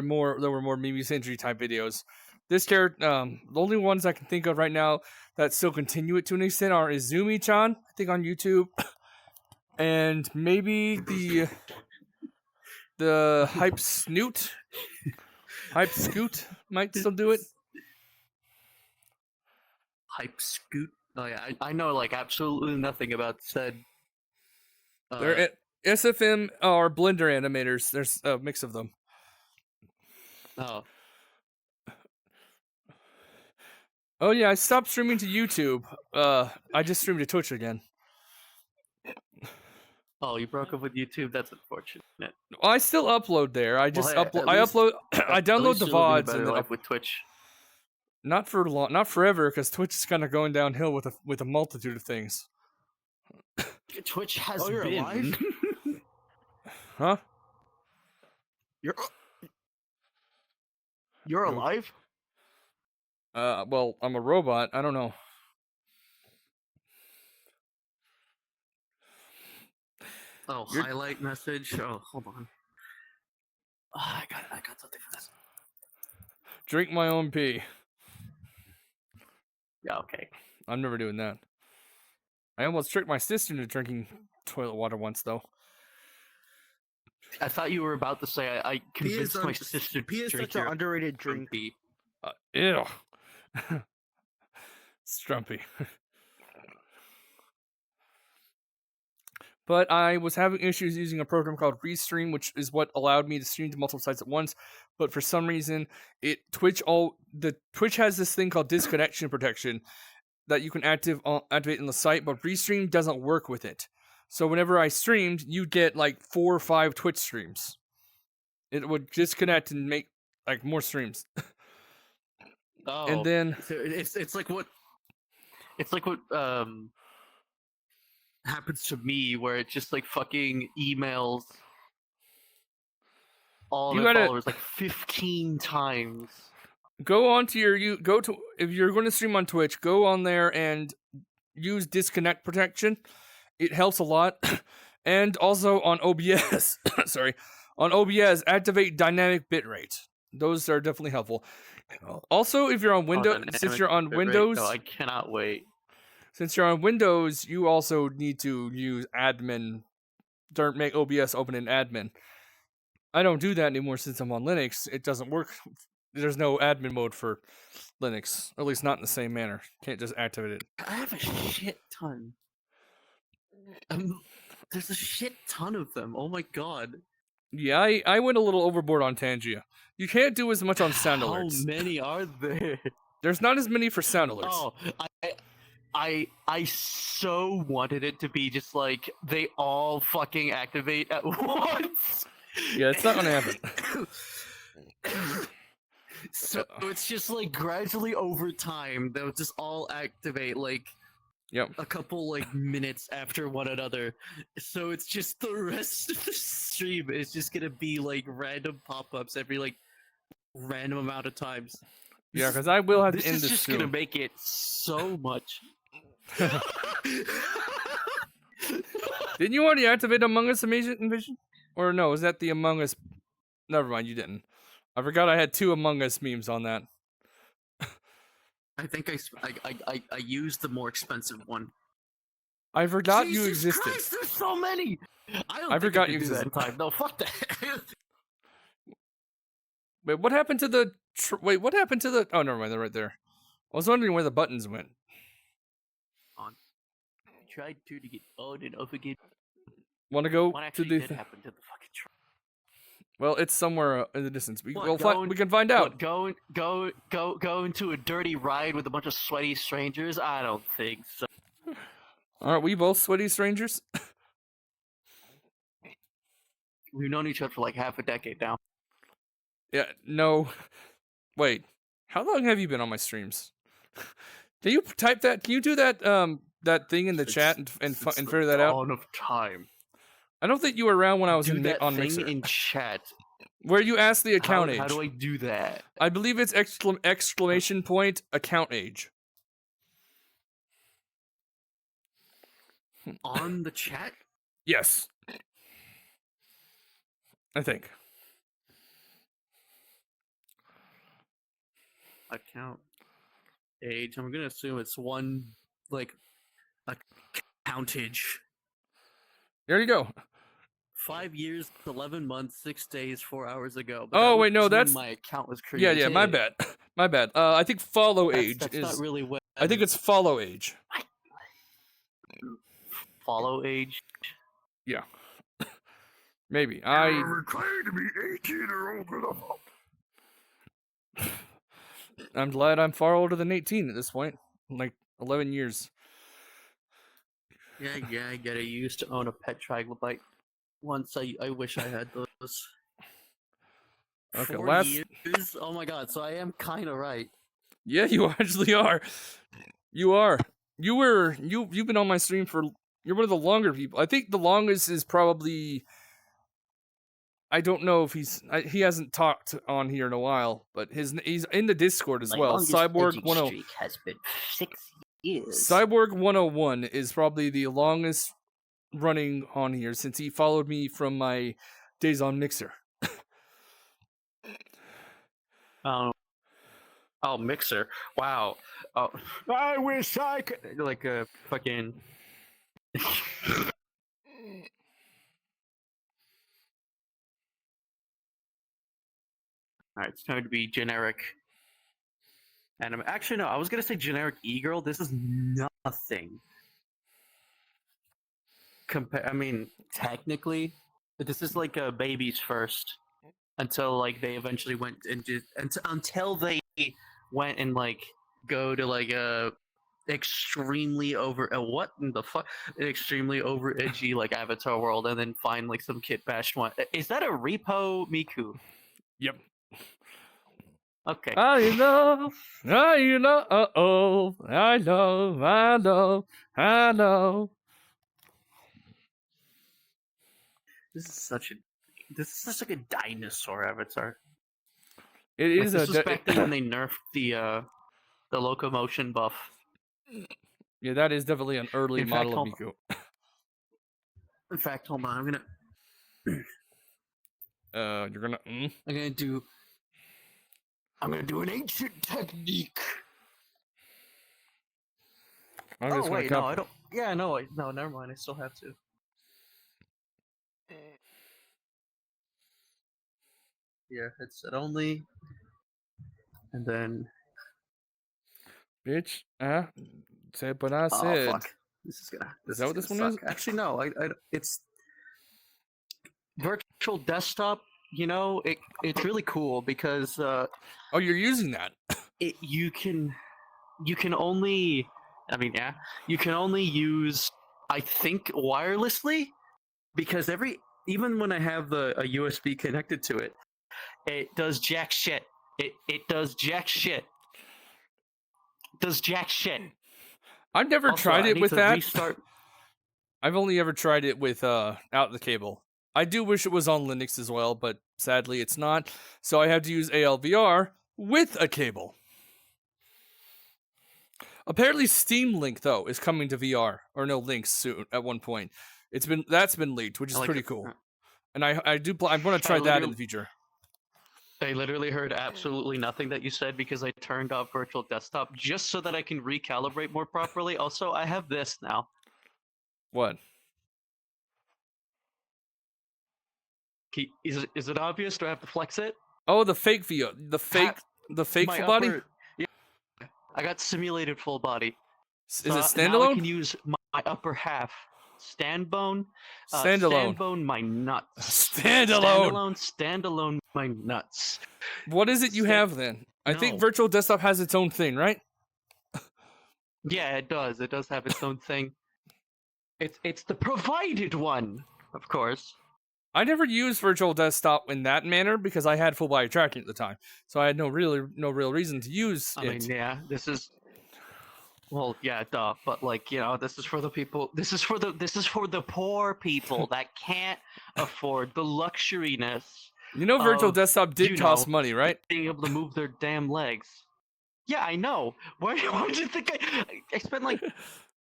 more Mimi Century type videos. This character, the only ones I can think of right now that still continue it to an extent are Izumi-chan, I think on YouTube, and maybe the Hype Scoot might still do it. Hype Scoot. Oh yeah, I know like absolutely nothing about said. They're SFM or Blender animators. There's a mix of them. Oh. Oh yeah, I stopped streaming to YouTube. I just streamed to Twitch again. Oh, you broke up with YouTube. That's unfortunate. Well, I still upload there. I just Well, hey, I least- download the VODs and then life with Twitch. Not forever, because Twitch is kind of going downhill with a multitude of things. Twitch has you're been. alive? Huh? You're alive? Well, I'm a robot. I don't know. Oh, highlight message. Oh, hold on. Oh, I got something for this. Drink my own pee. Yeah, okay. I'm never doing that. I almost tricked my sister into drinking toilet water once, though. I thought you were about to say I convinced my sister Pee to is drink such an your underrated drink. pee. Ew. Strumpy. But I was having issues using a program called Restream, which is what allowed me to stream to multiple sites at once. But for some reason, Twitch has this thing called disconnection protection that you can activate in the site, but Restream doesn't work with it. So whenever I streamed, you'd get like 4 or 5 Twitch streams. It would disconnect and make like more streams. Oh, and then so it's like what happens to me, where it just like fucking emails all of my followers like 15 times. Go on to if you're going to stream on Twitch, go on there and use disconnect protection. It helps a lot. And also on OBS, on OBS, activate dynamic bitrate. Those are definitely helpful. Also, if you're on Windows, since you're on Windows, no, I cannot wait. Since you're on Windows, you also need to use admin. Don't make OBS open in admin. I don't do that anymore since I'm on Linux. It doesn't work. There's no admin mode for Linux, or at least not in the same manner. Can't just activate it. I have a shit ton. There's a shit ton of them. Oh my god. Yeah, I went a little overboard on Tangia. You can't do as much on sound alerts. How many are there? There's not as many for sound alerts. Oh, I so wanted it to be just like they all fucking activate at once. Yeah, it's not gonna happen. So it's just like gradually over time they'll just all activate like a couple like minutes after one another. So it's just the rest of the stream is just gonna be like random pop-ups every like random amount of times. Yeah, because I will have This to end is this just soon. gonna make it so much. Didn't you already activate Among Us Invasion? Or no, is that the Among Us? Never mind, you didn't. I forgot I had 2 Among Us memes on that. I think I used the more expensive one. I forgot Jesus you existed. Christ, there's so many. I forgot I you could do that in existed. time. No, fuck that. Wait, what happened to the? What happened to the? Oh, never mind. They're right there. I was wondering where the buttons went. On. I tried to get on and off again. Want to go What to actually the? did happen to the fucking truck? Well, it's somewhere in the distance. We What, we can find out. What, go into a dirty ride with a bunch of sweaty strangers? I don't think so. Aren't we both sweaty strangers? We've known each other for like half a decade now. Yeah. No. Wait. How long have you been on my streams? Can you type that? Can you do that? That thing in the chat and figure that out. Dawn of time. I don't think you were around when I was Do in that on thing Mixer. in chat. Where you ask the account age. How do I do that? I believe it's exclamation point account age. On the chat? Yes. I think. Account age. I'm gonna assume it's one like accountage. There you go. 5 years, 11 months, 6 days, 4 hours ago. But Oh that wait, no, was when that's my account was created. Yeah, my bad. My bad. I think follow age That's is. not really what. I think it's follow age. Follow age. Yeah. Maybe I. Required to be 18 or older. I'm glad I'm far older than 18 at this point. Like 11 years. Yeah, I get it. You used to own a pet troglodyte. Once I wish I had those. Okay, 4 last. years? Oh my god! So I am kind of right. Yeah, you actually are. You are. You've been on my stream for. You're one of the longer people. I think the longest is probably. I don't know if he hasn't talked on here in a while, but he's in the Discord as well. Cyborg 10 streak has been 6 years. Cyborg 101 is probably the longest running on here since he followed me from my days on Mixer. Oh, Mixer! Wow. Oh, I wish I could like a fucking. Alright, it's time to be generic anime. Actually, no, I was gonna say generic e-girl. This is nothing. I mean, technically, this is like a baby's first. Until like they eventually went into until they went and like go to like a extremely over what in the fuck extremely over edgy like Avatar world and then find like some kid bashed one. Is that a repo Miku? Yep. Okay. I know, uh-oh, I know. This is such like a dinosaur avatar. It is this was back then when they nerfed the locomotion buff. Yeah, that is definitely an early model of Miku. In fact, hold on, I'm gonna. You're gonna. I'm gonna do an ancient technique. I'm just wait, no, I don't. Yeah, no, never mind. I still have to. Yeah, headset only. And then. Bitch, say what I said. Oh, fuck. This is gonna. Is that what this one is? Actually, no. It's. Vrchat virtual desktop, you know, it's really cool because oh, you're using that. you can only, I mean, yeah, you can only use, I think, wirelessly, because even when I have a USB connected to it, it does jack shit. It does jack shit. Does jack shit. I've never Also, tried I it need with to that. restart. I've only ever tried it with out the cable. I do wish it was on Linux as well, but sadly it's not. So I have to use ALVR with a cable. Apparently Steam Link though is coming to VR, or no, Links soon at one point. That's been leaked, which is pretty cool. And I want to try that in the future. I literally heard absolutely nothing that you said because I turned off virtual desktop just so that I can recalibrate more properly. Also, I have this now. What? Is it obvious? Do I have to flex it? Oh, the fake VR, the fake full body. Yeah, I got simulated full body. Is it standalone? Now I can use my upper half. Standalone. Standalone my nuts. Standalone my nuts. What is it you have then? I think virtual desktop has its own thing, right? Yeah, it does. It does have its own thing. It's the provided one, of course. I never used virtual desktop in that manner because I had full body tracking at the time, so I had no real reason to use it. I mean, yeah, this is. Well, yeah, duh. But like, you know, this is for the people. This is for the poor people that can't afford the luxuriness. You know, virtual desktop did cost money, right? Being able to move their damn legs. Yeah, I know. Why did you think I spent like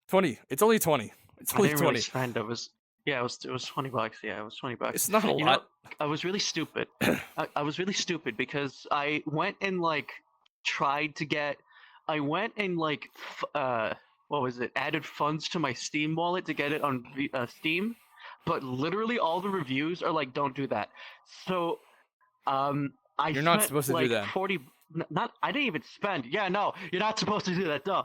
20? It's only 20. It's only 20. Really spend. It was $20. Yeah, it was $20. It's not a lot. I was really stupid. I was really stupid because I went and like tried to get. I went and like what was it? Added funds to my Steam wallet to get it on Steam, but literally all the reviews are like, "Don't do that." So, you're not supposed to like do that. 40. I didn't even spend. Yeah, no, you're not supposed to do that. Duh.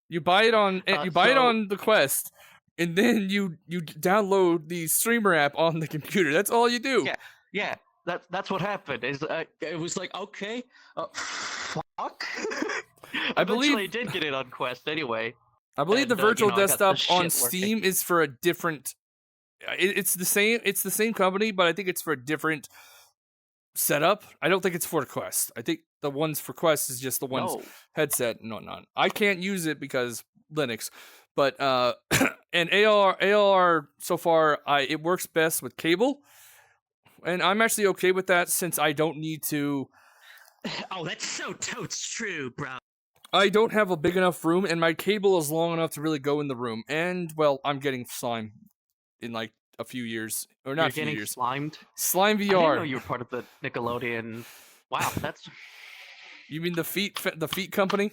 You buy it on it on the Quest, and then you download the streamer app on the computer. That's all you do. Yeah. That's what happened. It was like, okay, fuck. Eventually, I did get it on Quest anyway. I believe the virtual desktop on Steam is for a different. It's the same company, but I think it's for a different setup. I don't think it's for Quest. I think the ones for Quest is just the ones headset and whatnot. I can't use it because Linux, but and ALR so far it works best with cable, and I'm actually okay with that since I don't need to. Oh, that's so totes true, bro. I don't have a big enough room, and my cable is long enough to really go in the room. And well, I'm getting slime in like a few years, or not You're a few getting years. Slimed. Slime VR. I didn't know you were part of the Nickelodeon. Wow, that's. You mean the feet company?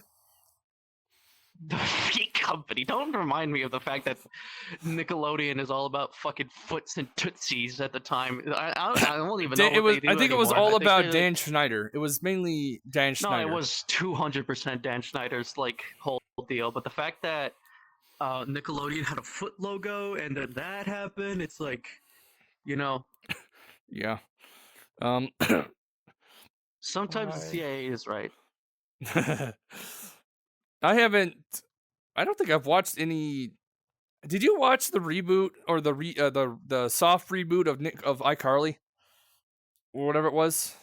The feet company. Don't remind me of the fact that Nickelodeon is all about fucking foots and tootsies at the time. I won't even know what they do I think it was anymore. all about Dan Schneider. It was mainly Dan Schneider. No, it was 200% Dan Schneider's like whole deal. But the fact that Nickelodeon had a foot logo and then that happened, it's like, you know. Yeah. Sometimes the CIA is right. I don't think I've watched any. Did you watch the reboot or the soft reboot of iCarly or whatever it was,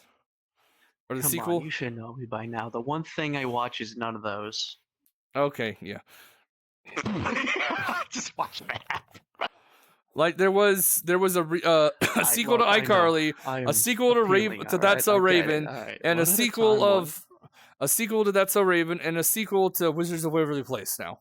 or the sequel? On, you should know me by now. The one thing I watch is none of those. Okay, yeah. Just watch that. Like there was a sequel to iCarly, a sequel to That's So Raven, and a sequel to That's So Raven, and a sequel to Wizards of Waverly Place. Now,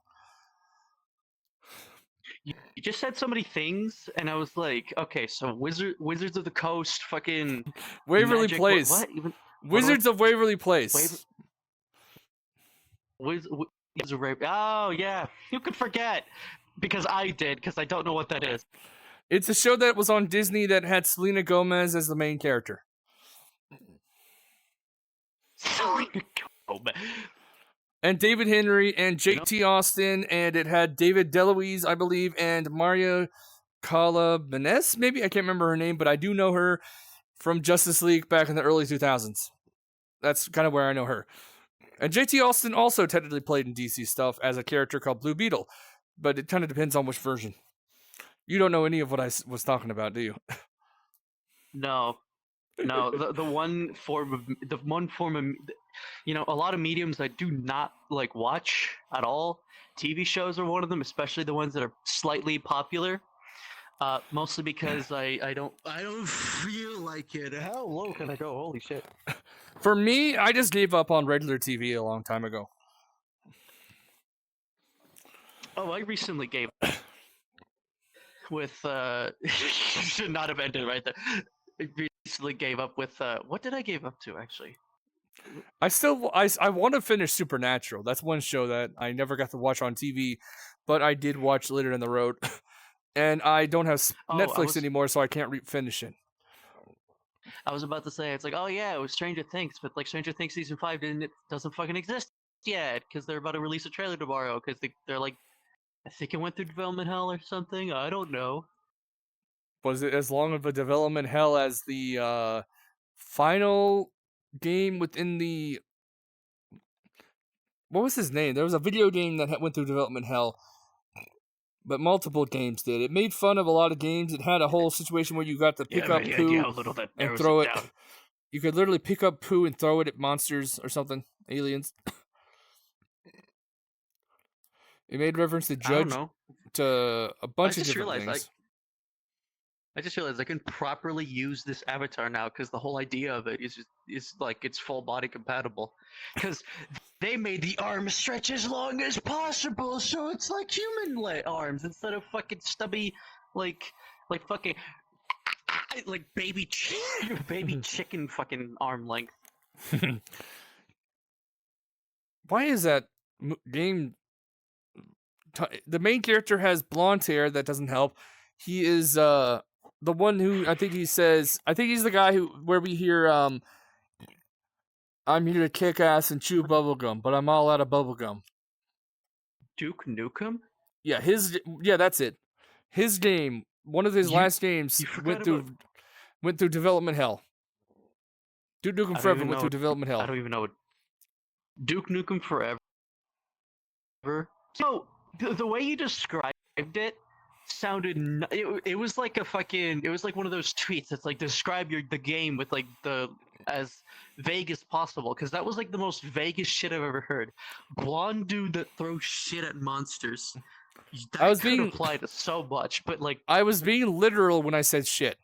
you just said so many things, and I was like, okay, so Wizards of the Coast, fucking Waverly Magic, Place, what Wizards of Waverly Place. Wizards of Raven. Oh yeah, you could forget because I did because I don't know what that is. It's a show that was on Disney that had Selena Gomez as the main character. Selena Gomez. And David Henry and Jake T. Austin, and it had David DeLuise, I believe, and Maria Kala Benes, maybe I can't remember her name, but I do know her from Justice League back in the early 2000s. That's kind of where I know her. And JT Austin also technically played in DC stuff as a character called Blue Beetle, but it kind of depends on which version. You don't know any of what I was talking about, do you? No, no. The one form of a lot of mediums I do not like watch at all. TV shows are one of them, especially the ones that are slightly popular. Mostly because I don't feel like it. How low can I go? Holy shit! For me, I just gave up on regular TV a long time ago. Oh, I recently gave with should not have ended right there. I recently gave up with what did I give up to actually? I want to finish Supernatural. That's one show that I never got to watch on TV, but I did watch later in the road. And I don't have Netflix anymore, so I can't finish it. I was about to say, it's like, oh yeah, it was Stranger Things, but like Stranger Things season 5 doesn't fucking exist yet because they're about to release a trailer tomorrow because they're like, I think it went through development hell or something. I don't know. Was it as long of a development hell as the final game within the... What was his name? There was a video game that went through development hell, but multiple games did. It made fun of a lot of games. It had a whole situation where you got to pick up poo and throw it. You could literally pick up poo and throw it at monsters or something, aliens. It made reference to Judge, to a bunch of different things. I just realized I can properly use this avatar now because the whole idea of it is like it's full body compatible. Because they made the arm stretch as long as possible, so it's like human arms instead of fucking stubby, like fucking like baby chicken fucking arm length. Why is that game? The main character has blonde hair that doesn't help. He is the one who I think he's the guy where we hear I'm here to kick ass and chew bubblegum, but I'm all out of bubblegum. Duke Nukem? Yeah, that's it. His game, one of his last games went through development hell. Duke Nukem Forever went through development hell. I don't even know what Duke Nukem Forever. So the way you described it sounded it was like one of those tweets that's like describe the game with like the as vague as possible because that was like the most vaguest shit I've ever heard. Blonde dude that throws shit at monsters. That could apply to so much, but like I was being literal when I said shit.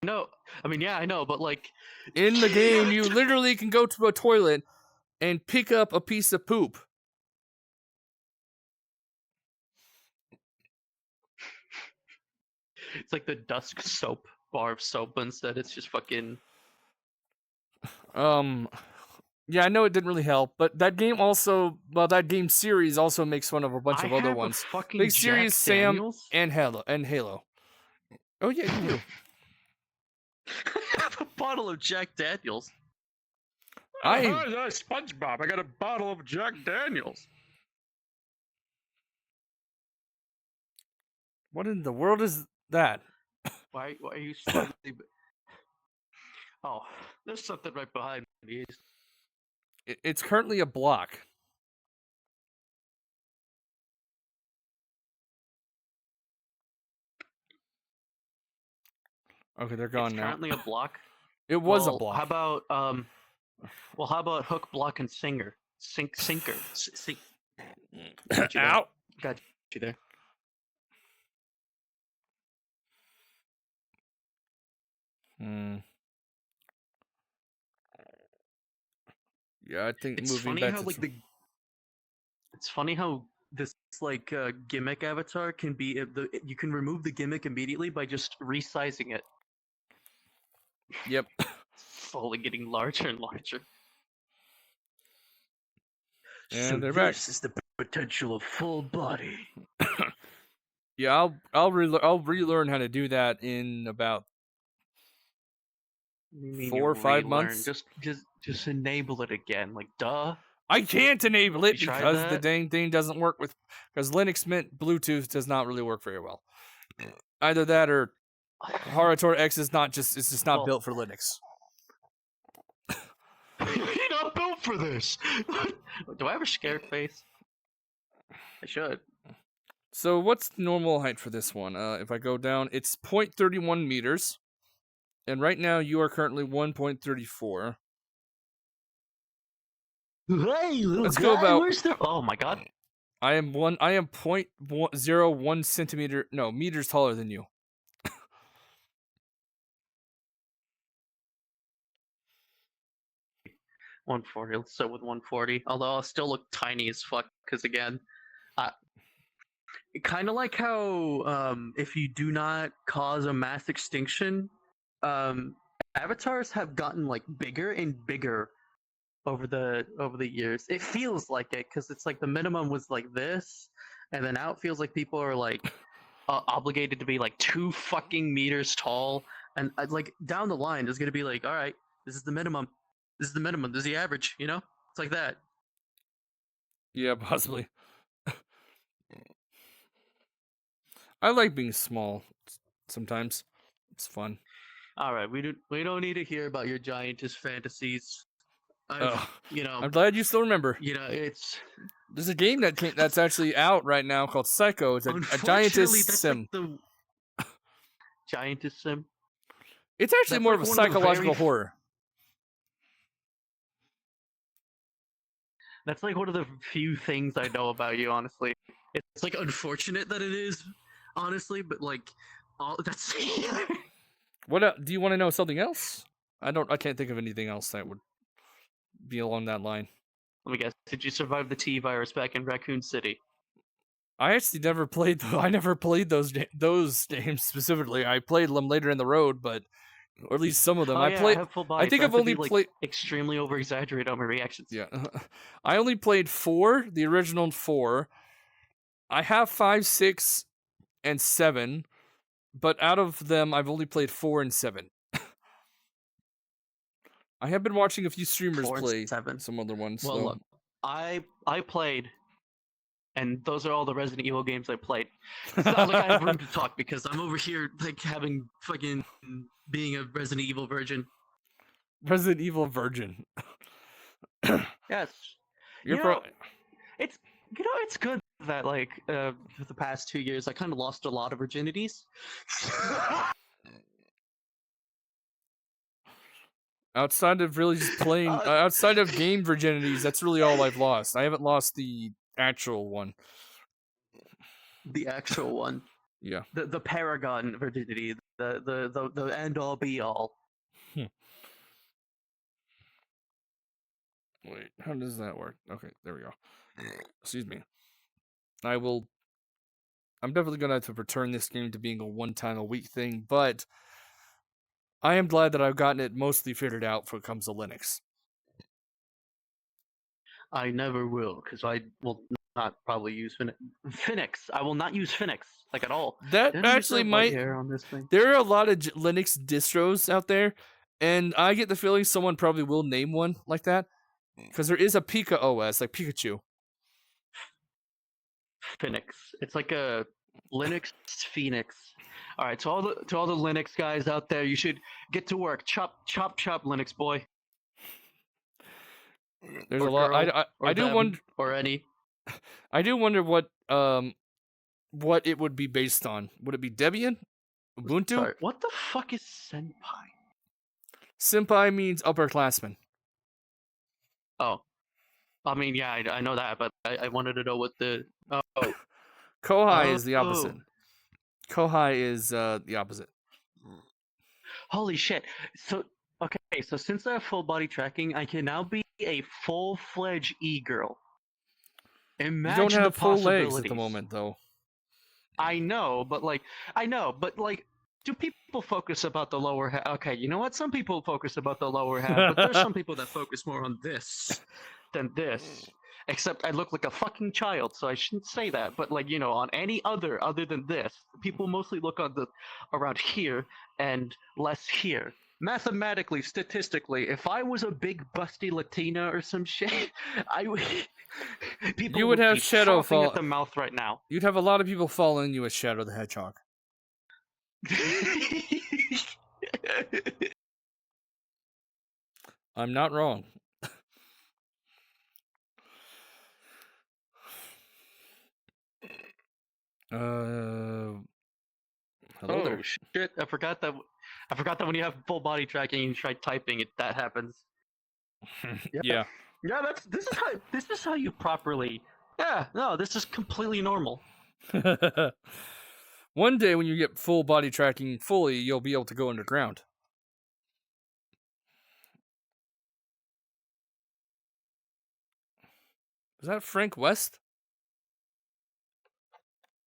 No, I mean yeah, I know, but like in the game you literally can go to a toilet and pick up a piece of poop. It's like the Dusk soap bar of soap instead. It's just fucking. Yeah, I know it didn't really help, but that game that game series also makes fun of a bunch of other ones. Big series, Sam, and Halo. Oh yeah, you do. I have a bottle of Jack Daniels. SpongeBob. I got a bottle of Jack Daniels. What in the world is that? Why are you slightly... Oh, there's something right behind me. It's currently a block. Okay, they're gone now. Currently a block? It was a block. How about how about Hook, Block, and Sinker? Sinker. Ow! Got you there. Yeah, I think it's moving funny back how to it's funny how this like gimmick avatar can be you can remove the gimmick immediately by just resizing it. Yep. Slowly getting larger and larger. And so they're this back. is the potential of full body. Yeah, I'll relearn how to do that in about 4 or 5 months. Just enable it again. Like duh. I can't enable it You tried because the that? dang thing doesn't work with. Because Linux Mint Bluetooth does not really work very well. Either that or Harator X is not just. It's just not built for Linux. You're not built for this. Do I have a scared face? I should. So what's the normal height for this one? If I go down, it's 0.31 meters. And right now you are currently 1.34. Hey, little Let's guy, go about. where's the... Oh my god. I am 0.01 centimeter. No, meters taller than you. 140. Let's start with 140. Although I'll still look tiny as fuck. Because again, kind of like how if you do not cause a mass extinction, avatars have gotten like bigger and bigger over the years. It feels like it because it's like the minimum was like this, and then now it feels like people are like obligated to be like 2 fucking meters tall, and like down the line there's gonna be like, all right, this is the minimum, this is the minimum, this is the average, you know? It's like that. Yeah, possibly. I like being small. Sometimes it's fun. All right, we don't need to hear about your giantess fantasies. You know, I'm glad you still remember. You know, there's a game that's actually out right now called Psycho. It's a giantess sim. Like the giantess sim. It's actually more of a psychological horror. That's like one of the few things I know about you, honestly. It's like unfortunate that it is, honestly, but like, that's. What do you want to know? Something else? I can't think of anything else that would be along that line. Let me guess. Did you survive the T virus back in Raccoon City? I actually never played. I never played those games specifically. I played them later in the road, but or at least some of them. Oh, I yeah, played. I have full body, I think so I've have to only be, like, played extremely over exaggerate on my reactions. Yeah, I only played 4, the original 4. I have 5, 6, and 7, but out of them, I've only played 4 and 7. I have been watching a few streamers 4 and play 7. some other ones. Well, though. look, I played, and those are all the Resident Evil games I played. It's not like I have room to talk because I'm over here like having fucking being a Resident Evil virgin. Resident Evil virgin. Yes. You're it's it's good that like for the past 2 years I kind of lost a lot of virginities. Outside of really just playing, outside of game virginities, that's really all I've lost. I haven't lost the actual one. The actual one. Yeah. The Paragon virginity, the end all be all. Wait, how does that work? Okay, there we go. Excuse me. I'm definitely gonna have to return this game to being a one-time a week thing, but I am glad that I've gotten it mostly figured out when it comes to Linux. I never will, because I will not probably use Phoenix. I will not use Phoenix, like at all. That Didn't I use actually that might. white hair on this thing? There are a lot of Linux distros out there, and I get the feeling someone probably will name one like that, because there is a Pika OS, like Pikachu. Phoenix. It's like a Linux Phoenix. All right, to all the Linux guys out there, you should get to work. Chop, chop, chop, Linux boy. There's or a lot. girl, I do them, wonder. Or any. I do wonder what it would be based on. Would it be Debian? Ubuntu? Sorry, what the fuck is senpai? Senpai means upperclassman. Oh. I mean, yeah, I know that, but I wanted to know what the... Oh. Kohai is the opposite. Kohai is the opposite. Holy shit. So, okay, so since I have full body tracking, I can now be a full-fledged e-girl. Imagine you don't have the full legs possibilities. at the moment, though. I know, but do people focus about the lower half? Okay, you know what? Some people focus about the lower half, but there's some people that focus more on this than this. Except I look like a fucking child, so I shouldn't say that. But like, you know, on any other than this, people mostly look on around here and less here. mathematically, statistically, if I was a big busty Latina or some shit, I would. People You would have be Shadow frothing fall. at the mouth right now. You'd have a lot of people following you as Shadow the Hedgehog. I'm not wrong. Hello there. Shit! I forgot that. When you have full body tracking and you try typing, that happens. Yeah. Yeah, this is how you properly. Yeah, no, this is completely normal. One day when you get full body tracking fully, you'll be able to go underground. Is that Frank West?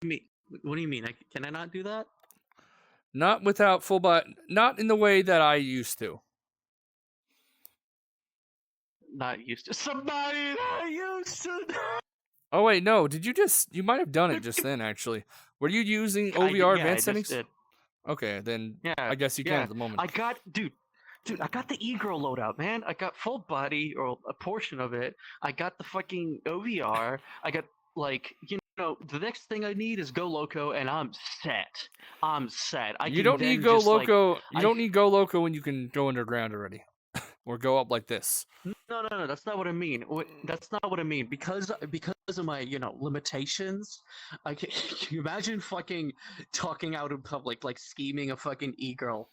What do you mean? Can I not do that? Not without full body. Not in the way that I used to. Not used to. Somebody that used to. Oh wait, no. Did you just? You might have done it just then. Actually, were you using OVR advanced settings? Did. Okay, then yeah, I guess you can at the moment. I got, dude, I got the e-girl loadout, man. I got full body or a portion of it. I got the fucking OVR. I got the next thing I need is Go Loco, and I'm set. You don't need Go Loco. You don't need Go Loco when you can go underground already, or go up like this. No. That's not what I mean. That's not what I mean. Because of my limitations, can you imagine fucking talking out in public, like scheming a fucking e-girl,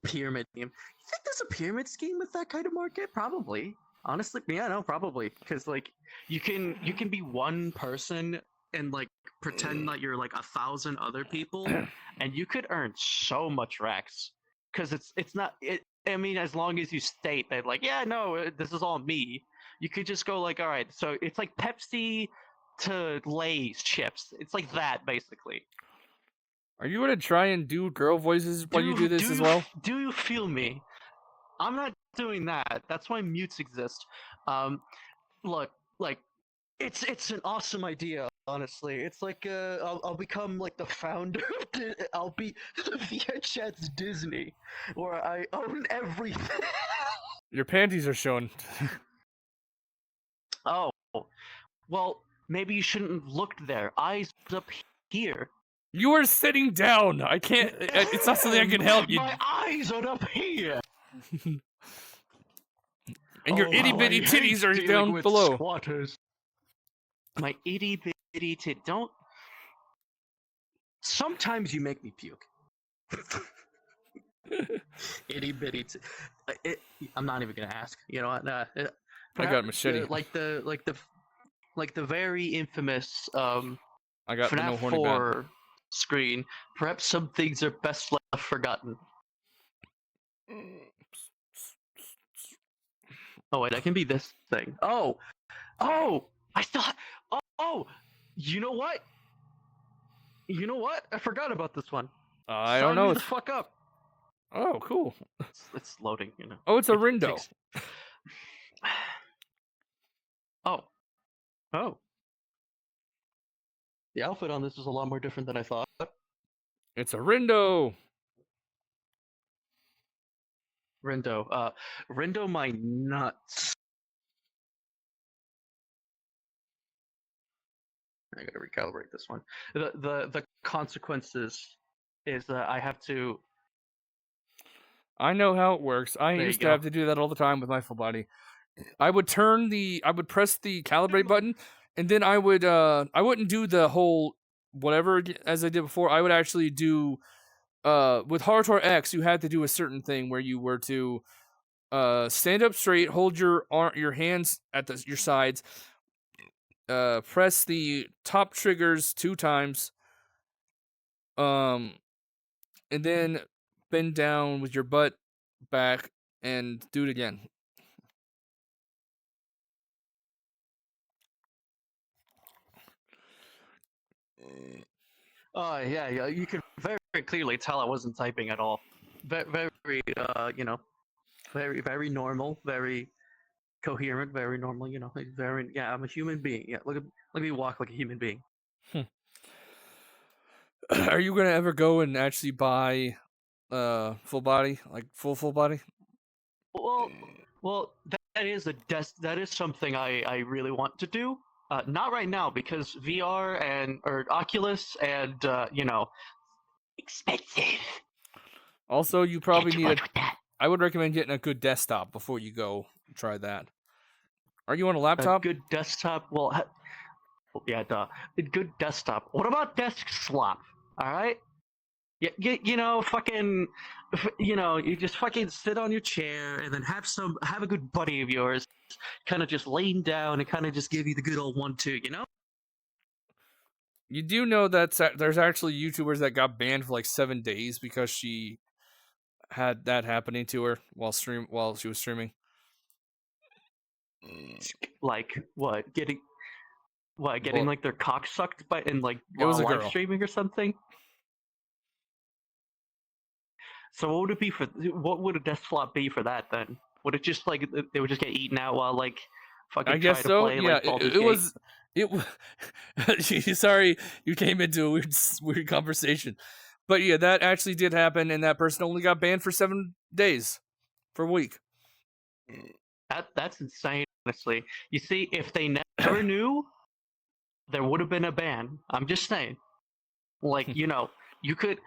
pyramid scheme? You think there's a pyramid scheme with that kind of market? Probably. Honestly, yeah, no, probably. Because you can be one person and pretend that you're 1,000 other people, and you could earn so much racks. Because it's not it. I mean, as long as you state that, yeah, no, this is all me, you could just go all right. So it's like Pepsi to Lay's chips. It's like that, basically. Are you gonna try and do girl voices while you do this as well? Do you feel me? I'm not doing that. That's why mutes exist. Look, it's an awesome idea. Honestly, it's I'll become the founder. I'll be Vrchat's Disney, where I own everything. Your panties are showing. Oh, well, maybe you shouldn't have looked there. Eyes up here. You are sitting down. I can't. It's not something I can help you. My eyes are up here. And your itty bitty titties are down below. Squatters. My itty bitty tit. Don't. Sometimes you make me puke. Itty bitty. I'm not even gonna ask. You know what? I got a machete. Like the very infamous I got FNAF no horny 4 bat. screen. Perhaps some things are best left forgotten. Oh wait, I can be this thing. Oh, I thought. Oh, you know what? I forgot about this one. I don't know. Sign me the fuck up. Oh, cool. It's loading, you know. Oh, it's a Rindo. Oh. The outfit on this is a lot more different than I thought. It's a Rindo. Rindo my nuts. I gotta recalibrate this one. The consequences is that I have to. I know how it works. I used to have to do that all the time with my full body. I would press the calibrate button, and then I wouldn't do the whole whatever as I did before. I would actually do, with Hardcore X, you had to do a certain thing where you were to, stand up straight, hold your hands at your sides, press the top triggers 2 times, and then bend down with your butt back and do it again. Oh yeah, you could very clearly tell I wasn't typing at all. Very, very normal, very coherent, very normal. I'm a human being. Yeah, look at me walk like a human being. Are you gonna ever go and actually buy full body, like full body? Well, that is something I really want to do. Not right now because VR or Oculus and expensive. Also, you probably need I would recommend getting a good desktop before you go try that. Are you on a laptop? A good desktop. Well, yeah, duh. A good desktop. What about desk slop? All right. Fucking, you just fucking sit on your chair and then have a good buddy of yours, kind of just laying down and kind of just give you the good old 1-2. You do know that there's actually YouTubers that got banned for like 7 days because she had that happening to her while she was streaming. Like what? Getting like their cock sucked by and like It was while a live girl. streaming or something. So what would it be for? What would a death flop be for that then? Would it just like they would just get eaten out while like fucking I guess try to so. play Yeah, like Baldur's it Gate? was. Sorry, you came into a weird conversation, but yeah, that actually did happen, and that person only got banned for 7 days, for a week. That's insane. Honestly, you see, if they never knew, there would have been a ban. I'm just saying. Like you could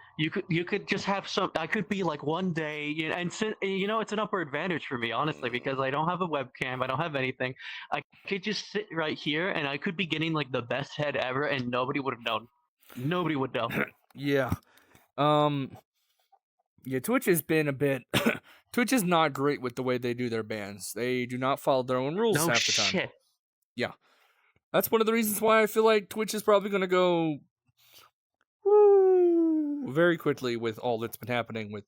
just have some. I could be like one day, and it's an upper advantage for me, honestly, because I don't have a webcam, I don't have anything. I could just sit right here, and I could be getting like the best head ever, and nobody would have known. Nobody would know. Yeah. Yeah, Twitch has been a bit. Twitch is not great with the way they do their bans. They do not follow their own rules No half the time. shit. Yeah, that's one of the reasons why I feel like Twitch is probably going to go very quickly with all that's been happening with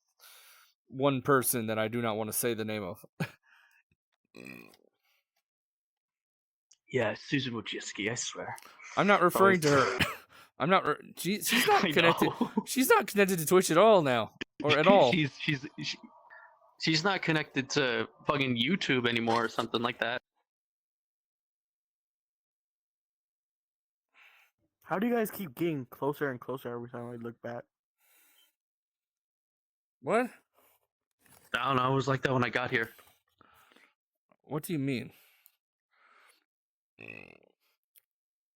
one person that I do not want to say the name of. Yeah, Susan Wojcicki, I swear. I'm not referring to her. I'm not. She's not connected. She's not connected to Twitch at all now, or at all. She's not connected to fucking YouTube anymore or something like that. How do you guys keep getting closer and closer every time I look back? What? I don't know. It was like that when I got here. What do you mean?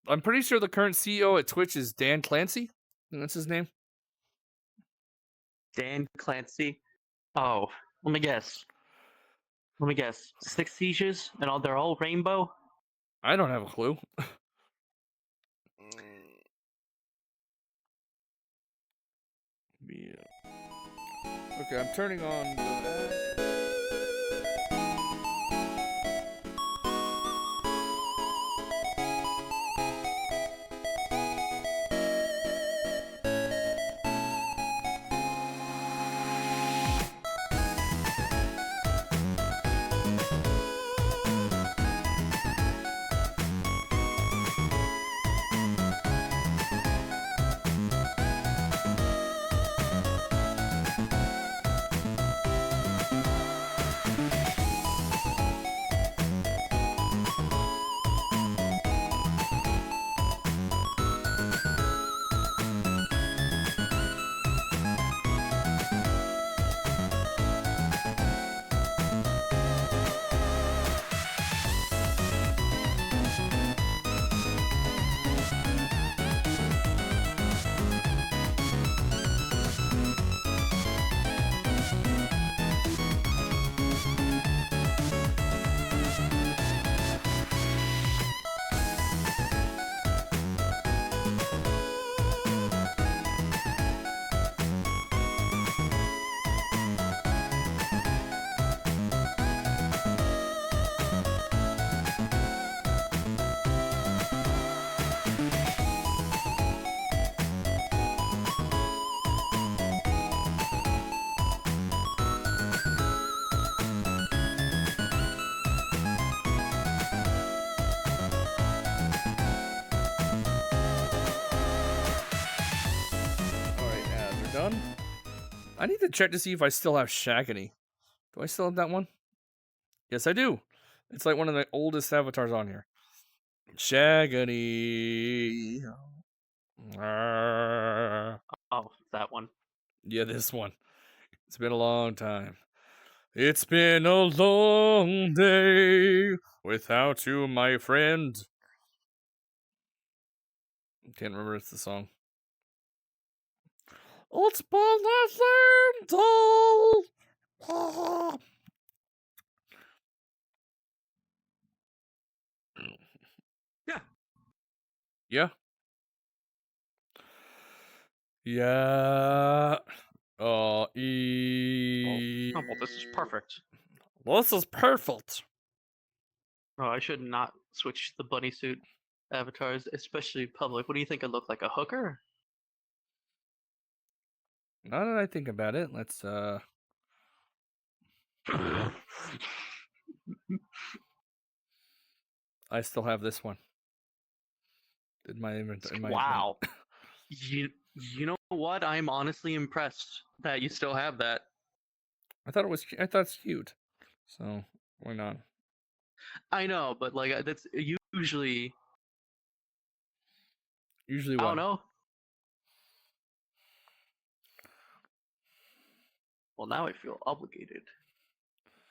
I'm pretty sure the current CEO at Twitch is Dan Clancy. I think that's his name. Dan Clancy. Oh, let me guess. 6 sieges and they're all rainbow. I don't have a clue. Yeah. Okay, I'm turning on the... Done. I need to check to see if I still have Shagany. Do I still have that one? Yes, I do. It's like one of the oldest avatars on here. Shagany. Oh, that one. Yeah, this one. It's been a long time. It's been a long day without you, my friend. Can't remember it's the song. It's been a long day. Yeah. Yeah. Yeah. Oh, well, this is perfect. This is perfect. Oh, I should not switch the bunny suit avatars, especially public. What do you think I look like? A hooker? Now that I think about it, let's I still have this one. In my inventory. Wow. you know what? I'm honestly impressed that you still have that. I thought it's cute. So why not? I know, but like that's usually what? I don't know. Well, now I feel obligated.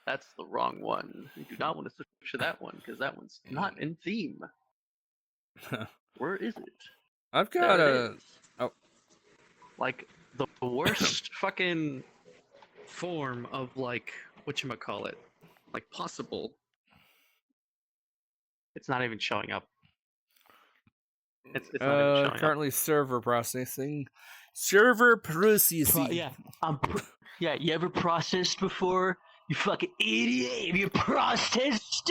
That's the wrong one. You do not want to switch to that one because that one's not in theme. Where is it? I've got there a like the worst fucking form of like whatchamacallit, like possible. It's not even showing up. It's not even showing currently up. server processing. Server processing. Yeah, you ever processed before? You fucking idiot! Have you processed?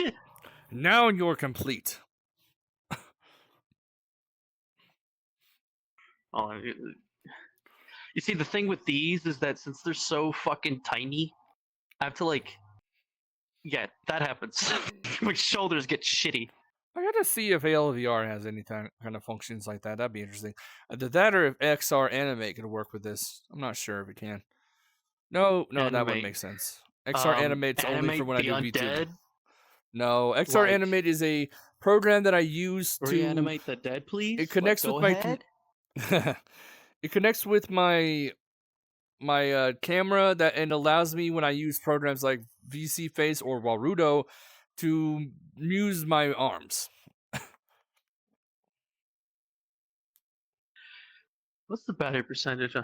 Now you're complete. Oh, you see, the thing with these is that since they're so fucking tiny, I have to like, yeah, that happens. My shoulders get shitty. I gotta see if ALVR has any kind of functions like that. That'd be interesting. Either that or if XR Animate could work with this. I'm not sure if it can. No, that wouldn't make sense. XR Animate's only for when I do VTuber. No, XR Animate is a program that I use to reanimate the dead, please. It connects with my. It connects with my camera and allows me when I use programs like VC Face or Warudo to use my arms. What's the battery percentage?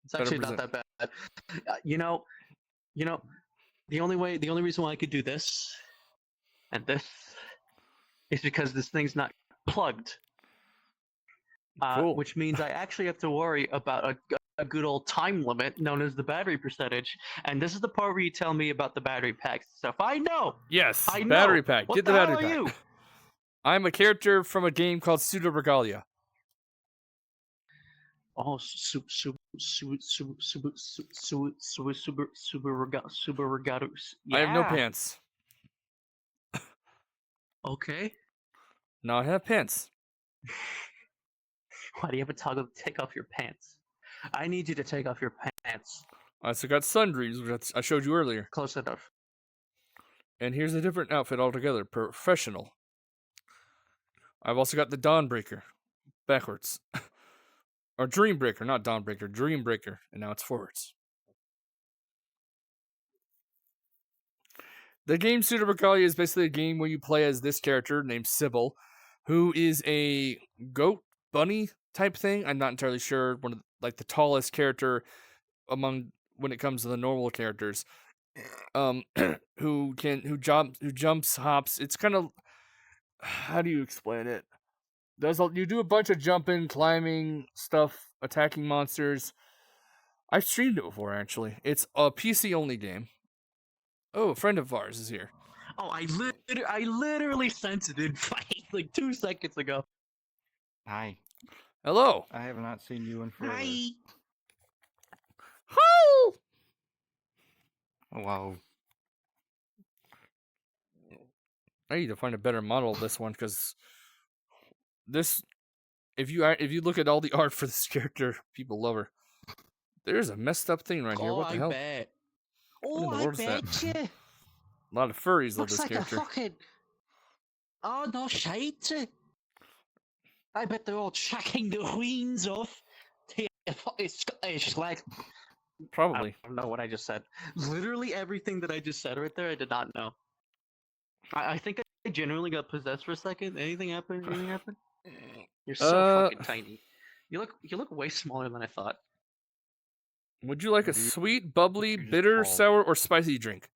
It's actually not that bad. You know, the only reason why I could do this and this is because this thing's not plugged. Cool. Which means I actually have to worry about a good old time limit known as the battery percentage. And this is the part where you tell me about the battery packs and stuff. I know. Yes. I know. Battery pack. What Get the the battery hell pack. are you? I'm a character from a game called Pseudo Regalia. Oh, super regatus. I have no pants. Okay. Now I have pants. Why do you have a toggle to take off your pants? I need you to take off your pants. I also got sundries, which I showed you earlier. Close enough. And here's a different outfit altogether. Professional. I've also got the Dawnbreaker. Backwards. Or Dreambreaker, not Dawnbreaker. Dreambreaker. And now it's forwards. The game Pseudo Regalia is basically a game where you play as this character named Sybil, who is a goat bunny type thing. I'm not entirely sure. One of the tallest character among when it comes to the normal characters. Who jumps, hops. It's kind of, how do you explain it? You do a bunch of jumping, climbing stuff, attacking monsters. I've streamed it before actually. It's a PC only game. Oh, a friend of ours is here. Oh, I literally sent it in fight like 2 seconds ago. Hi. Hello. I have not seen you in forever. Hi. Hi. Oh, wow. I need to find a better model of this one because this, if you look at all the art for this character, people love her. There's a messed up thing right here. What the hell? Bet. What in the I world is that? bet you. A lot of furries love Looks this like character. a fucking. Oh no shite! I bet they're all chucking the wings off. It's like Probably. I don't know what I just said. Literally everything that I just said right there, I did not know. I think I genuinely got possessed for a second. Anything happened? Anything happened? You're so fucking tiny. You look way smaller than I thought. Would you like a sweet, bubbly, bitter, sour, or spicy drink?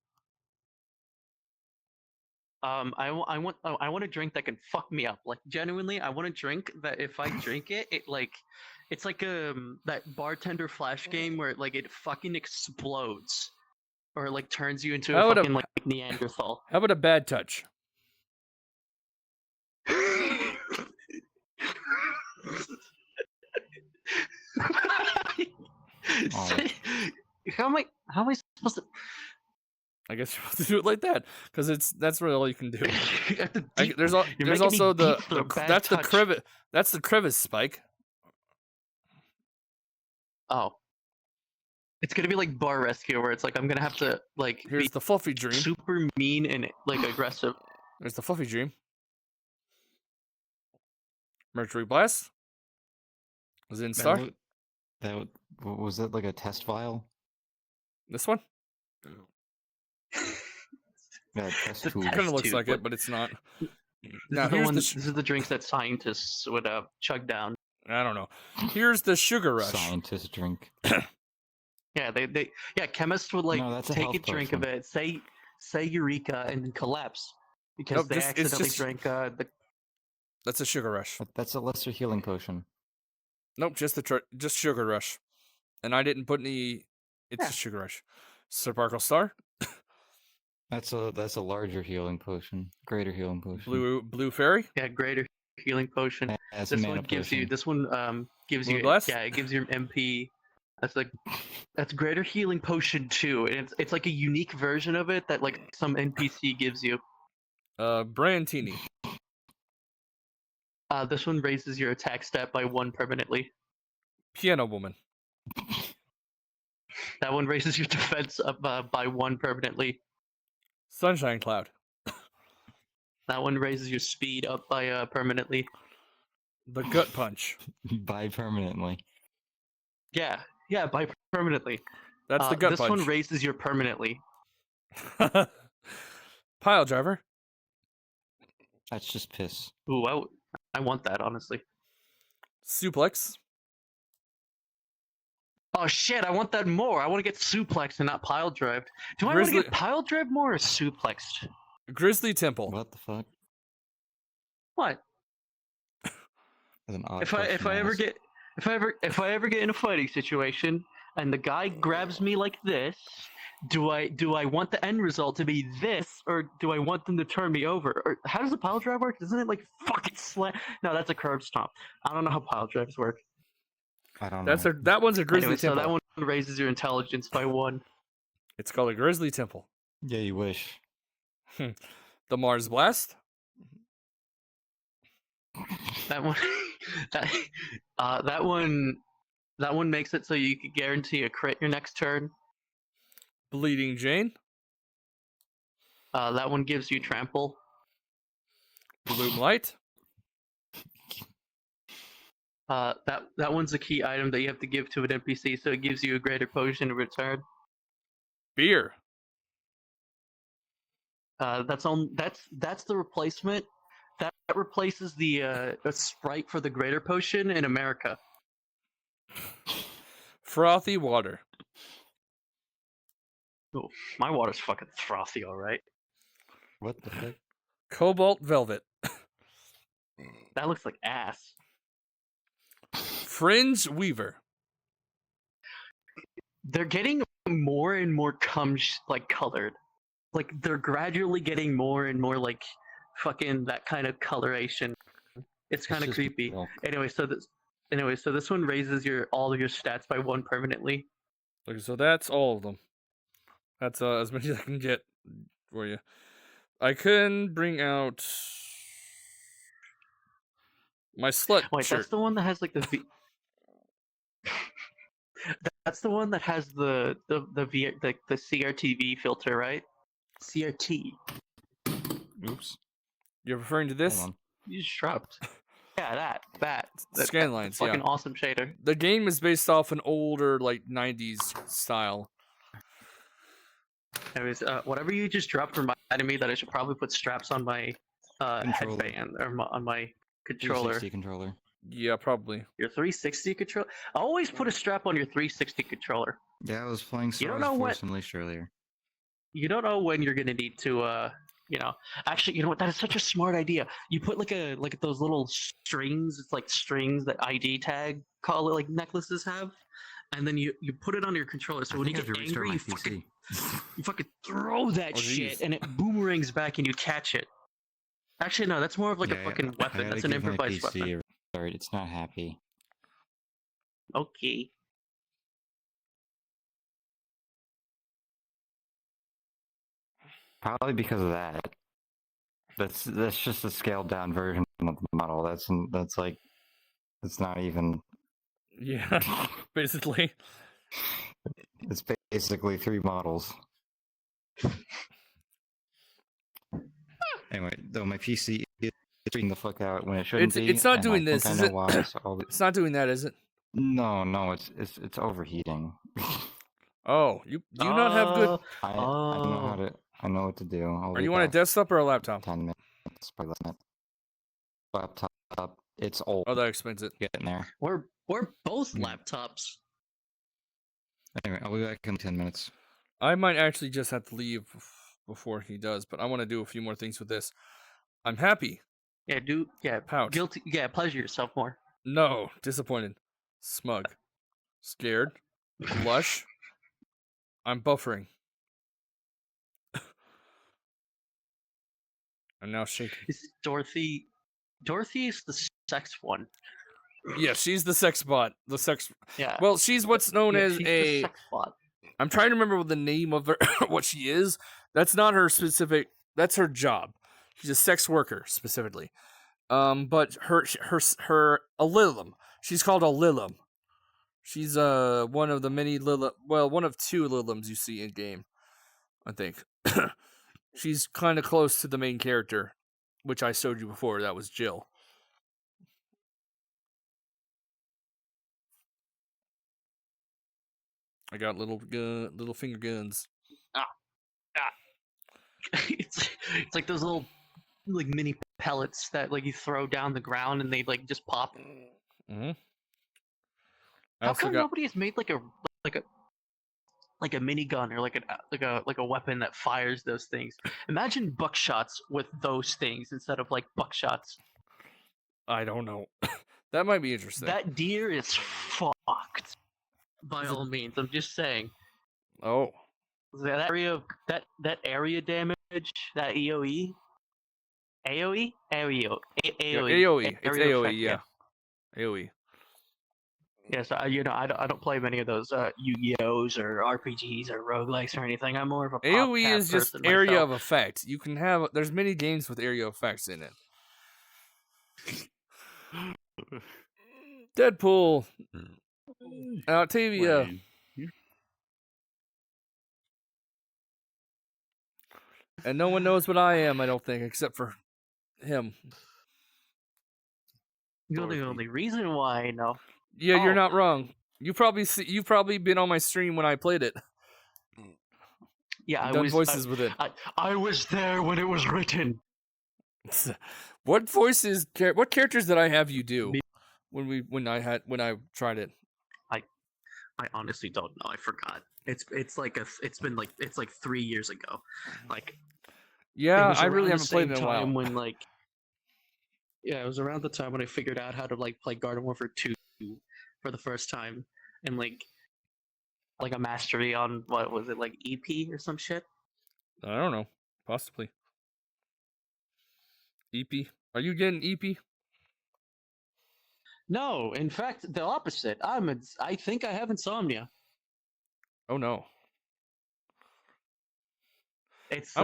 I want a drink that can fuck me up. Like genuinely, I want a drink that if I drink it, it's like that bartender flash game where it fucking explodes, or it like turns you into a fucking like Neanderthal. How about a bad touch? How am I supposed to? I guess you have to do it like that because that's really all you can do. There's making also me deep for a bad that's touch. the crevice. That's the crevice spike. Oh, it's gonna be like Bar Rescue, where it's like I'm gonna have to like. Here's the fluffy dream. Super mean and like aggressive. There's the fluffy dream. Mercury blast. Was in star. Was that like a test vial? This one. Yeah, test tube. Kind of looks like it, but it's not. This is the drinks that scientists would chug down. I don't know. Here's the sugar rush. Scientist drink. Yeah, chemists would like that's a take health a drink potion. of it, say eureka, and then collapse because they accidentally drank the. That's a sugar rush. That's a lesser healing potion. Nope, just sugar rush, and I didn't put any. It's a sugar rush. Sparkle star. That's a larger healing potion, greater healing potion. Blue fairy. Yeah, greater healing potion. That's this mana one gives potion. you. This one gives Blue you. blast? Yeah, it gives you MP. That's greater healing potion too, and it's like a unique version of it that like some NPC gives you. Brandtini. This one raises your attack stat by 1 permanently. Piano woman. That one raises your defense up by 1 permanently. Sunshine cloud. That one raises your speed up by permanently. The gut punch. By permanently. Yeah, by permanently. That's the gut this punch. This one raises your permanently. Pile driver. That's just piss. Ooh, I want that, honestly. Suplex. Oh shit, I want that more. I want to get suplexed and not pile drived. Do I want to get pile drived more or suplexed? Grizzly temple. What the fuck? What? If I ever get in a fighting situation and the guy grabs me like this, do I want the end result to be this, or do I want them to turn me over? Or how does a pile drive work? Doesn't it like fucking slam? No, that's a curb stomp. I don't know how pile drives work. I don't know. That one's a grizzly anyway, temple. So that one raises your intelligence by 1. It's called a grizzly temple. Yeah, you wish. The Mars blast. That one, that one makes it so you can guarantee a crit your next turn. Bleeding Jane. That one gives you trample. Bloom light. That one's a key item that you have to give to an NPC, so it gives you a greater potion in return. Beer. That's the replacement. That replaces the Sprite for the greater potion in America. Frothy water. Oh, my water's fucking frothy, alright. What the heck? Cobalt velvet. That looks like ass. Fringe weaver. They're getting more and more colored. Like they're gradually getting more and more like fucking that kind of coloration. It's kind of creepy. Anyway, so this one raises all of your stats by 1 permanently. Okay, so that's all of them. That's as many as I can get for you. I can bring out my slut Wait, shirt. that's the one that has like the V. That's the one that has the CRTV filter, right? CRT. Oops. You're referring to this? You just dropped. that Scanlines, fucking yeah. awesome shader. The game is based off an older, like 90s style. Anyways, whatever you just dropped reminded me that I should probably put straps on my Controller. headband or on my controller. 360 controller. Yeah, probably. Your 360 controller. Always put a strap on your 360 controller. Yeah, I was playing You don't Star know Wars what- Force Unleashed earlier. You don't know when you're gonna need to, Actually, you know what? That is such a smart idea. You put like those little strings. It's like strings that ID tag necklaces have, and then you put it on your controller. So when you get angry, you fucking throw that shit, and it boomerangs back, and you catch it. Actually, no, that's more of like a fucking weapon. That's an improvised weapon. Sorry, it's not happy. Okay. Probably because of that. That's just a scaled down version of the model. That's like, it's not even. Yeah, basically. It's basically 3 models. Anyway, though my PC is freaking the fuck out when it shouldn't be. It's not and doing I think this, I is know it? why, so It's not doing that, is it? No, it's overheating. Oh, do you not have good? I know how to. I know what to do. Are you on a desktop or a laptop? 10 minutes, probably less than that. Laptop. It's old. Oh, that explains it. Getting there. We're both laptops. Anyway, I'll be back in 10 minutes. I might actually just have to leave before he does, but I want to do a few more things with this. I'm happy. Yeah, Pouch. Guilty. Yeah, pleasure yourself more. No, disappointed. Smug. Scared. Blush. I'm buffering. I'm now shaking. Is Dorothy? Dorothy is the sex one. Yeah, she's the sex bot. The sex. Yeah. Well, she's what's known as she's a. the sex bot. I'm trying to remember what the name of her, what she is. That's not her specific. That's her job. She's a sex worker specifically. But her a Lilum. She's called a Lilum. She's one of the many one of 2 Lilums you see in game, I think. She's kind of close to the main character, which I showed you before. That was Jill. I got little finger guns. It's like those little mini pellets that you throw down the ground and they just pop. Mm-hmm. How come nobody has made like a minigun or like a weapon that fires those things? Imagine buckshots with those things instead of buckshots. I don't know. That might be interesting. That deer is fucked. By all means, I'm just saying. Oh. That area damage, that AOE. AOE? AOE. AOE. It's AOE, effect, yeah. AOE. Yeah, so I don't play many of those Yu-Gi-Ohs or RPGs or roguelikes or anything. I'm more of a AOE is just person area myself. of effect. You can have there's many games with area effects in it. Deadpool. Octavia. And no one knows what I am, I don't think, except for him. You're the only reason why I know. Yeah, you're not wrong. You've probably been on my stream when I played it. Yeah, I've done voices with it. I was there when it was written. What voices? What characters did I have you do when I tried it? I honestly don't know. I forgot. It's been 3 years ago. Yeah, I really haven't played it in a while. It was around the time when I figured out how to play Garden Warfare 2 for the first time, and a mastery on what was it EP or some shit. I don't know, possibly. EP? Are you getting EP? No, in fact, the opposite. I think I have insomnia. Oh no. It's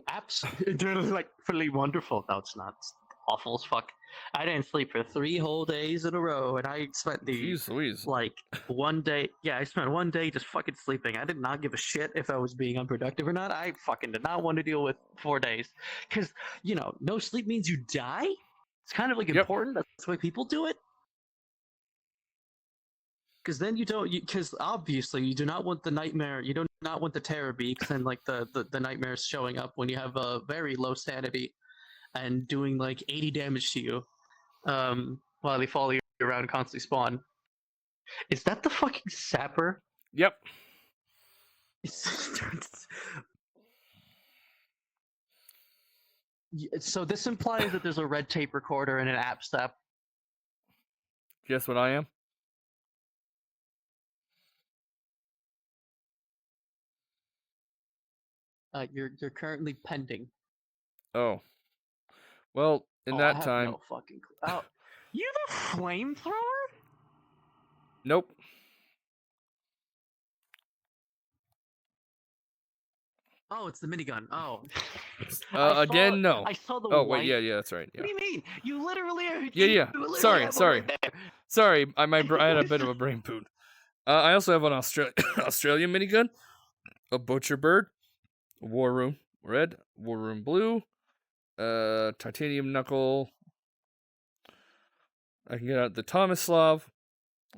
absolutely fully wonderful. No, it's not. It's awful as fuck. I didn't sleep for 3 whole days in a row, and I spent one day. Yeah, I spent one day just fucking sleeping. I did not give a shit if I was being unproductive or not. I fucking did not want to deal with 4 days, because no sleep means you die. It's kind of like important. That's why people do it. Because then you don't. Because obviously you do not want the nightmare. You do not want the terror beaks and like the nightmares showing up when you have a very low sanity and doing like 80 damage to you, while they follow you around and constantly spawn. Is that the fucking sapper? Yep. So this implies that there's a red tape recorder and an app step. Guess what I am? You're currently pending. Oh. Well, in I that have time. no fucking clue. Oh, you the flamethrower? Nope. Oh, it's the minigun. Oh. Again, no. I saw the Oh, white. wait, yeah, that's right. Yeah. What do you mean? You literally are. Yeah. You literally Sorry. have one right there. Sorry. I had a bit of a brain poot. I also have an Australian minigun, a butcher bird, war room red, war room blue, titanium knuckle. I can get out the Tomislav,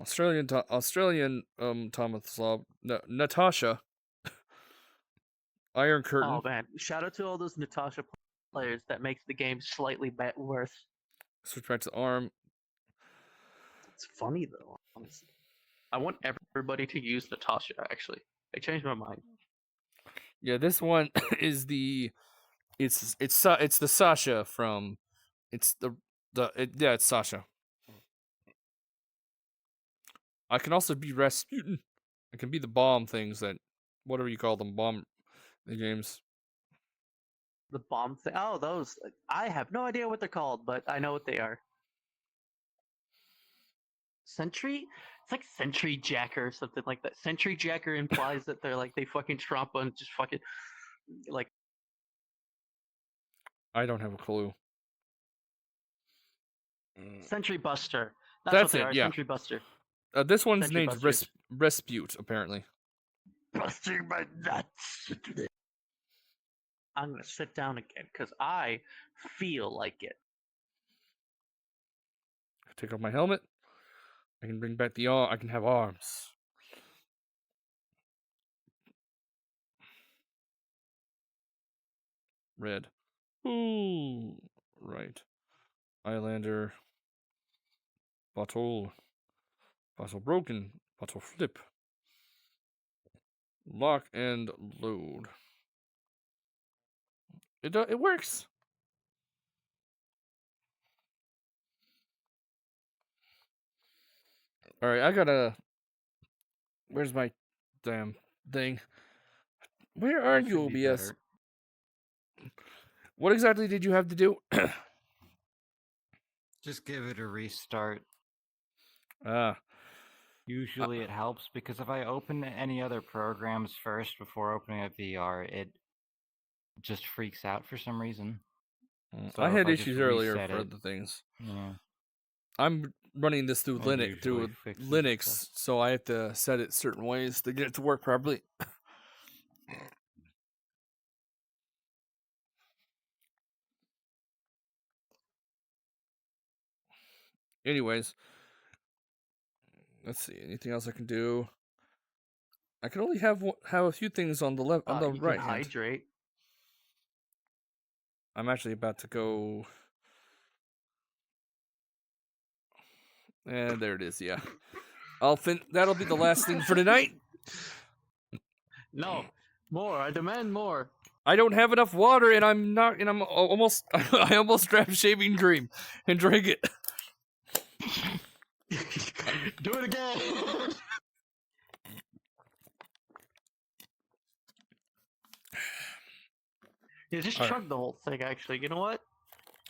Australian Tomislav, Natasha, Iron Curtain. Oh man! Shout out to all those Natasha players. That makes the game slightly worse. Switch back to arm. It's funny though, honestly. I want everybody to use Natasha. Actually, I changed my mind. Yeah, this one is it's the Sasha from, it's it's Sasha. I can also be Rasputin. I can be the bomb things that, whatever you call them, bomb the games. The bomb thing. Oh, those. I have no idea what they're called, but I know what they are. Sentry? It's like Sentry Jacker or something like that. Sentry Jacker implies that they're like, they fucking tromp and just fucking, like. I don't have a clue. Sentry Buster. That's That's what they it, are. yeah. Sentry Buster. This one's Sentry named Busters. Respute, apparently. Busting my nuts. I'm gonna sit down again because I feel like it. Take off my helmet. I can bring back the arm. I can have arms. Red. Ooh. Right. Islander. Bottle. Bottle broken. Bottle flip. Lock and load. It works. All right, I gotta. Where's my damn thing? Where are you, OBS? What exactly did you have to do? Just give it a restart. Ah. Usually it helps because if I open any other programs first before opening up VR, it just freaks out for some reason. So I if had just issues earlier reset for it- other things. Yeah. I'm running this through It Linux, usually fixes Linux, so I have to set it certain ways to get it to work properly. Anyways, let's see. Anything else I can do? I can only have a few things on the left, on the You right can hand. hydrate. I'm actually about to go. And there it is. Yeah, that'll be the last thing for tonight. No, more. I demand more. I don't have enough water, and I'm almost. I almost grabbed shaving cream and drank it. Do it again. Yeah, just All chug the whole thing. Actually, you know what?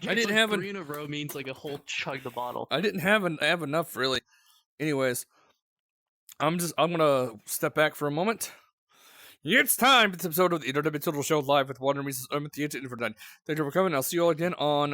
I didn't have 3 in a row means like a whole chug the bottle. I didn't have enough really. Anyways, I'm gonna step back for a moment. It's time for this episode of the Total Show live with Water Reasons. I'm at the internet for tonight. Thank you for coming. I'll see you all again on